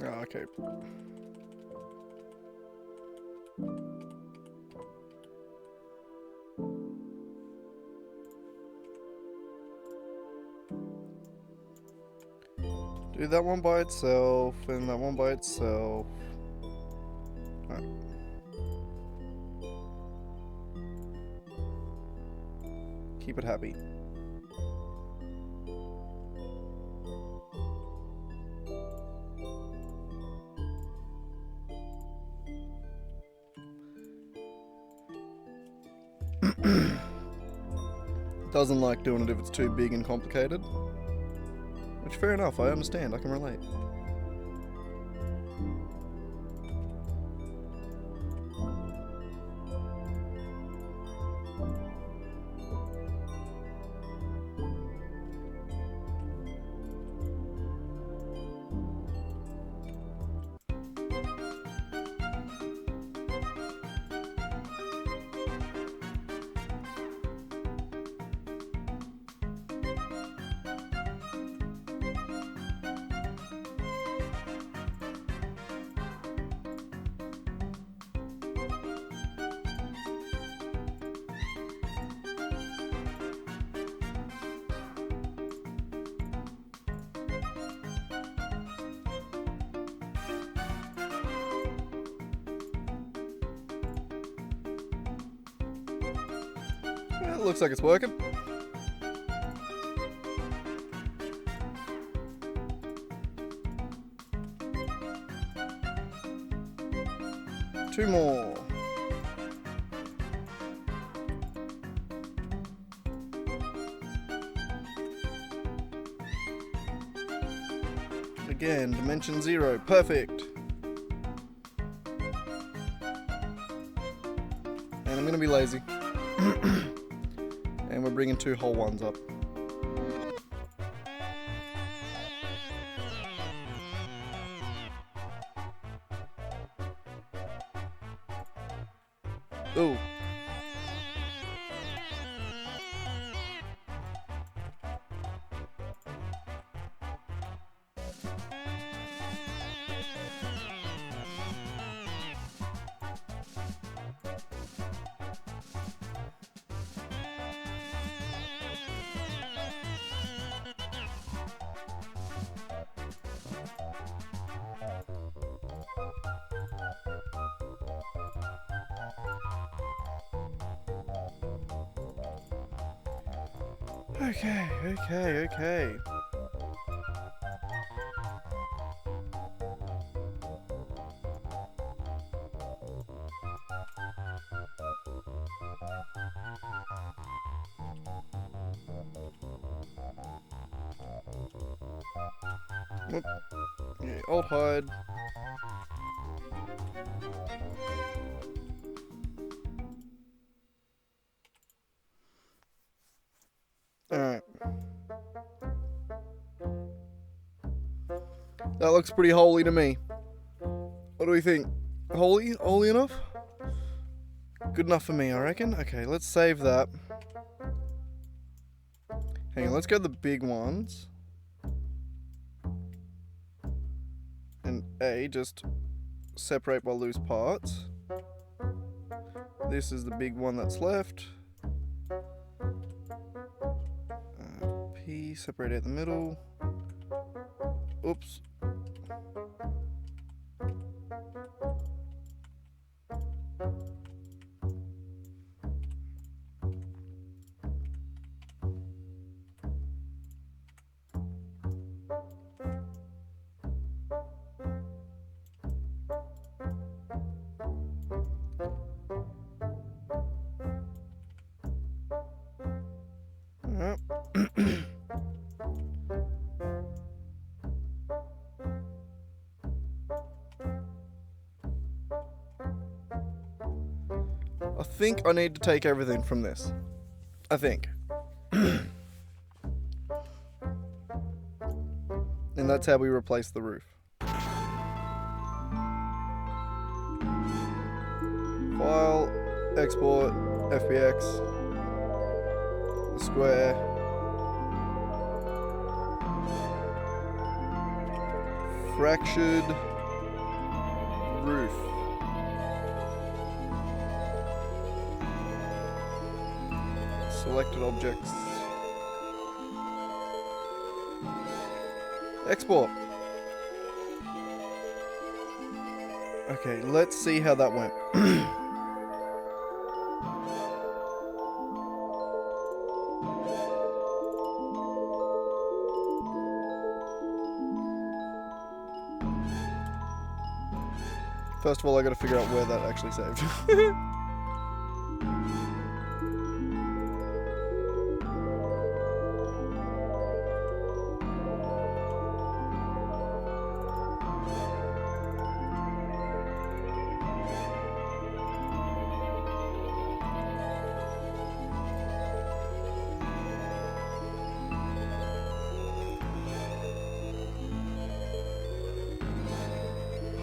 Oh, okay. Do that one by itself, and that one by itself. Alright. Keep it happy. Doesn't like doing it if it's too big and complicated. Which, fair enough, I understand, I can relate. looks like it's working. Two more. Again, dimension 0. Perfect. And I'm going to be lazy. And we're bringing 2 whole ones up. Ooh. Okay. Whoop. Yeah, old hide. Alright. That looks pretty holy to me. What do we think? Holy? Holy enough? Good enough for me, I reckon. Okay, let's save that. Hang on, let's go to the big ones. And A, just separate by loose parts. This is the big one that's left. P, separate out the middle. Oops. Alright. I think I need to take everything from this. I think. And that's how we replace the roof. File, export, FBX, the square, fractured roof. Selected objects. Export. Okay, let's see how that went. First of all, I gotta figure out where that actually saved.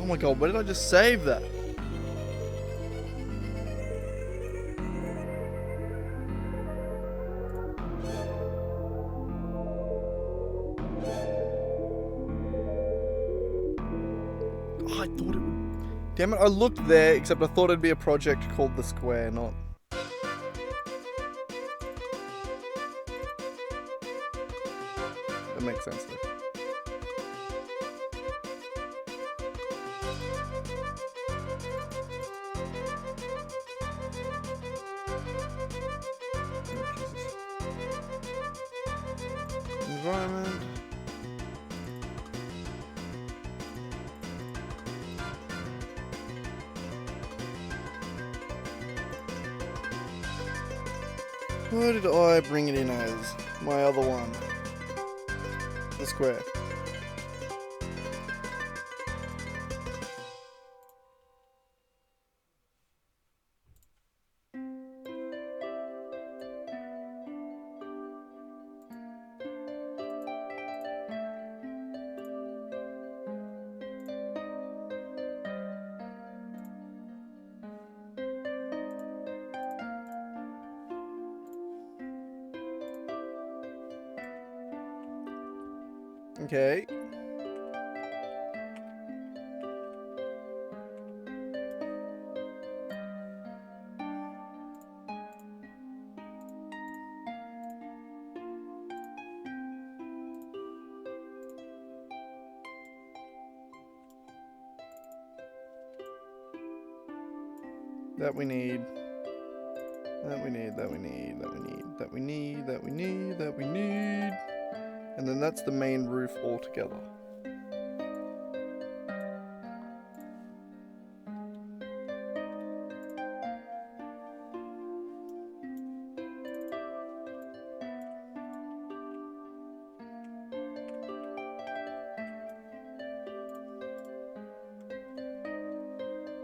Oh my god, where did I just save that? Oh, I thought it would... Damn it, I looked there, except I thought it'd be a project called The Square, not... That makes sense though. environment. Where did I bring it in as? My other one. The square. Okay. That we need. That we need, that we need, that we need, that we need, that we need, that we need. And then that's the main roof altogether.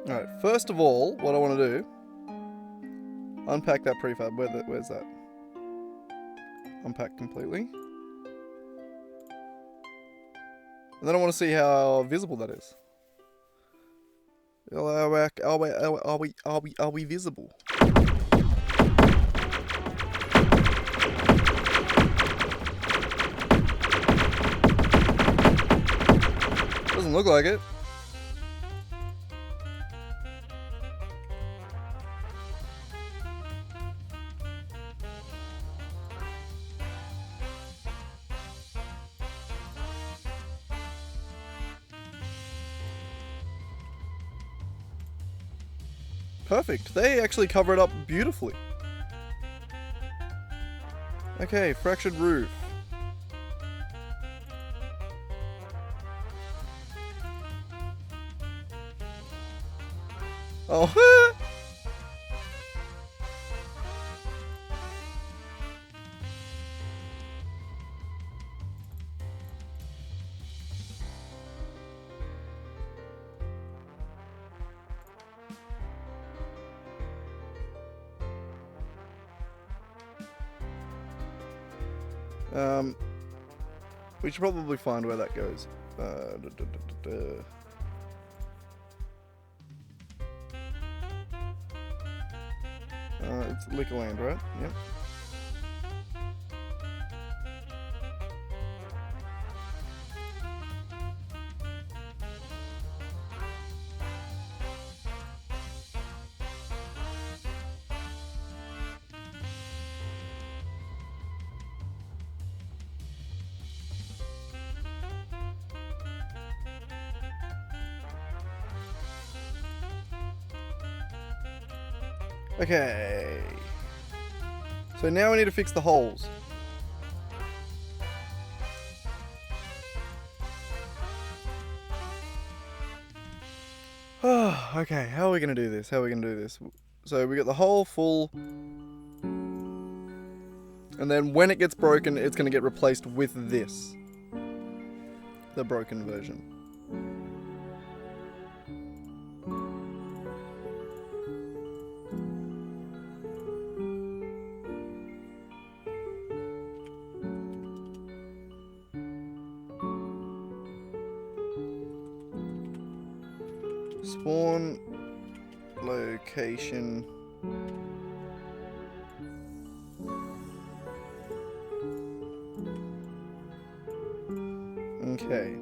Alright, first of all, what I want to do, unpack that prefab. Where's that? Unpack completely. And then I want to see how visible that is. Are we visible? Doesn't look like it. Perfect. They actually cover it up beautifully. Okay, fractured roof. Oh. We should probably find where that goes. It's Liquorland, right? Yep. Okay. So now we need to fix the holes. Okay, how are we going to do this? So we got the hole full. And then when it gets broken, it's going to get replaced with this. The broken version. Spawn location. Okay.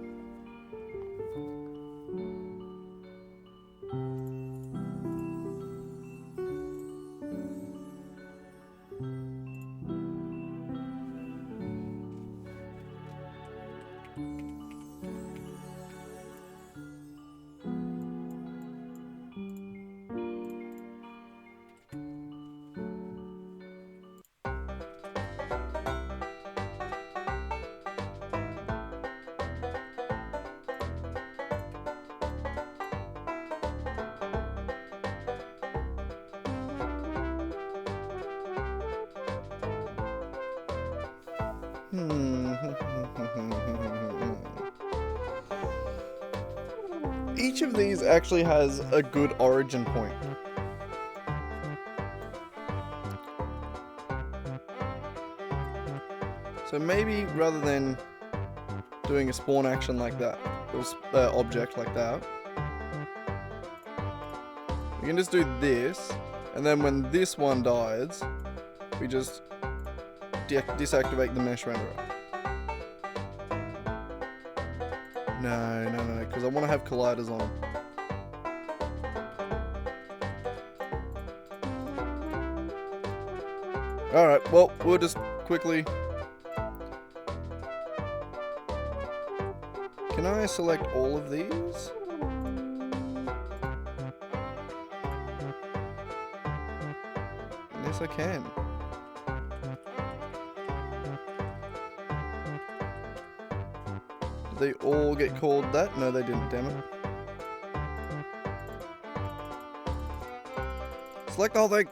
Each of these actually has a good origin point. So maybe rather than doing a spawn action like that, or object like that, we can just do this, and then when this one dies, we just deactivate the mesh renderer. No, because I want to have colliders on them. Alright, well, we'll just quickly... Can I select all of these? Yes, I can. Did they all get called that? No, they didn't, damn it. Select the whole thing.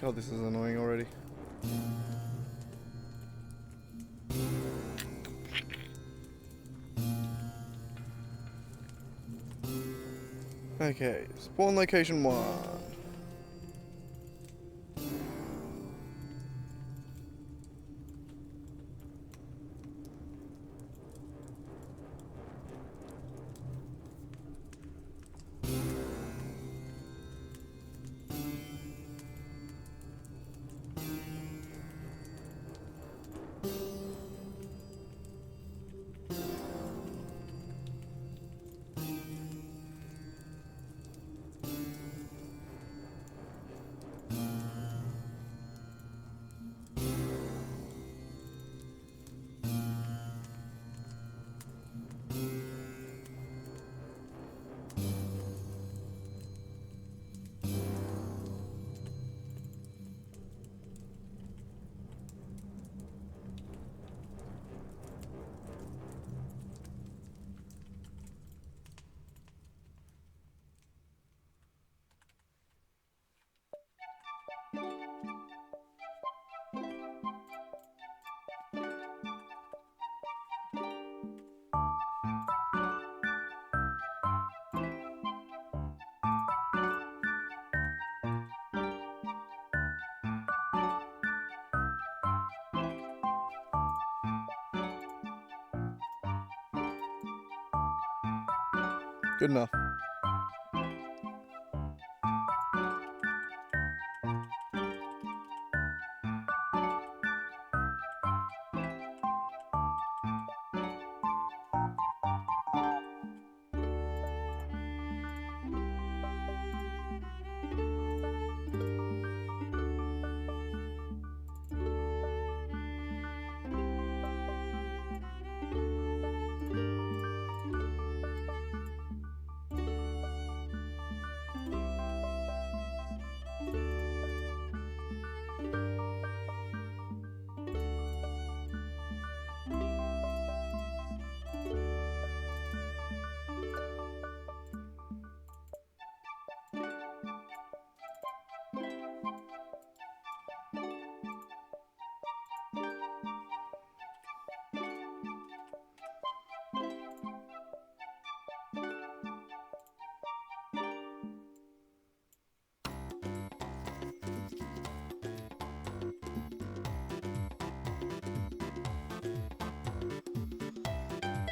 God, this is annoying already. Okay, spawn location 1. Good enough.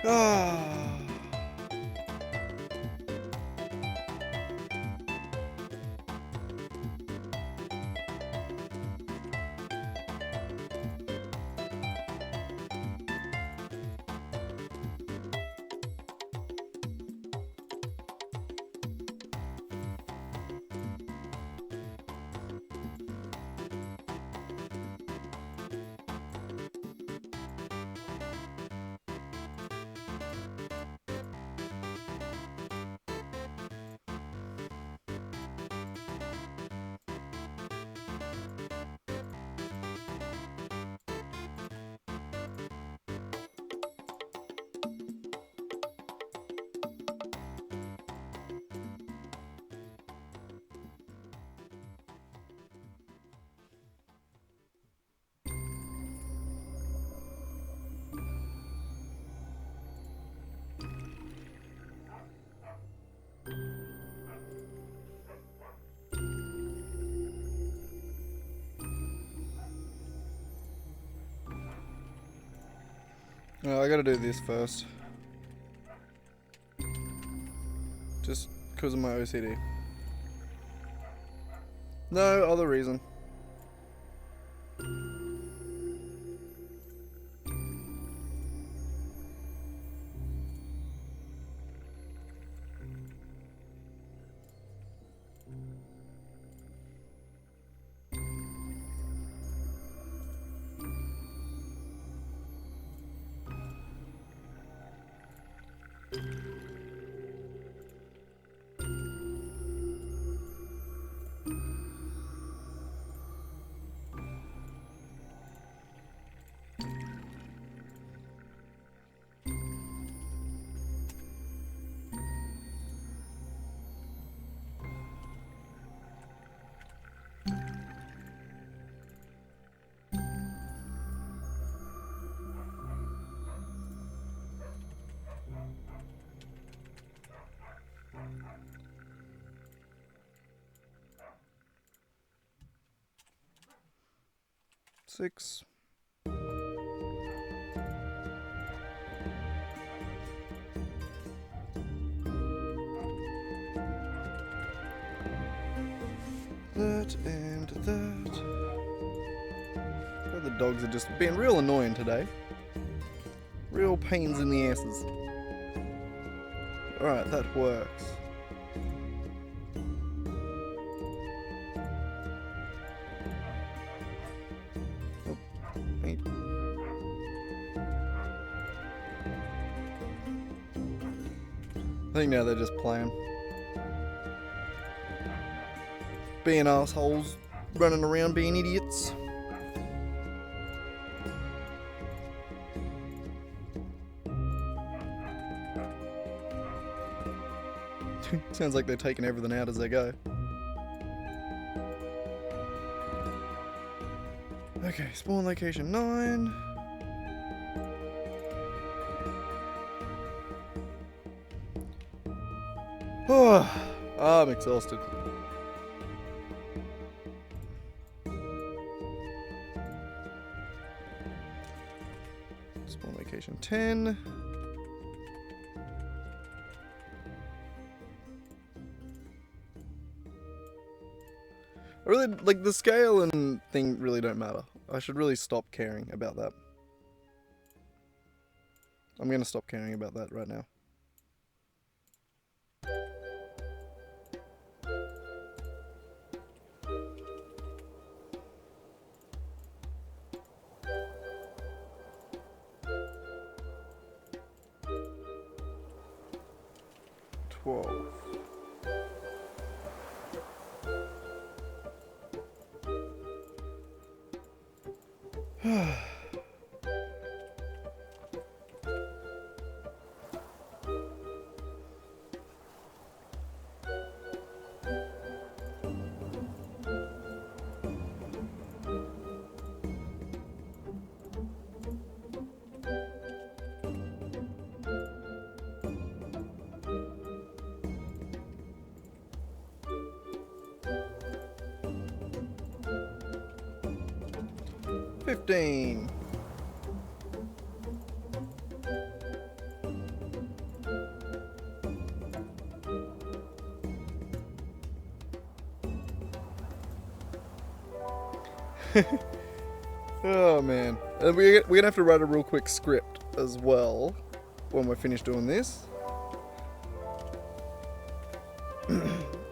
Ah. No, I gotta do this first. Just because of my OCD. No other reason. Six. That and that. The dogs are just being real annoying today. Real pains in the asses. Alright, that works. Oh, wait. I think now they're just playing. Being assholes, running around being idiots. Sounds like they're taking everything out as they go. Okay, spawn location 9. Oh, I'm exhausted. Spawn location 10. I really, like, the scale and thing really don't matter. I should really stop caring about that. I'm gonna stop caring about that right now. $15. Oh man, and we're gonna have to write a real quick script as well when we're finished doing this,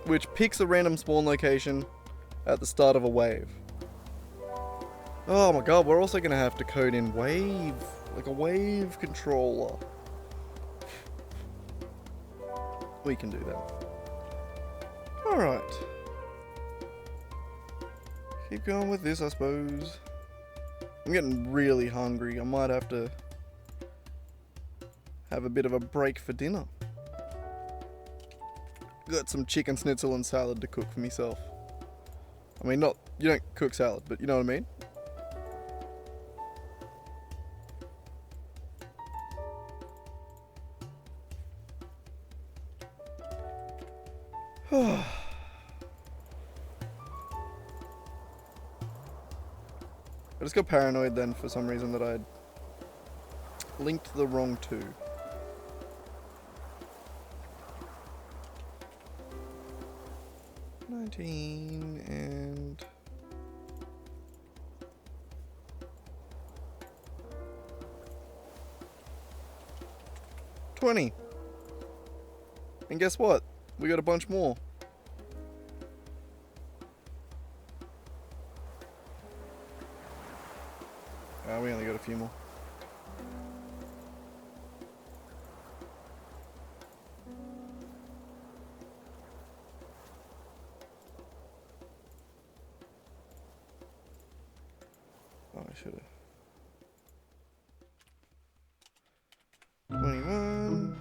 which picks a random spawn location at the start of a wave. Oh my god, we're also gonna have to code in wave, like a wave controller. We can do that. Alright. Keep going with this, I suppose. I'm getting really hungry. I might have to have a bit of a break for dinner. Got some chicken schnitzel and salad to cook for myself. I mean, not, you don't cook salad, but you know what I mean? I just got paranoid then for some reason that I'd linked the wrong two. And 20. And guess what? We got a bunch more. We only got a few more. Oh, I should have. 21.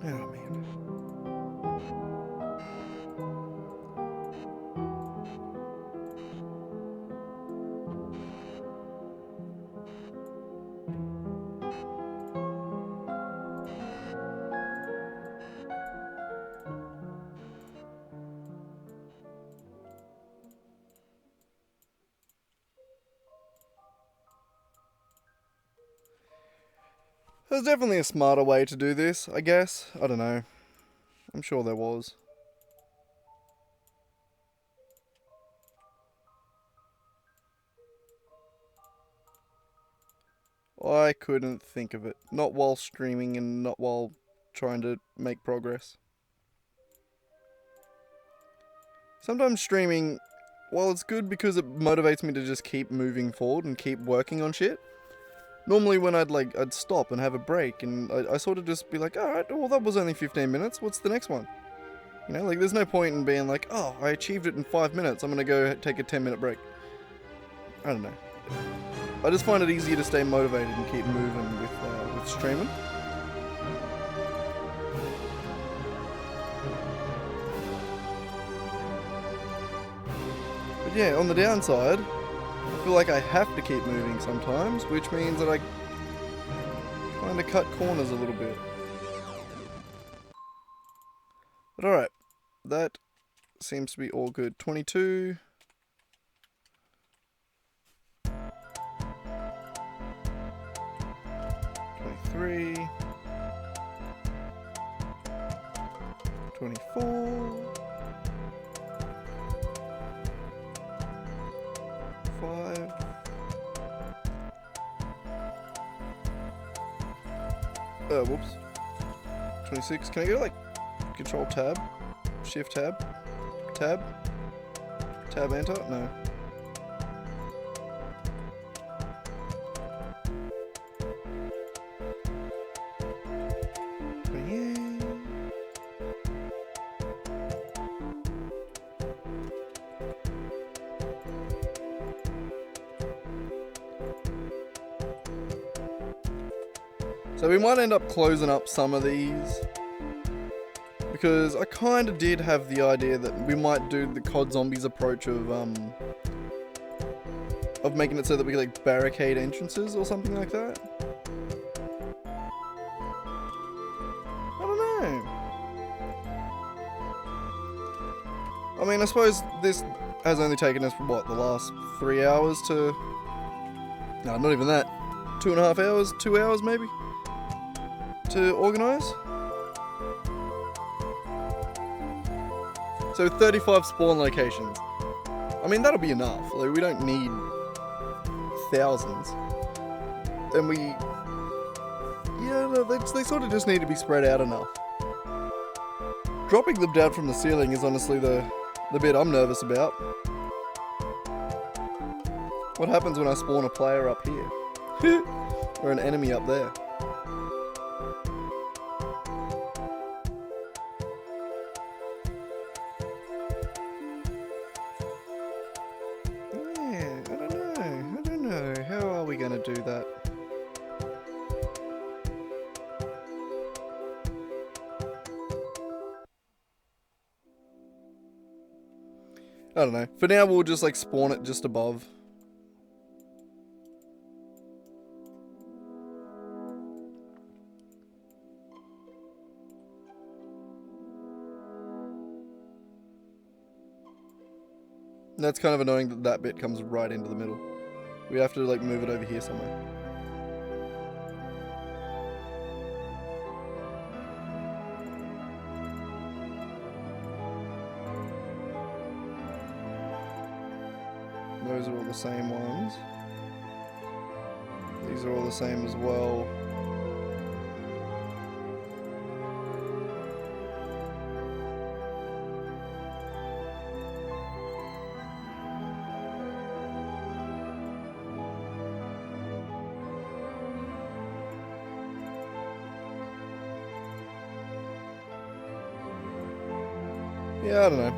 Oh, man. There's definitely a smarter way to do this, I guess. I don't know. I'm sure there was. I couldn't think of it. Not while streaming and not while trying to make progress. Sometimes streaming, while it's good because it motivates me to just keep moving forward and keep working on shit, normally when I'd stop and have a break and I sort of just be like, alright, well that was only 15 minutes, what's the next one? You know, like there's no point in being like, oh, I achieved it in 5 minutes, I'm gonna go take a 10-minute break. I don't know. I just find it easier to stay motivated and keep moving with streaming. But yeah, on the downside, I feel like I have to keep moving sometimes, which means that I kind of cut corners a little bit. But alright, that seems to be all good. 22. 23. 24. 5. Whoops. 26. Can I go like Control Tab? Shift Tab? Tab? Tab Enter? No. So we might end up closing up some of these, because I kind of did have the idea that we might do the COD Zombies approach of making it so that we could like barricade entrances or something like that. I don't know. I mean, I suppose this has only taken us, what, the last 3 hours to... No, not even that. 2.5 hours, 2 hours maybe? To organise? So 35 spawn locations. I mean, that'll be enough. Like, we don't need thousands. And we... Yeah, no, they sort of just need to be spread out enough. Dropping them down from the ceiling is honestly the bit I'm nervous about. What happens when I spawn a player up here? Or an enemy up there? Yeah, I don't know. How are we gonna do that? I don't know. For now, we'll just like spawn it just above. And that's kind of annoying that that bit comes right into the middle. We have to like move it over here somewhere. Those are all the same ones. These are all the same as well. Yeah, I don't know.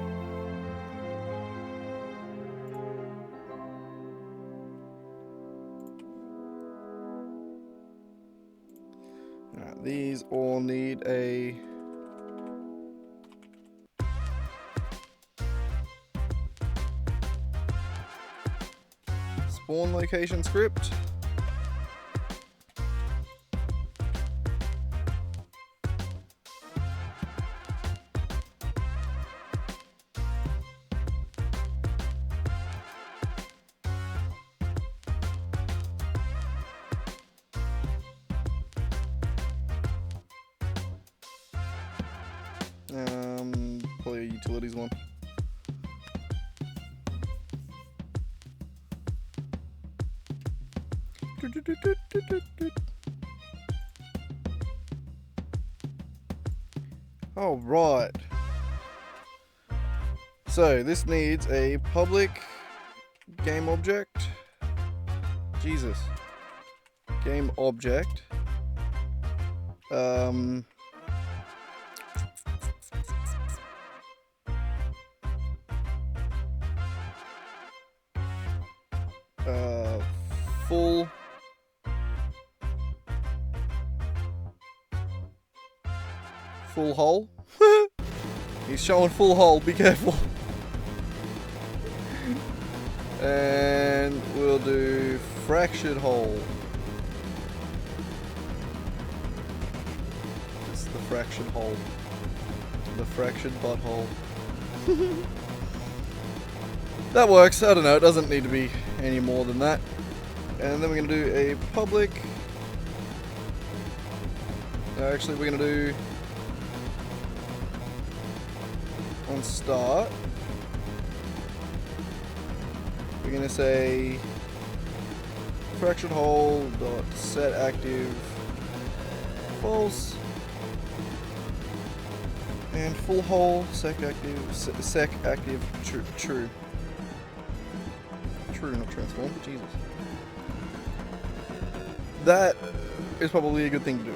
Alright, these all need a... spawn location script. Probably a utilities one. All right. So this needs a public game object. Jesus. Game object. Full hole. He's showing full hole, be careful. And we'll do fractured hole. It's the fractured hole. The fractured butthole. That works. I don't know, it doesn't need to be any more than that. And then we're going to do a public... Actually, we're going to do... on start, we're going to say fractured hole dot set active false, and full hole sec active true, not transform. Jesus, that is probably a good thing to do.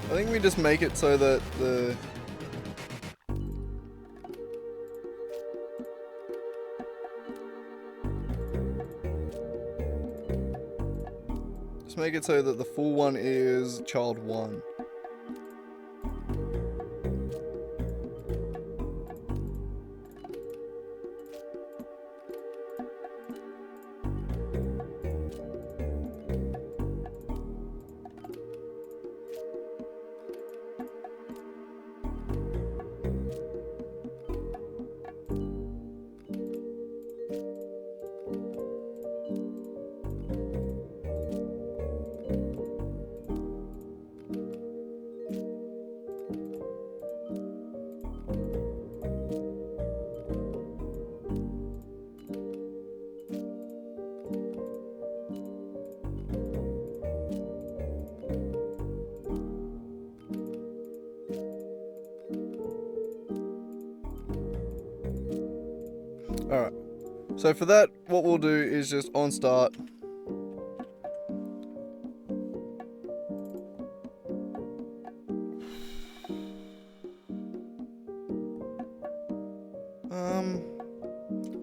I think we just make it so that the Let's make it so that the full one is child 1. Alright, so for that, what we'll do is just on start.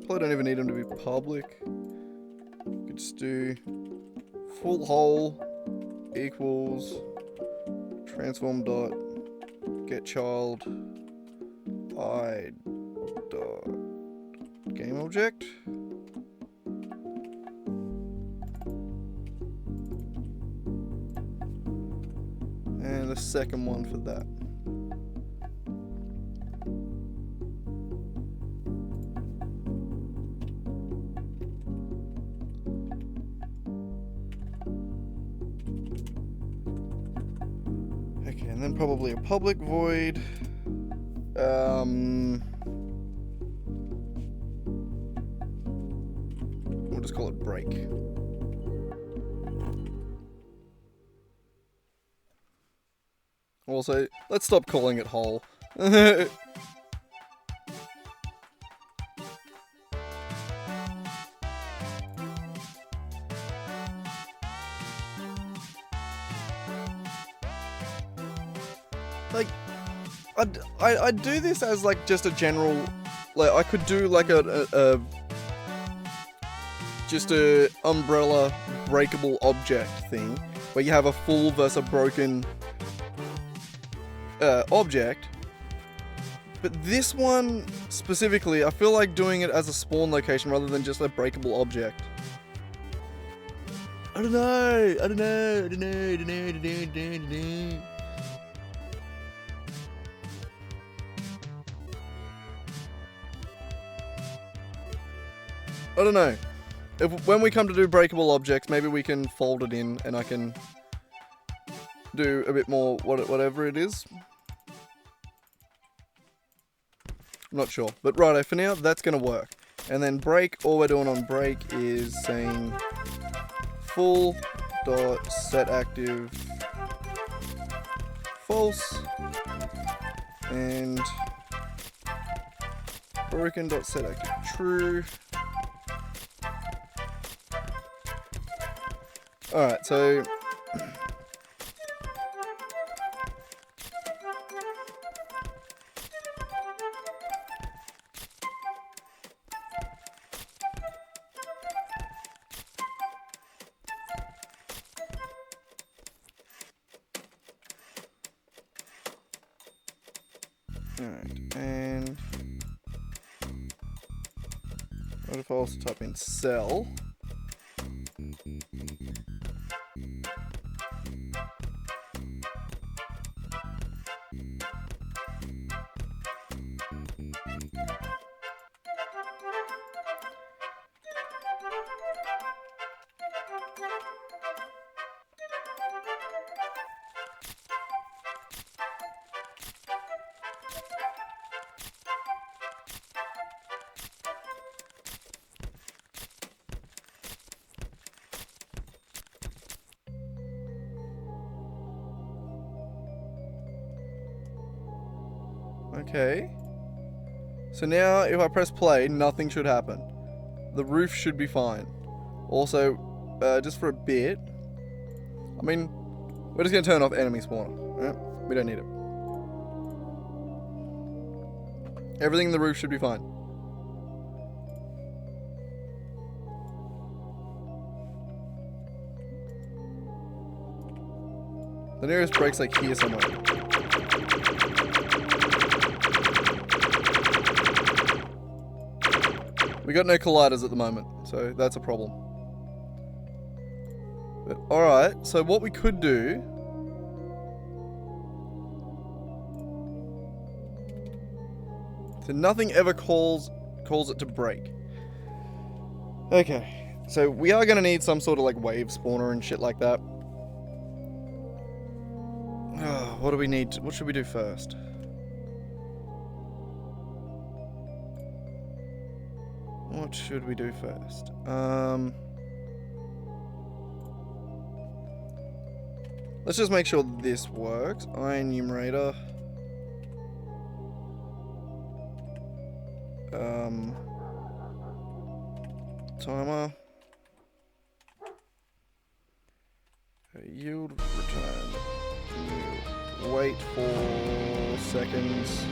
Probably don't even need them to be public. You could just do full whole equals transform dot get child I dot game object. And the second one for that. Okay, and then probably a public void. We'll just call it break. Also, let's stop calling it whole. Like, I'd do this as like just a general, like I could do like just a umbrella breakable object thing where you have a full versus a broken object. But this one specifically, I feel like doing it as a spawn location rather than just a breakable object. I don't know. I don't know. When we come to do breakable objects, maybe we can fold it in and I can do a bit more whatever it is. I'm not sure. But righto, for now, that's going to work. And then break, all we're doing on break is saying full dot set active false and broken dot set active true. Alright, so alright, and what if I also type in cell? Okay. So now if I press play, nothing should happen. The roof should be fine. Also, just for a bit, I mean, we're just going to turn off enemy spawner. Right? We don't need it. Everything in the roof should be fine. The nearest break's like here somewhere. We got no colliders at the moment, so that's a problem. But alright, so what we could do... So nothing ever calls it to break. Okay, so we are going to need some sort of like wave spawner and shit like that. What do we need? What should we do first? What should we do first? Let's just make sure this works. Iron numerator. Timer. Yield return. Yield. Wait 4 seconds.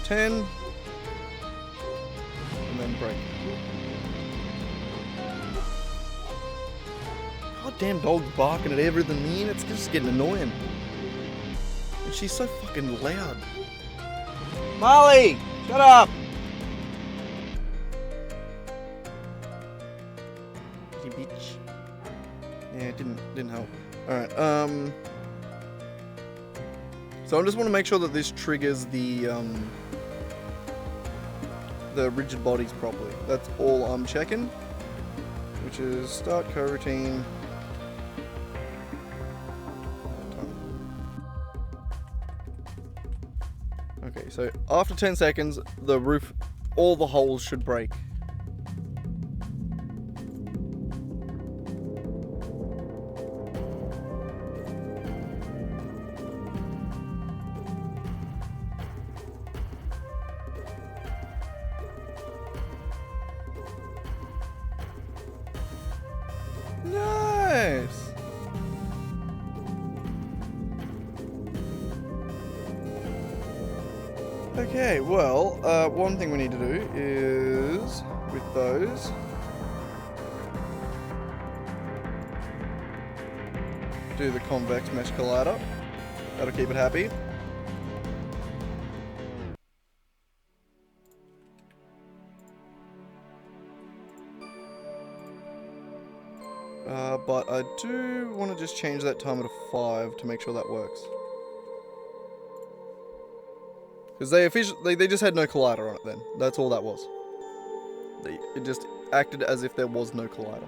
10. And then break. Goddamn dog barking at everything, man. It's just getting annoying. And she's so fucking loud. Molly! Shut up! You bitch. Yeah, it didn't help. Alright, so I just want to make sure that this triggers the rigid bodies properly. That's all I'm checking. Which is start coroutine. Okay, so after 10 seconds, the roof, all the holes should break. Nice! Okay, well, one thing we need to do is, with those, do the convex mesh collider. That'll keep it happy. But I do want to just change that timer to 5 to make sure that works. Because they just had no collider on it then. That's all that was. It just acted as if there was no collider.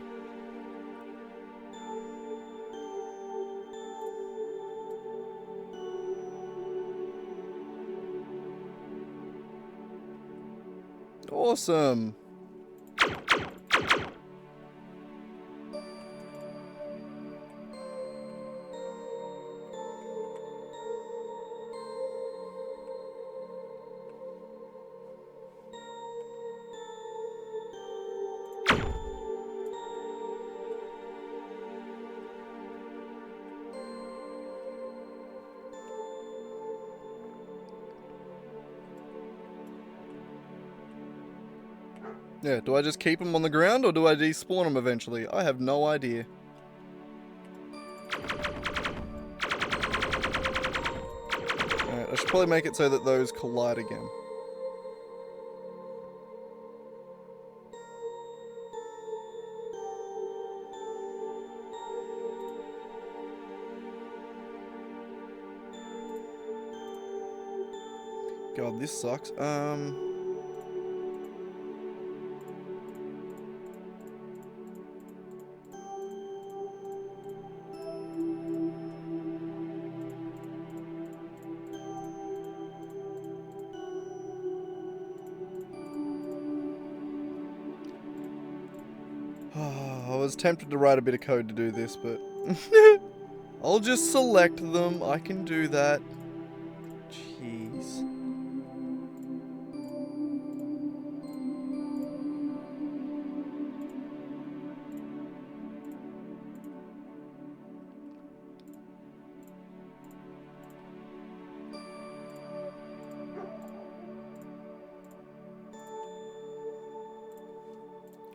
Awesome. Yeah, do I just keep them on the ground or do I despawn them eventually? I have no idea. Alright, I should probably make it so that those collide again. God, this sucks. I was tempted to write a bit of code to do this, but I'll just select them. I can do that. Jeez.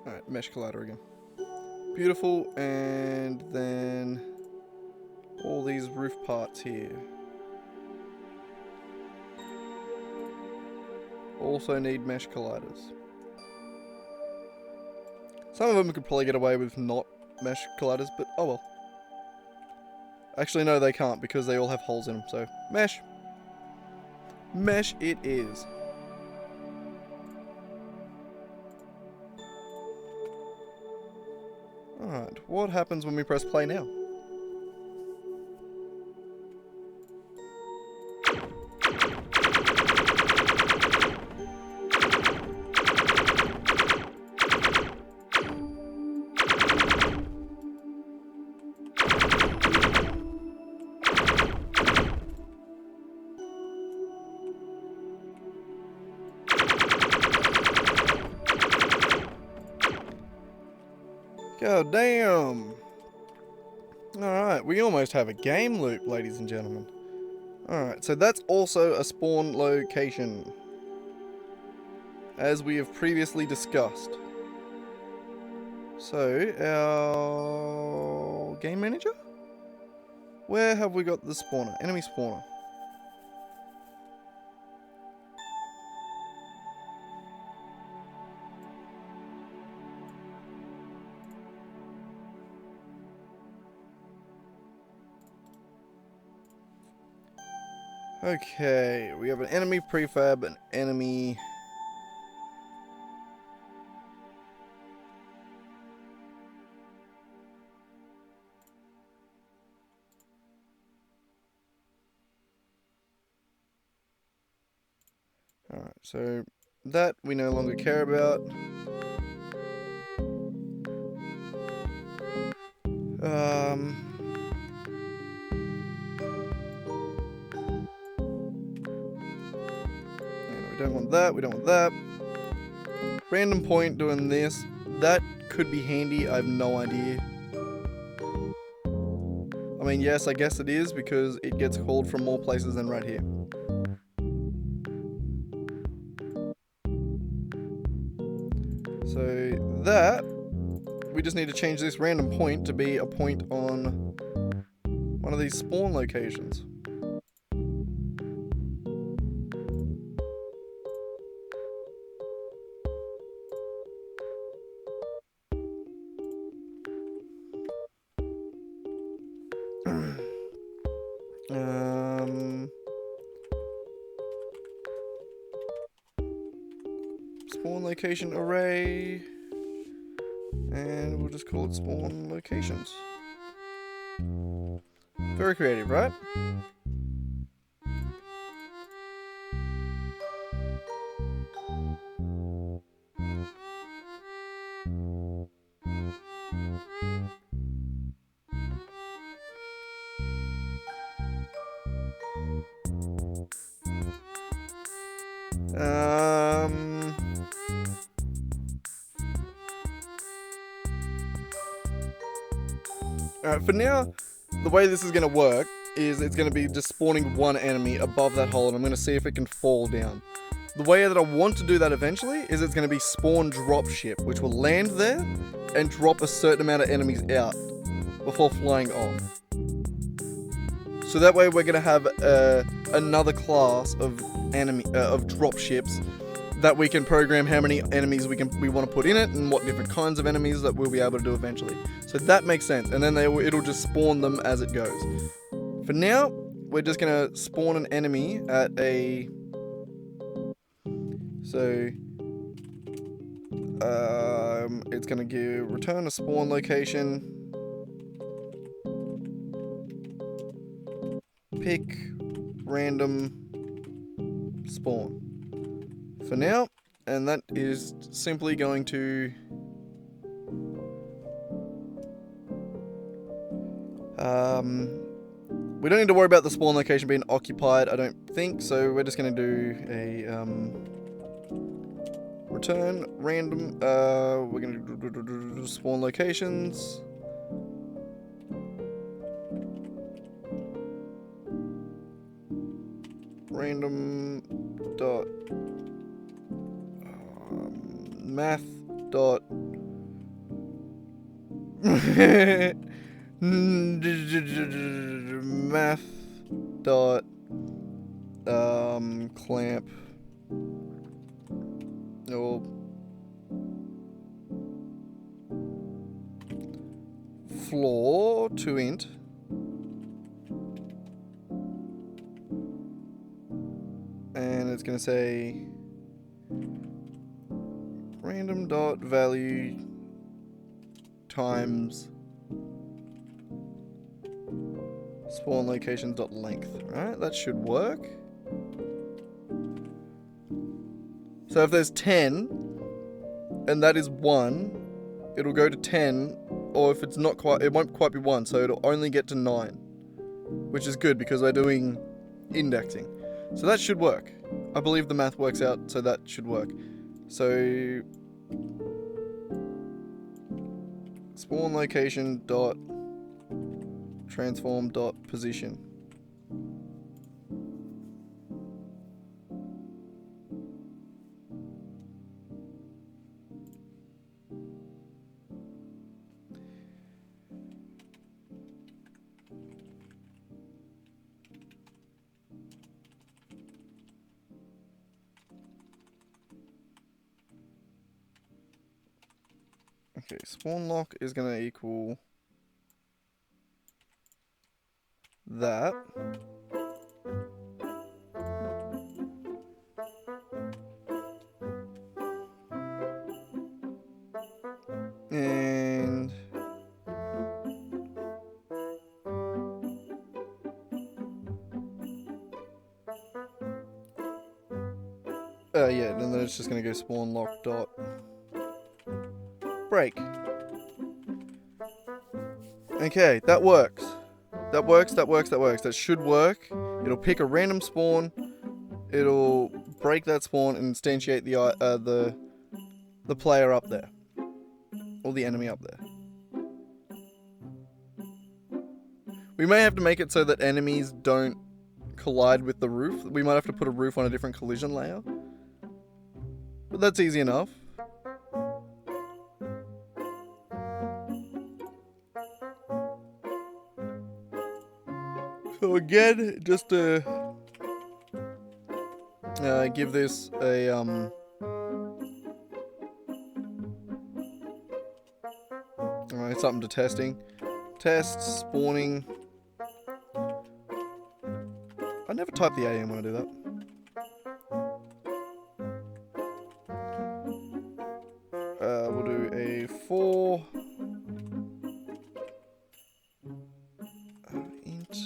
Alright, mesh collider again. Beautiful, and then all these roof parts here. Also need mesh colliders. Some of them could probably get away with not mesh colliders, but oh well. Actually, no, they can't because they all have holes in them, so mesh. Mesh it is. Alright, what happens when we press play now? God damn. Alright, we almost have a game loop, ladies and gentlemen. Alright, so that's also a spawn location, as we have previously discussed. So, our game manager? Where have we got the spawner? Enemy spawner. Okay, we have an enemy prefab, an enemy... Alright, so that we no longer care about. We don't want that, we don't want that. Random point doing this. That could be handy, I have no idea. I mean, yes, I guess it is because it gets called from more places than right here. So that, we just need to change this random point to be a point on one of these spawn locations. Spawn location array, and we'll just call it spawn locations. Very creative, right? Alright, for now, the way this is going to work is it's going to be just spawning one enemy above that hole, and I'm going to see if it can fall down. The way that I want to do that eventually is it's going to be spawn drop ship, which will land there and drop a certain amount of enemies out before flying off. So that way we're going to have another class of drop ships that we can program how many enemies we want to put in it and what different kinds of enemies that we'll be able to do eventually. So that makes sense, and then it'll just spawn them as it goes. For now, we're just going to spawn an enemy at a... So... it's going to return a spawn location. Pick random spawn. For now, and that is simply going to we don't need to worry about the spawn location being occupied, I don't think, so we're just going to do a return random, we're going to do spawn locations. Random dot math dot Math dot clamp or floor to int and it's going to say random dot value times spawn locations dot length. Right, that should work. So if there's 10 and that is 1, it'll go to 10, or if it's not quite, it won't quite be 1, so it'll only get to 9, which is good because we're doing indexing. So that should work. I believe the math works out, so that should work. So spawn location dot transform dot position. Okay, spawn lock is going to equal that. And yeah, and then it's just going to go spawn lock dot break. Okay, that works. That works. That should work. It'll pick a random spawn. It'll break that spawn and instantiate the player up there, or the enemy up there. We may have to make it so that enemies don't collide with the roof. We might have to put a roof on a different collision layer, but that's easy enough. So again, just to give this a something to testing. Test spawning. I never type the AM when I do that. We'll do a 4 int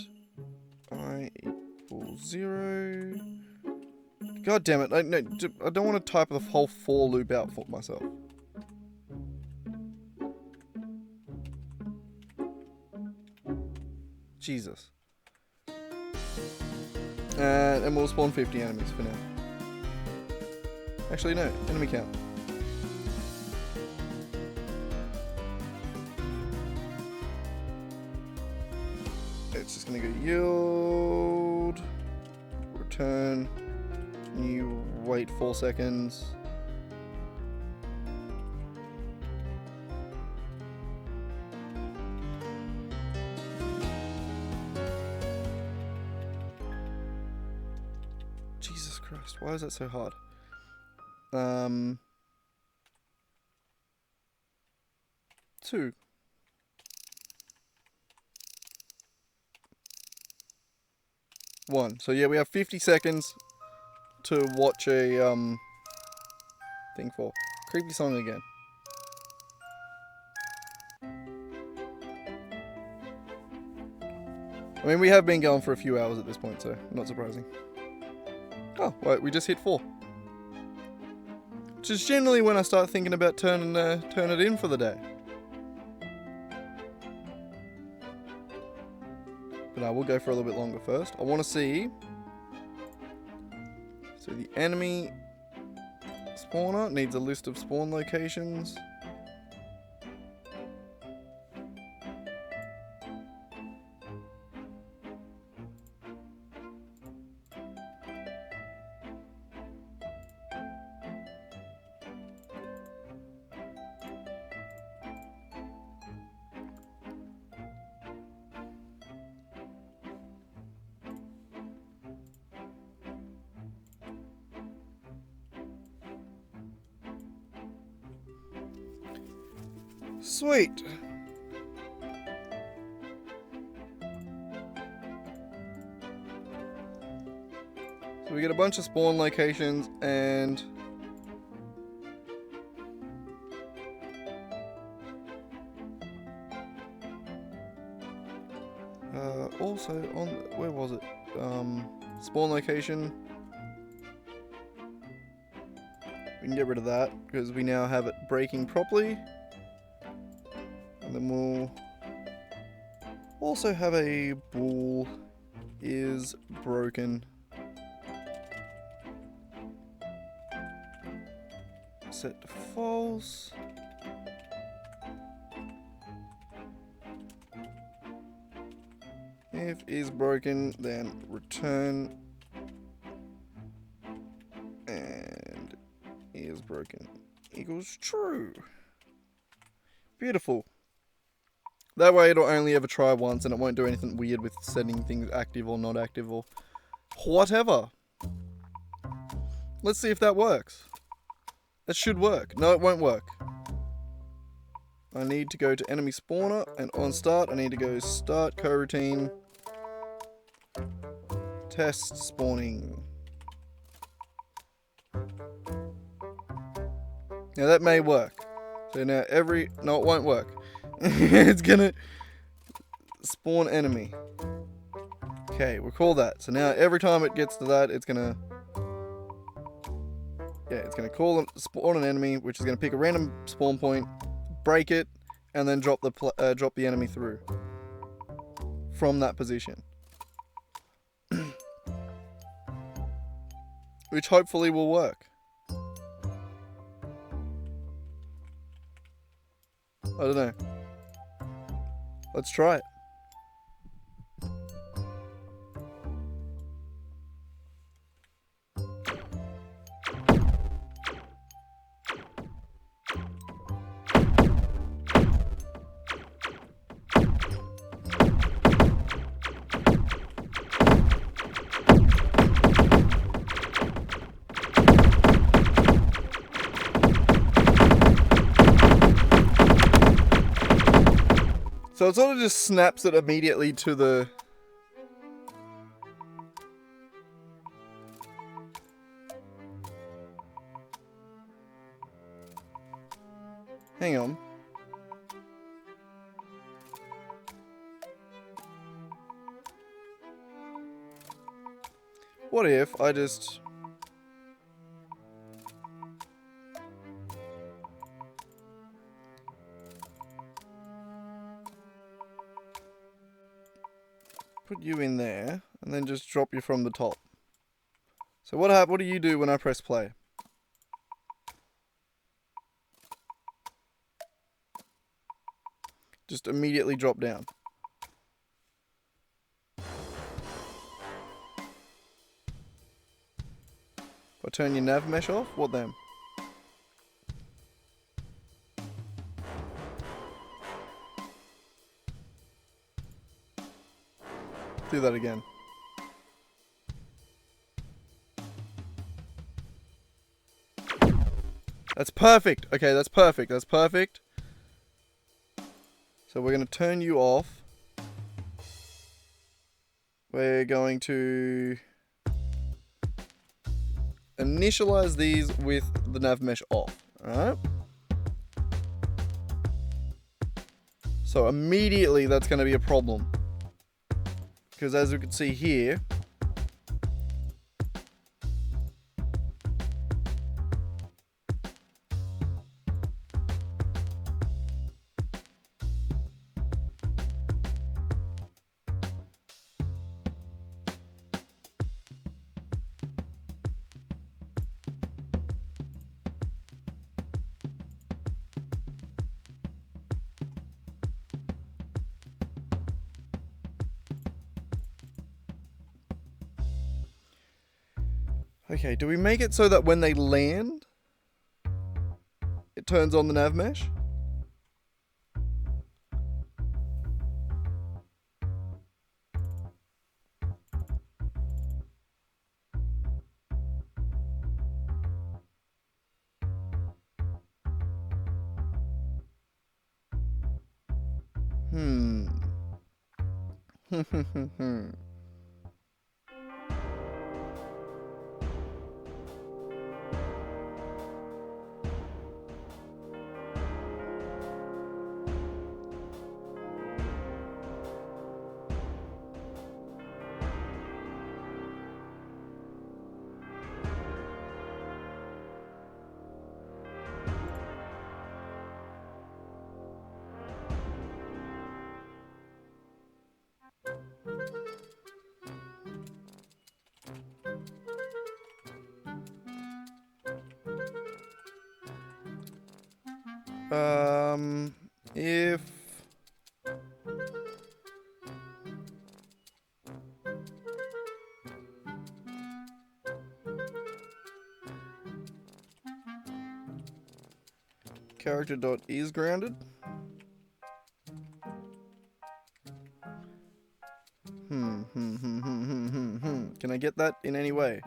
I equals 0. God damn it! I don't want to type the whole for loop out for myself. Jesus. And we'll spawn 50 enemies for now. Actually, no. Enemy count. It's just gonna go yield, return, you wait 4 seconds. Jesus Christ, why is that so hard? 2. One. So yeah, we have 50 seconds to watch a thing for. Creepy song again. I mean, we have been going for a few hours at this point, so not surprising. Oh, wait, we just hit 4. Which is generally when I start thinking about turning it in for the day. But I will go for a little bit longer first. I want to see. So the enemy spawner needs a list of spawn locations. Sweet. So we get a bunch of spawn locations and also on, where was it? Spawn location. We can get rid of that because we now have it breaking properly. And then we'll also have a bull is broken. Set to false. If is broken, then return. And is broken equals true. Beautiful. That way it'll only ever try once and it won't do anything weird with setting things active or not active or whatever. Let's see if that works. That should work. No, it won't work. I need to go to enemy spawner and on start I need to go start coroutine. Test spawning. Now that may work. So now no, it won't work. It's gonna spawn enemy. Okay, we'll call that. So now every time it gets to that, it's gonna spawn an enemy, which is gonna pick a random spawn point, break it, and then drop the enemy through from that position. Which hopefully will work. I don't know. Let's try it. So it sort of just snaps it immediately to the... Hang on. What if I just... put you in there, and then just drop you from the top. So what do you do when I press play? Just immediately drop down. If I turn your nav mesh off, what then? Do that again. That's perfect. Okay, that's perfect. That's perfect. So we're going to turn you off. We're going to initialize these with the nav mesh off. Alright? So immediately that's going to be a problem. Because as we can see here, okay, do we make it so that when they land, it turns on the nav mesh? Hmm. If character dot is grounded. Can I get that in any way?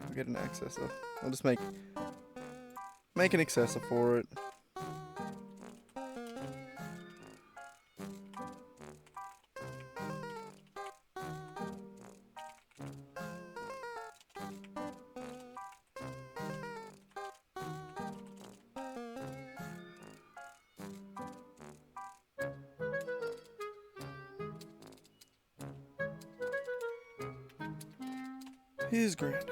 I'll get an accessor. I'll just make an accessor for it. Is grounded.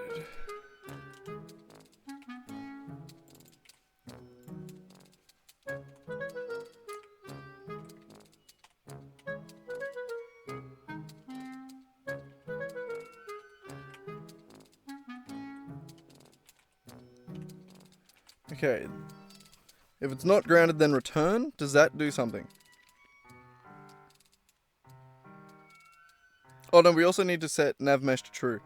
Okay. If it's not grounded, then return. Does that do something? Oh no, we also need to set nav mesh to true.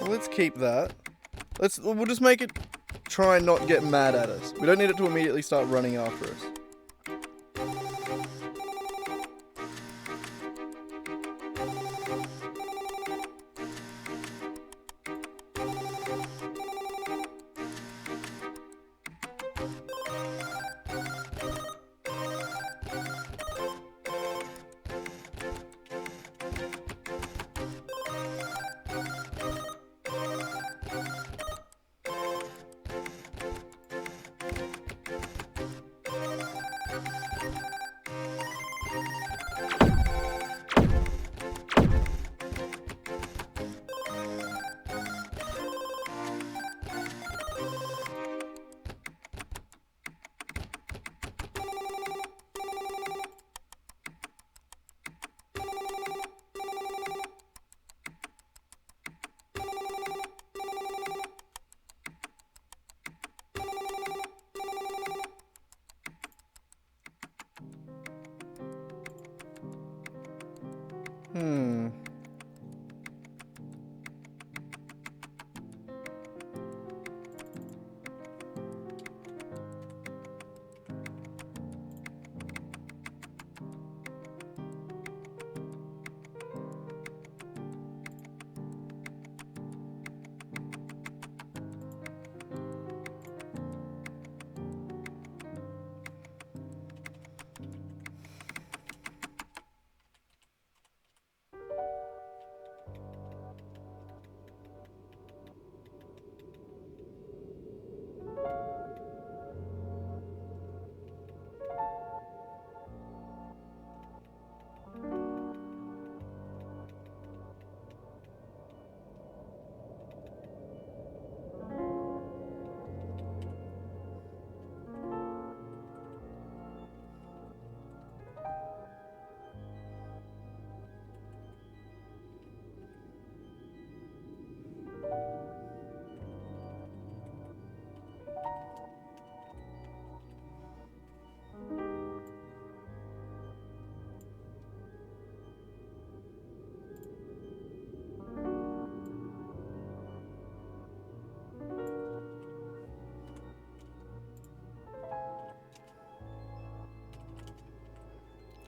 Let's keep that. We'll just make it try and not get mad at us. We don't need it to immediately start running after us.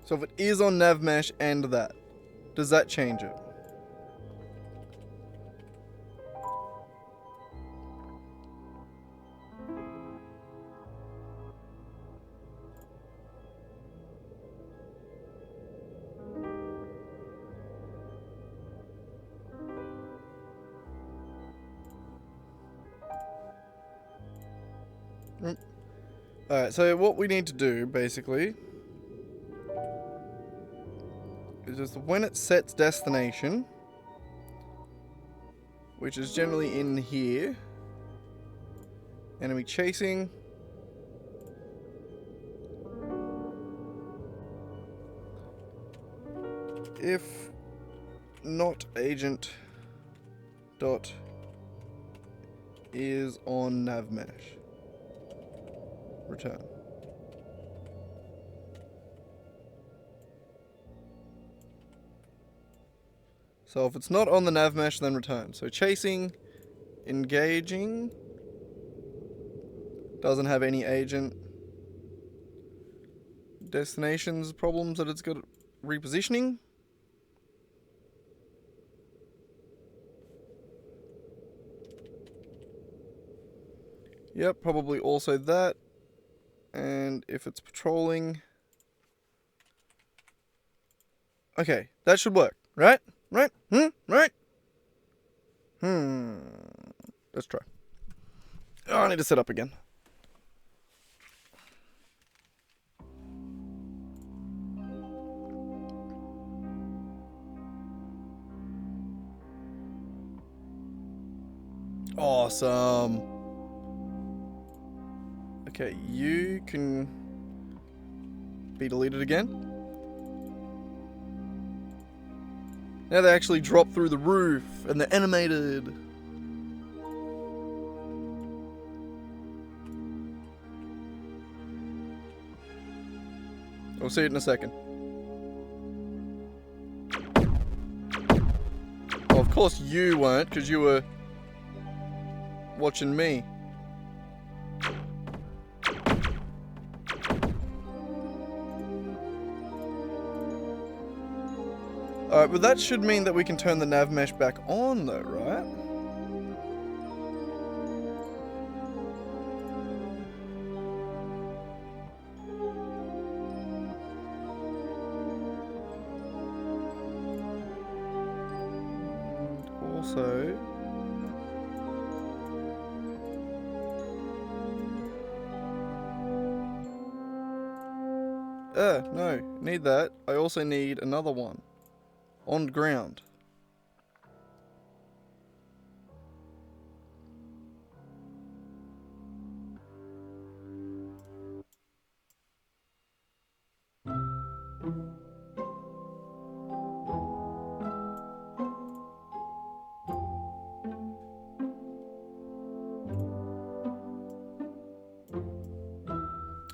So if it is on Navmesh and that, does that change it? Alright, so what we need to do, basically, is just when it sets destination, which is generally in here, enemy chasing, if not agent dot is on Navmesh. Return. So if it's not on the Navmesh, then return. So chasing, engaging, doesn't have any agent. Destinations problems that it's got repositioning. Yep, probably also that. And if it's patrolling... Okay, that should work, right? Right? Right? Let's try. Oh, I need to set up again. Awesome. Okay, you can be deleted again. Now they actually drop through the roof and they're animated. We'll see it in a second. Well, of course you weren't, because you were watching me. Alright, but that should mean that we can turn the Navmesh back on though, right? And also... no, need that. I also need another one. On ground.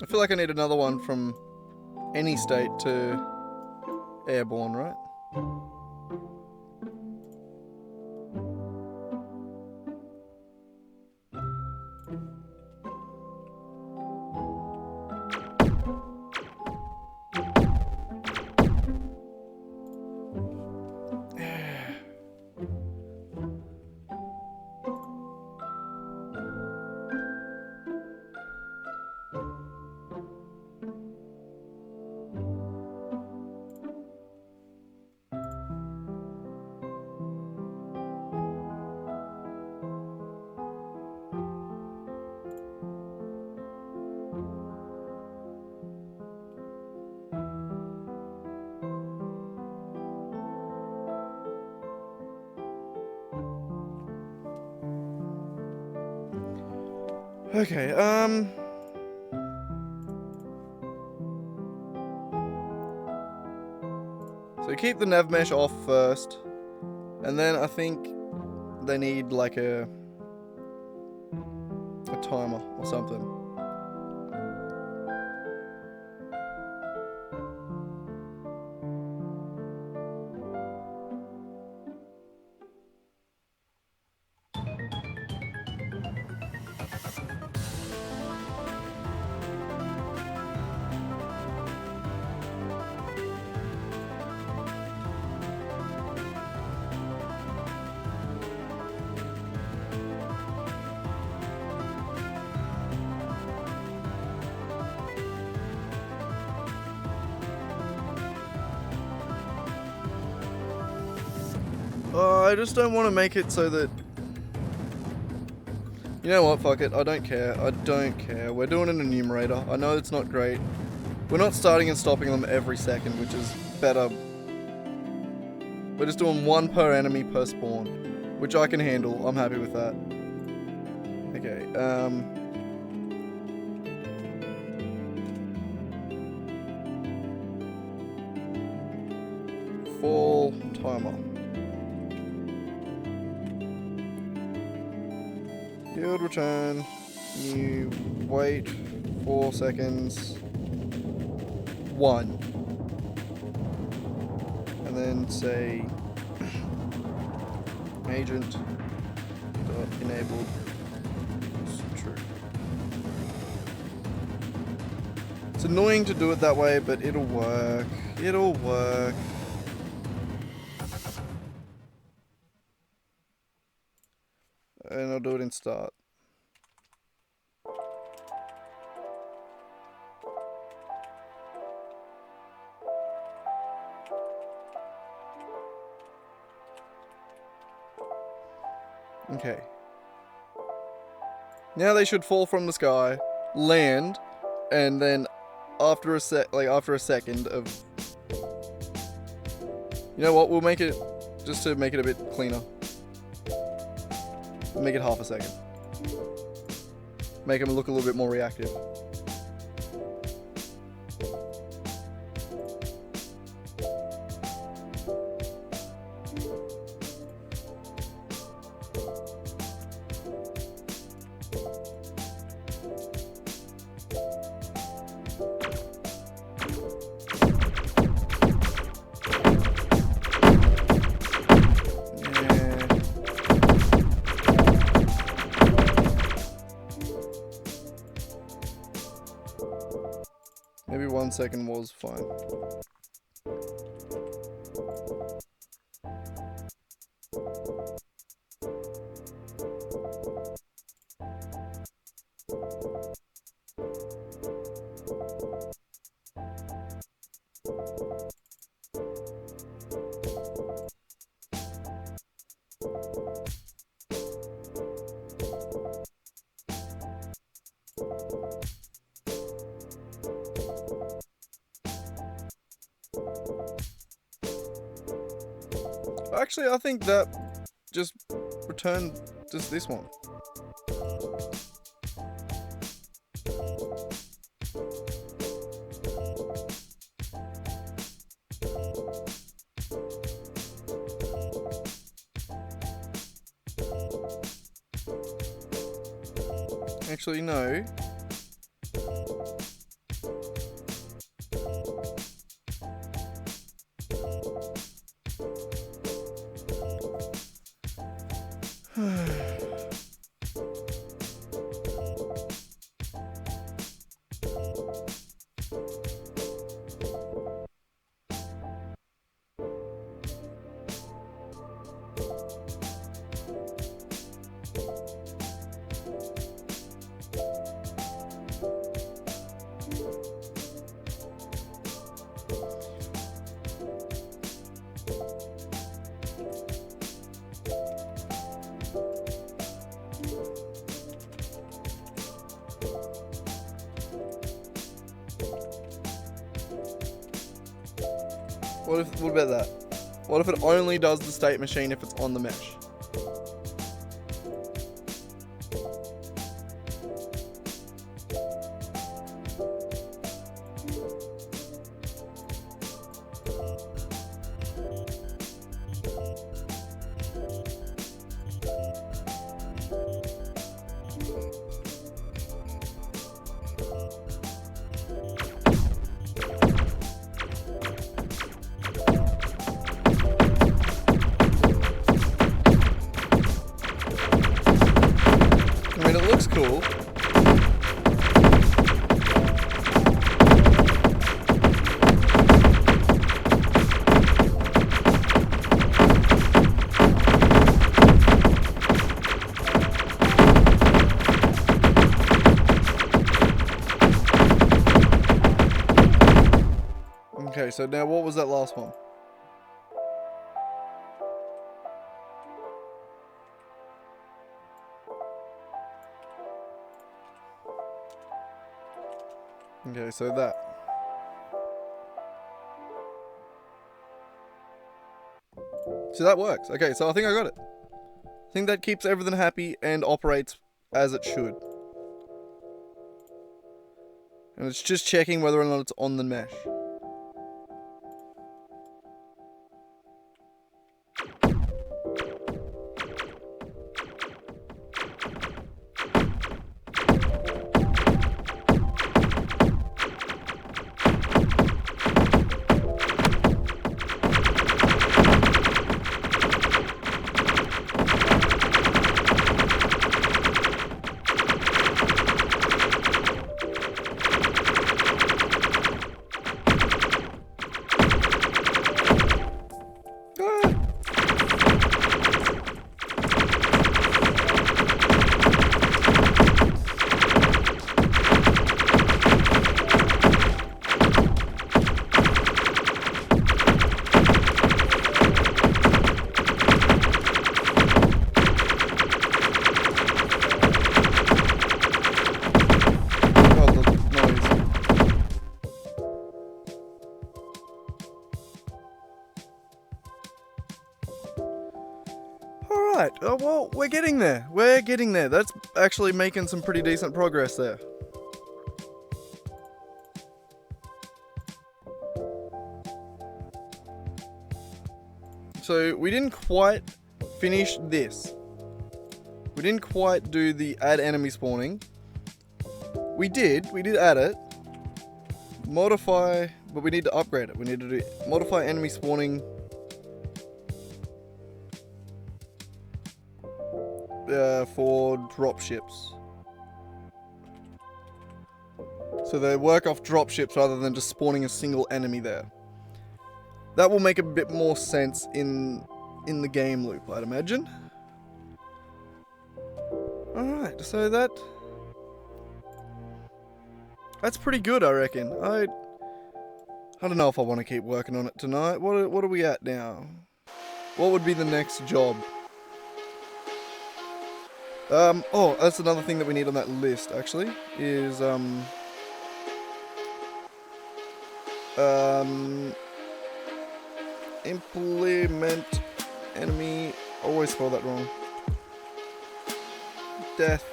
I feel like I need another one from any state to airborne, right? Okay, so keep the Navmesh off first, and then I think they need like a timer or something. I just don't want to make it so that... You know what, fuck it, I don't care. I don't care. We're doing an enumerator. I know it's not great. We're not starting and stopping them every second, which is better. We're just doing one per enemy per spawn, which I can handle. I'm happy with that. Okay, fall timer. Yield return. You wait 4 seconds. 1. And then say agent dot enabled true. It's annoying to do it that way, but it'll work. It'll work. And I'll do it in start. Okay. Now they should fall from the sky, land, and then after a second of... You know what, we'll make it, just to make it a bit cleaner. We'll make it half a second. Make them look a little bit more reactive. Maybe 1 second was fine. Actually, I think that just returned just this one. Actually, no. What about that? What if it only does the state machine if it's on the mesh? I mean, it looks cool. Okay, so now what was that last one? Okay, so that. So that works. Okay, so I think I got it. I think that keeps everything happy and operates as it should. And it's just checking whether or not it's on the mesh. Alright, well, we're getting there. We're getting there. That's actually making some pretty decent progress there. So, we didn't quite finish this. We didn't quite do the add enemy spawning. We did add it. Modify, but we need to upgrade it. We need to do modify enemy spawning. For dropships. So they work off dropships rather than just spawning a single enemy there. That will make a bit more sense in the game loop, I'd imagine. Alright, so that's pretty good, I reckon. I don't know if I want to keep working on it tonight. What are we at now? What would be the next job? Oh, that's another thing that we need on that list, actually, is, implement enemy, I always spell that wrong, death,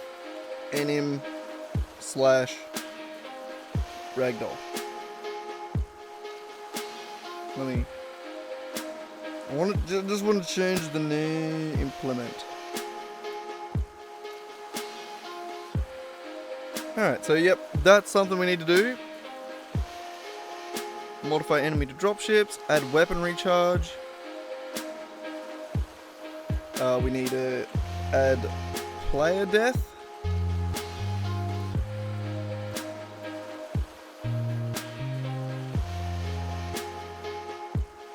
enim, / ragdoll. Just want to change the name, implement. Alright, so yep, that's something we need to do. Modify enemy to dropships, add weapon recharge. We need to add player death.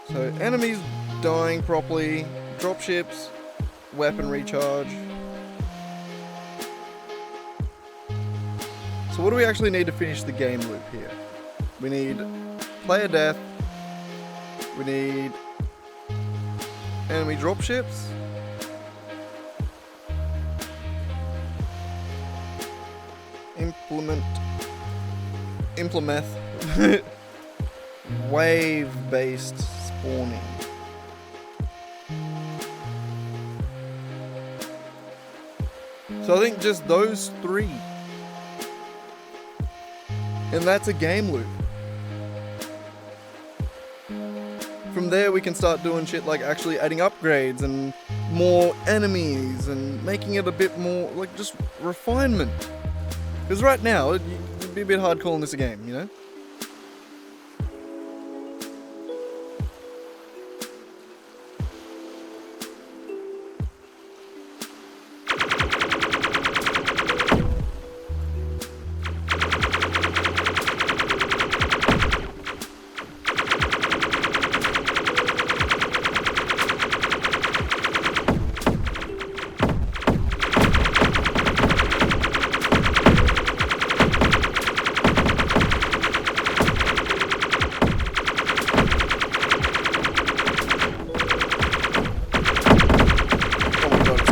So enemies dying properly, dropships, weapon recharge. So what do we actually need to finish the game loop here? We need player death. We need enemy dropships. Implement wave-based spawning. So I think just those three. And that's a game loop. From there we can start doing shit like actually adding upgrades and more enemies and making it a bit more like just refinement. Because right now it'd be a bit hard calling this a game, you know?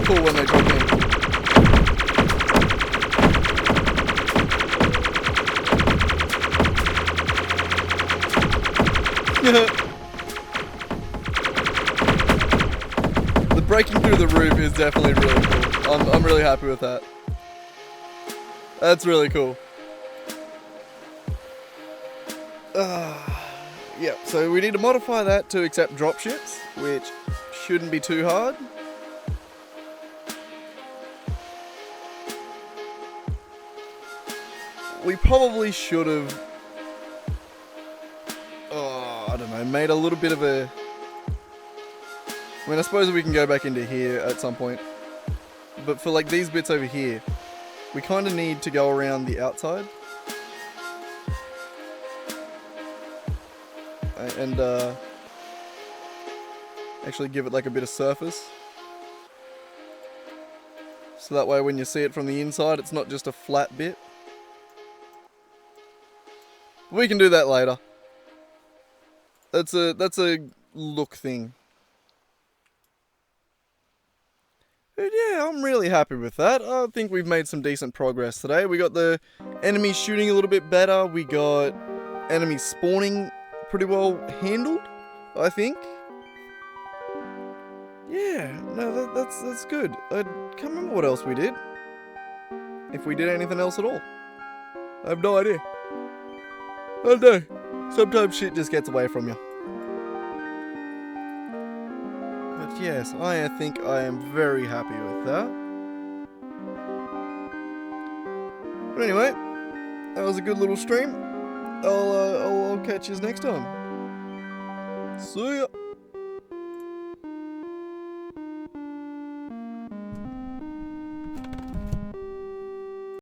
Cool when they drop in. The breaking through the roof is definitely really cool. I'm really happy with that. That's really cool. Yeah, so we need to modify that to accept dropships, which shouldn't be too hard. We probably should have, I don't know, made a little bit of a... I mean, I suppose we can go back into here at some point. But for like these bits over here, we kind of need to go around the outside. And actually give it like a bit of surface. So that way when you see it from the inside, it's not just a flat bit. We can do that later. That's a look thing. But yeah, I'm really happy with that. I think we've made some decent progress today. We got the enemies shooting a little bit better. We got enemies spawning pretty well handled, I think. Yeah, no, that's good. I can't remember what else we did. If we did anything else at all. I have no idea. I don't know. Sometimes shit just gets away from you. But yes, I think I am very happy with that. But anyway, that was a good little stream. I'll catch you next time. See ya.